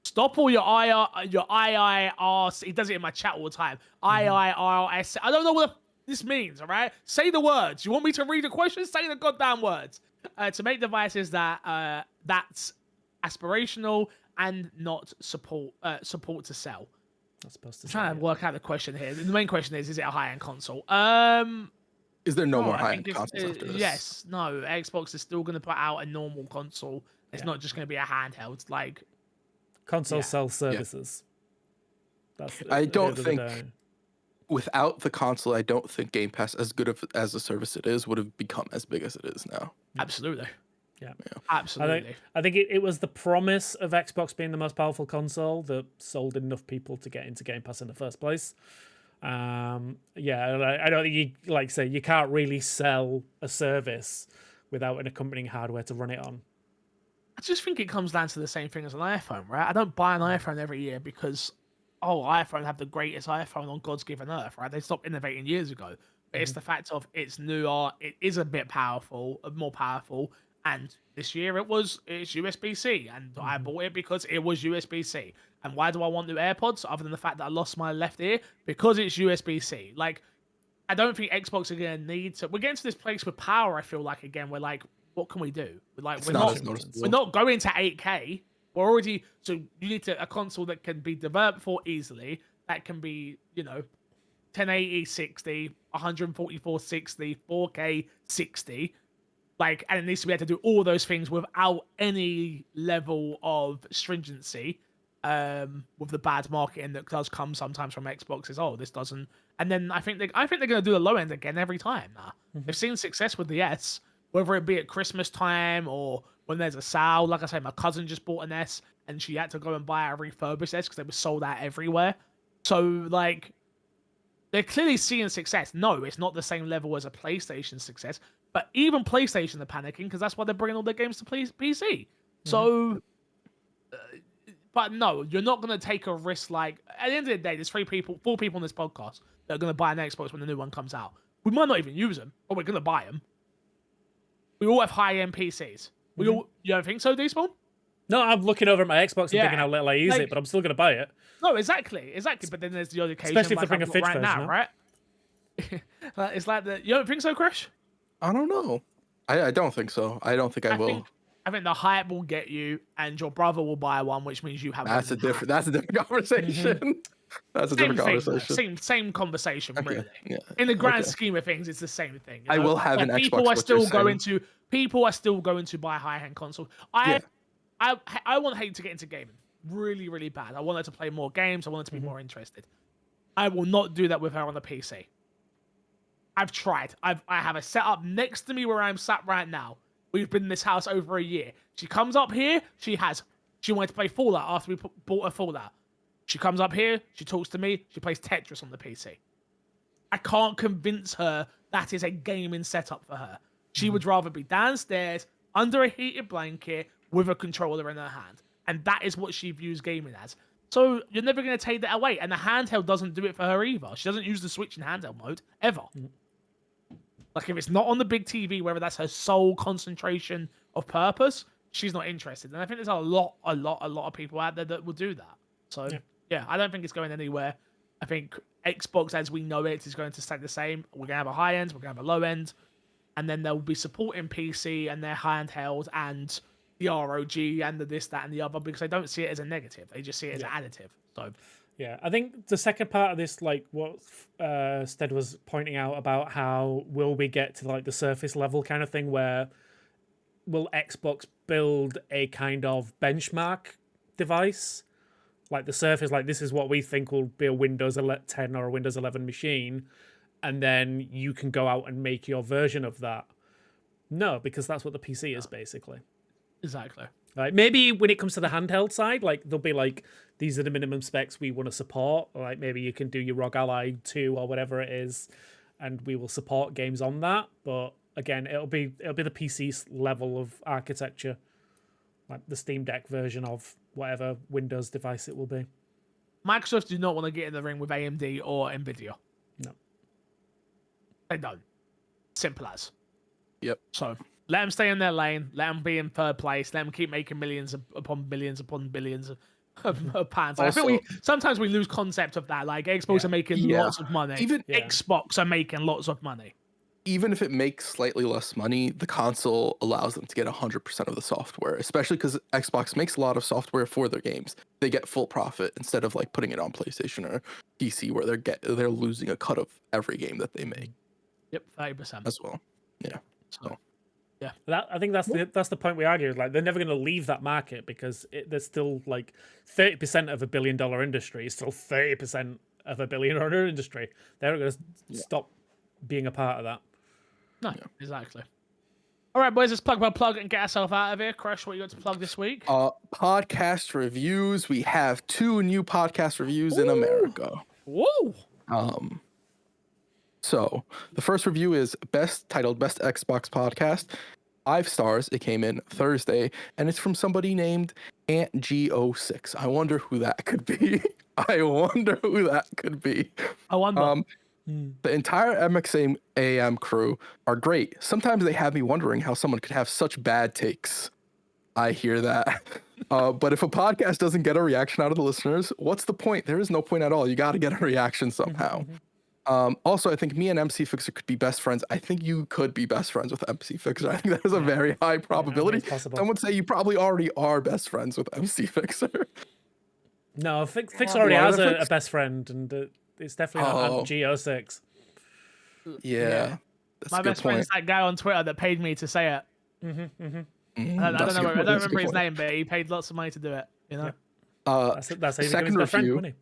stop all your IIRC. He does it in my chat all the time. IIRS. I don't know what this means. All right, say the words. You want me to read the question? Say the goddamn words. To make devices that's aspirational and not support to sell. Not supposed to. I'm trying to work out the question here. The main question is it a high-end console? Is there no more I high-end think consoles after this? Yes, no. Xbox is still going to put out a normal console. It's not just going to be a handheld. Like console sells services. That's I don't think without the console, I don't think Game Pass, as good as a service it is, would have become as big as it is now. Absolutely. Yeah. Absolutely. I think it was the promise of Xbox being the most powerful console that sold enough people to get into Game Pass in the first place. I don't think you can't really sell a service without an accompanying hardware to run it on. I just think it comes down to the same thing as an iPhone, right? I don't buy an iPhone every year because iPhone have the greatest iPhone on God's given earth, right? They stopped innovating years ago. But it's the fact of it's newer, it is a bit more powerful. And this year it's USB-C, and I bought it because it was USB-C. And why do I want new AirPods other than the fact that I lost my left ear? Because it's USB-C. Like, I don't think Xbox are gonna need to. We're getting to this place with power. I feel like again, we're like, what can we do? We're not going to 8K. We're already so you need a console that can be developed for easily. That can be 1080 60, 144 60, 4K 60. And it needs to be able to do all those things without any level of stringency. With the bad marketing that does come sometimes from Xbox is this doesn't. And then I think they're going to do the low end again every time. They've seen success with the S, whether it be at Christmas time or when there's a sale. Like I say, my cousin just bought an S and she had to go and buy a refurbished S because they were sold out everywhere. So they're clearly seeing success. No, it's not the same level as a PlayStation success. But even PlayStation are panicking because that's why they're bringing all their games to PC. So, but no, you're not going to take a risk. At the end of the day, there's 4 people on this podcast that are going to buy an Xbox when the new one comes out. We might not even use them, but we're going to buy them. We all have high-end PCs. You don't think so, D-Spawn? No, I'm looking over at my Xbox and thinking how little I use it, but I'm still going to buy it. No, exactly. But then there's the other occasion, especially if they bring a fridge version now, right? It's like you don't think so, Crash? I don't know. I don't think so. I don't think I will. I think the hype will get you, and your brother will buy one, which means you have. That's a different conversation. That's a different conversation. Same conversation, really. Yeah. In the grand scheme of things, it's the same thing. I will have an Xbox. People are still going to buy high-end consoles. I want Hayden to get into gaming really, really bad. I want her to play more games. I want her to be more interested. I will not do that with her on the PC. I've tried. I have a setup next to me where I'm sat right now. We've been in this house over a year. She comes up here. She wanted to play Fallout after we bought her Fallout. She comes up here. She talks to me. She plays Tetris on the PC. I can't convince her that is a gaming setup for her. She would rather be downstairs under a heated blanket with a controller in her hand. And that is what she views gaming as. So you're never going to take that away. And the handheld doesn't do it for her either. She doesn't use the Switch in handheld mode, ever. If it's not on the big TV, whether that's her sole concentration of purpose, she's not interested. And I think there's a lot of people out there that will do that. So, I don't think it's going anywhere. I think Xbox, as we know it, is going to stay the same. We're going to have a high end, we're going to have a low end, and then they'll be supporting PC and their handheld and the ROG and the this, that, and the other, because they don't see it as a negative. They just see it as an additive. So, Yeah, I think the second part of this, like what Stead was pointing out about how will we get to like the surface level kind of thing, where will Xbox build a kind of benchmark device, like the Surface, like this is what we think will be a Windows 10 or a Windows 11 machine, and then you can go out and make your version of that. No, because that's what the PC is basically. Exactly. Like maybe when it comes to the handheld side, like there'll be like these are the minimum specs we want to support. Like maybe you can do your ROG Ally 2 or whatever it is, and we will support games on that. But again, it'll be the PC level of architecture, like the Steam Deck version of whatever Windows device it will be. Microsoft do not want to get in the ring with AMD or Nvidia. No, they don't. Simple as. Yep. So let them stay in their lane. Let them be in third place. Let them keep making millions upon billions of pounds. Like, I think sometimes we lose concept of that. Like Xbox are making lots of money. Even Xbox are making lots of money. Even if it makes slightly less money, the console allows them to get 100% of the software, especially because Xbox makes a lot of software for their games. They get full profit instead of like putting it on PlayStation or PC, where they're losing a cut of every game that they make. Yep, 30% as well. Yeah. So. Yeah, I think that's the point we argue. Like they're never going to leave that market because there's still like 30% of $1 billion industry is still 30% of $1 billion industry. They're going to stop being a part of that. No, exactly. All right, boys, let's plug and get ourselves out of here. Crush, what you got to plug this week? Podcast reviews. We have 2 new podcast reviews in America. Whoa. So the first review is titled Best Xbox Podcast. 5 stars. It came in Thursday, and it's from somebody named AntG06. I wonder who that could be. I wonder. The entire MXAM crew are great. Sometimes they have me wondering how someone could have such bad takes. I hear that. But if a podcast doesn't get a reaction out of the listeners, what's the point? There is no point at all. You got to get a reaction somehow. Also, I think me and MC Fixer could be best friends. I think you could be best friends with MC Fixer. I think that is a very high probability. Some would say you probably already are best friends with MC Fixer. No, Fixer already has a best friend, and it's definitely not G06. Yeah. My best friend's that guy on Twitter that paid me to say it. I don't remember his name, but he paid lots of money to do it. You know. That's how you become his best friend, wasn't he?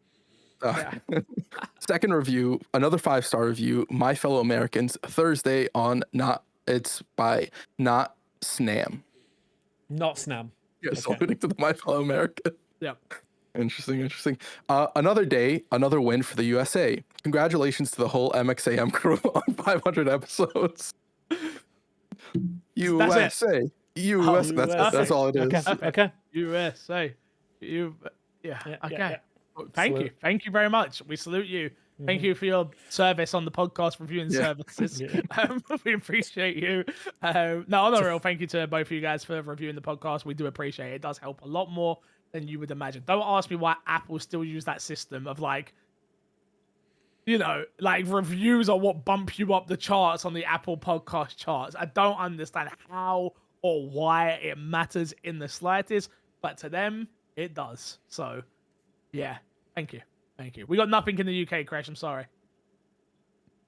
Second review, another 5-star review, My Fellow Americans, Thursday on it's by Not Snam. Not Snam. Yes, alluding to the My Fellow American. Yep. Interesting. Another day, another win for the USA. Congratulations to the whole MXAM crew on 500 episodes. USA. That's all it is. Okay. USA. Thank you very much. We salute you. Thank you for your service on the podcast reviewing services. We appreciate you. On the real, thank you to both of you guys for reviewing the podcast. We do appreciate it. It does help a lot more than you would imagine. Don't ask me why Apple still use that system of like reviews are what bump you up the charts on the Apple podcast charts. I don't understand how or why it matters in the slightest, but to them, it does. So, yeah, thank you. We got nothing in the UK, Crash. I'm sorry.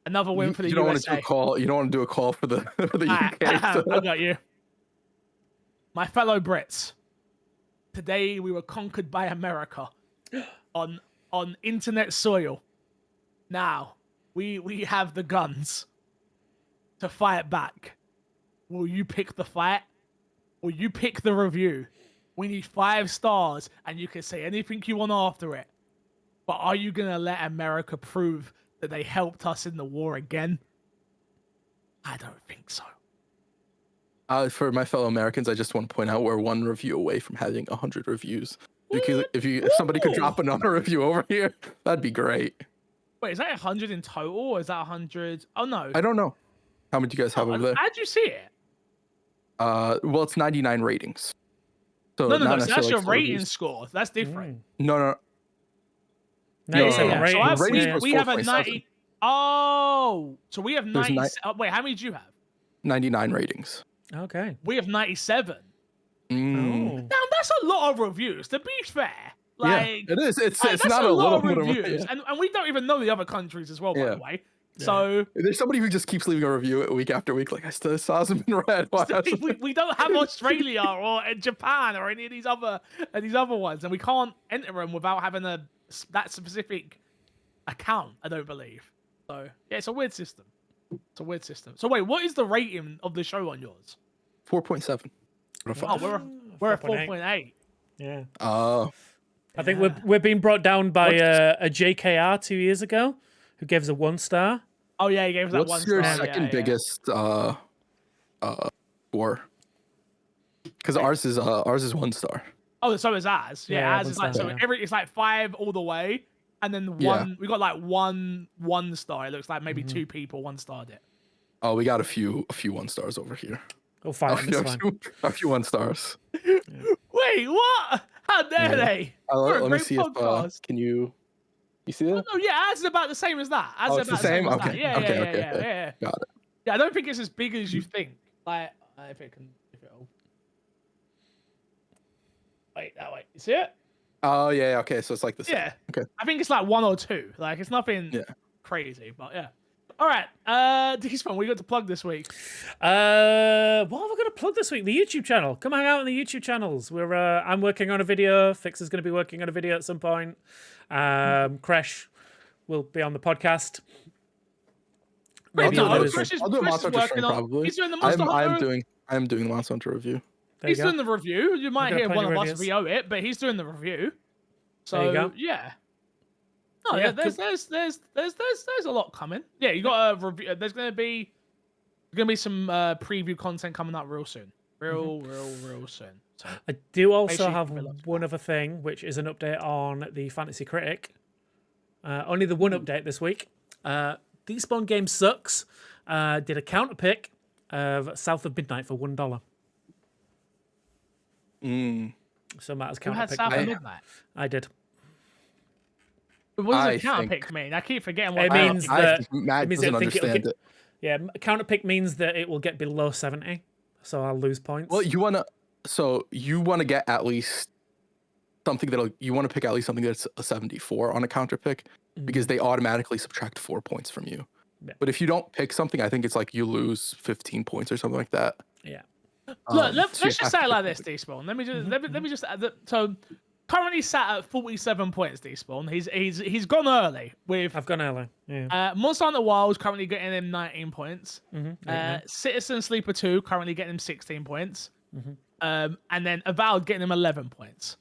Another win for the USA. You don't want to do a call for the UK. I got you. My fellow Brits. Today we were conquered by America on internet soil. Now we have the guns to fight back. Will you pick the fight? Will you pick the review? We need 5 stars, and you can say anything you want after it. But are you going to let America prove that they helped us in the war again? I don't think so. For My Fellow Americans, I just want to point out we're 1 review away from having 100 reviews. Because if somebody could drop another review over here, that'd be great. Wait, is that 100 in total, or is that 100? Oh, no. I don't know. How many do you guys have over there? How'd you see it? Well, it's 99 ratings. So no. So that's your rating score. That's different. No. 97 ratings. So we have a 90. Oh, so we have 90. Wait, how many do you have? 99 ratings. Okay. We have 97. Oh. Now, that's a lot of reviews. To be fair, Like, it is. It's that's not a a lot little of bit of reviews, yeah. and we don't even know the other countries as well, by Yeah. the way. So There's somebody who just keeps leaving a review week after week. Like, I still hasn't been read. Why hasn't we don't have Australia or Japan or any of these other ones, and we can't enter them without having that specific account. I don't believe. So yeah, it's a weird system. It's a weird system. So wait, what is the rating of the show on yours? 4.7. Oh, we're at 4.8. Yeah. Oh. I think we're being brought down by a JKR 2 years ago, who gave us a 1 star. Oh yeah, he gave us that 1 What's star. your Yeah, second yeah. biggest score? Because ours is 1 star. Oh, so is ours. Yeah, Yeah, ours is like 1 so star, yeah. it's like 5 all the way, and then Yeah. one. We got like one star. It looks like maybe 2 people 1 starred it. Oh, we got a few 1 stars over here. Oh, fine, it's fine. A few 1 stars. Wait, what? How dare they? We're a Let me great see podcast. if can you see that? Oh yeah, ours is about the same as that. Ours Oh, is it's about the same? as Okay. that. Yeah, Okay, yeah, okay, yeah, okay. yeah. Got it. Yeah, I don't think it's as big as you think. Like, if it'll. Wait, that way. You see it? Oh yeah, okay. So it's like this. Yeah. Okay. I think it's like 1 or 2. Like, it's nothing crazy, but yeah. All right. Despawn, what you got to plug this week? What have I got to plug this week? The YouTube channel. Come hang out on the YouTube channels. I'm working on a video. Fix is going to be working on a video at some point. Crash will be on the podcast. Maybe I'll do others. a Monster Hunter stream probably. He's doing the Monster Hunter. I'm doing the Monster Hunter review. He's doing the review. You might got hear plenty one of of us reviews. VO it, but he's doing the review. So There you go. yeah. No, Yeah, there's a lot coming. Yeah, you got a review. There's gonna be some preview content coming up real soon. Real soon. So, I do Make also sure you have keep it locked one other thing, which is an update on the Fantasy Critic. Only the one update this week. Despawn Game Sucks did a counter pick of South of Midnight for $1. So Matt's who counter had pick. South of Midnight? I did. What does I a counter think- pick mean? I keep forgetting what It that means means. that- think Matt it means doesn't I think it'll understand get- it. Yeah, counter pick means that it will get below 70, so I'll lose points. Well, you wanna get at least something you want to pick at least something that's a 74 on a counter pick because they automatically subtract 4 points from you. Yeah. But if you don't pick something, I think it's like you lose 15 points or something like that. Yeah. Look, So let's you just have say to it like pick this, something. Despawn. Let me just add that. So currently sat at 47 points, Despawn. He's gone early with I've gone early. Yeah. Monster Hunter Wilds currently getting him 19 points. Yeah. Citizen Sleeper 2 currently getting him 16 points. And then Avowed getting him 11 points.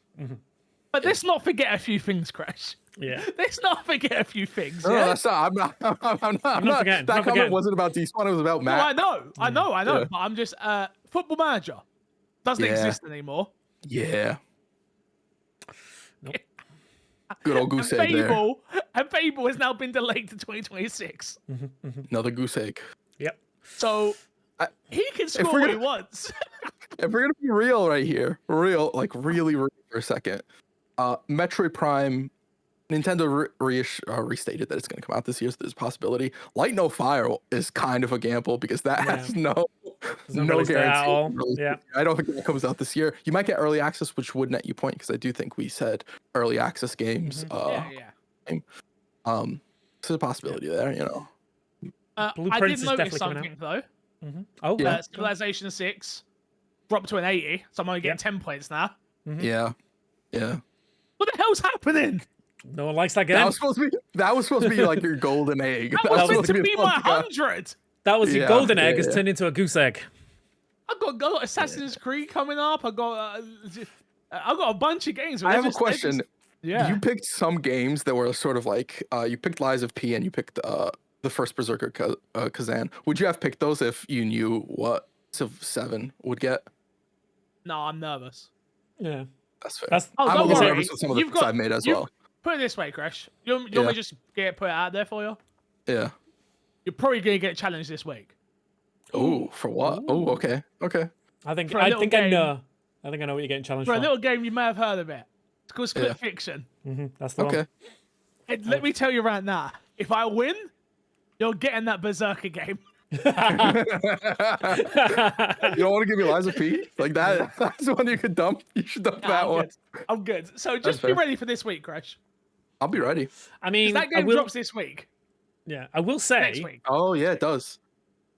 But let's not forget a few things, Crash. Yeah. Let's not forget a few things. No, yeah? that's not. I'm not. forgetting, That not comment forgetting. wasn't about Despawn. It was about No, Matt. I know. Yeah. But I'm just Football Manager doesn't Yeah. exist anymore. Yeah. Nope. Good old goose egg there. Fable has now been delayed to 2026. Another goose egg. Yep. So he can score we're what he gonna- wants. If we're gonna be real right here, really real for a second, Metroid Prime, Nintendo restated that it's gonna come out this year, so there's a possibility. Light No Fire is kind of a gamble because that has no release date at all. release Yeah. date. I don't think that comes out this year. You might get early access, which would net you point because I do think we said early access games. Yeah. There's a possibility there, you know. I Blueprints did is notice definitely something though. Oh, Yeah. Civilization 6 dropped to an 80, so I'm only getting 10 points now. Yeah. What the hell's happening? no one likes that game. That was supposed to be like your golden egg. That was meant supposed to be the my fucking guy. 100. That was your Yeah, golden egg yeah, has yeah. turned into a goose egg. I got Assassin's Creed coming up. I got a bunch of games. but I they're have a just- they're question. just- Yeah. You picked some games that were sort of like you picked Lies of P and you picked the first Berserker Kazan. Would you have picked those if you knew what Civ 7 would get? No, I'm nervous. Yeah. That's fair. That's Oh, I'm a don't little worry. nervous with some of the You've picks got- I've made as you've- well. Put it this way, Crash. You want me Yeah. to just put it out there for you? Yeah. You're probably gonna get challenged this week. Oh, for what? Oh, okay. I think For a little I game. know. I think I know what you're getting challenged For for. a little game you may have heard of it. It's called Split Yeah. Fiction. That's the Okay. one. And let me tell you right now, if I win, you're getting that Berserker game. You don't want to give Eliza P? Like that? That's the one you could dump. You should dump Nah, that I'm one. good. I'm good. So That's just be fair. ready for this week, Crash. I'll be ready. I 'Cause mean, that game drops this week. Yeah, I will Next say, week. Oh yeah, it does.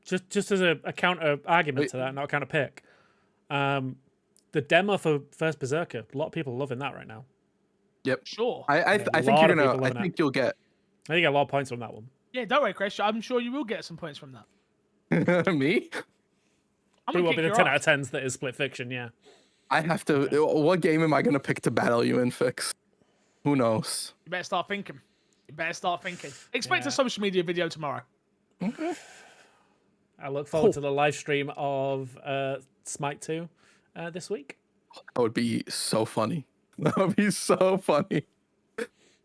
just as a counter argument Wait. to that, not a counter pick. The demo for First Berserker, a lot of people are loving that right now. Yep. Sure. I a think lot you're of gonna. people I loving think you'll get I think you get a lot of points from that one. Yeah, don't worry, Crash. I'm sure you will get some points from that. me. I'm Pretty gonna well kick be the your 10 out ass. of 10s that is Split Fiction, yeah. I have to. What game am I gonna pick to battle you in Fix? Who knows? You better start thinking. Expect Yeah. a social media video tomorrow. I look forward to the live stream of Smite 2 this week. That would be so funny. That would be so funny.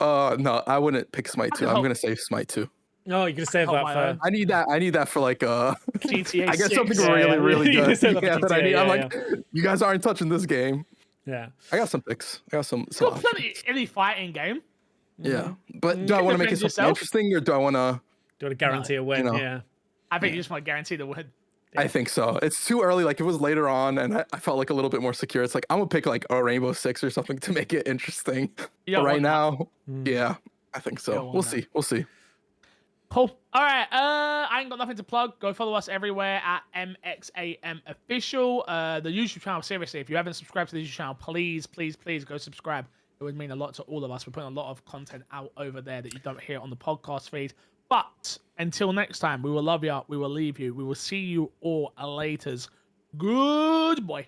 No, I wouldn't pick Smite 2. I'm hope- gonna save Smite 2. No, you can save help that my for. own. I need that for like GTA I get 6. something Yeah, really, yeah. really You good. can say that for that I GTA, need. I'm yeah, like, you guys aren't touching this game. Yeah. I got some picks. I got some. It's got plenty any fighting game. Yeah, but do I want to make it Defend something yourself. interesting, or do I want to? Do you want to guarantee a win? know. Yeah. I think you just want to guarantee the win. I think so. It's too early. Like if it was later on, and I felt like a little bit more secure. It's like I'm gonna pick like a Rainbow Six or something to make it interesting. You But don't right want now, Mm. yeah, I think You so. don't want We'll that. see. We'll see. Cool. All right. I ain't got nothing to plug. Go follow us everywhere at MXAM Official. The YouTube channel, seriously, if you haven't subscribed to the YouTube channel, please go subscribe. It would mean a lot to all of us. We're putting a lot of content out over there that you don't hear on the podcast feed. But until next time, we will love you. We will leave you. We will see you all later. Good boy.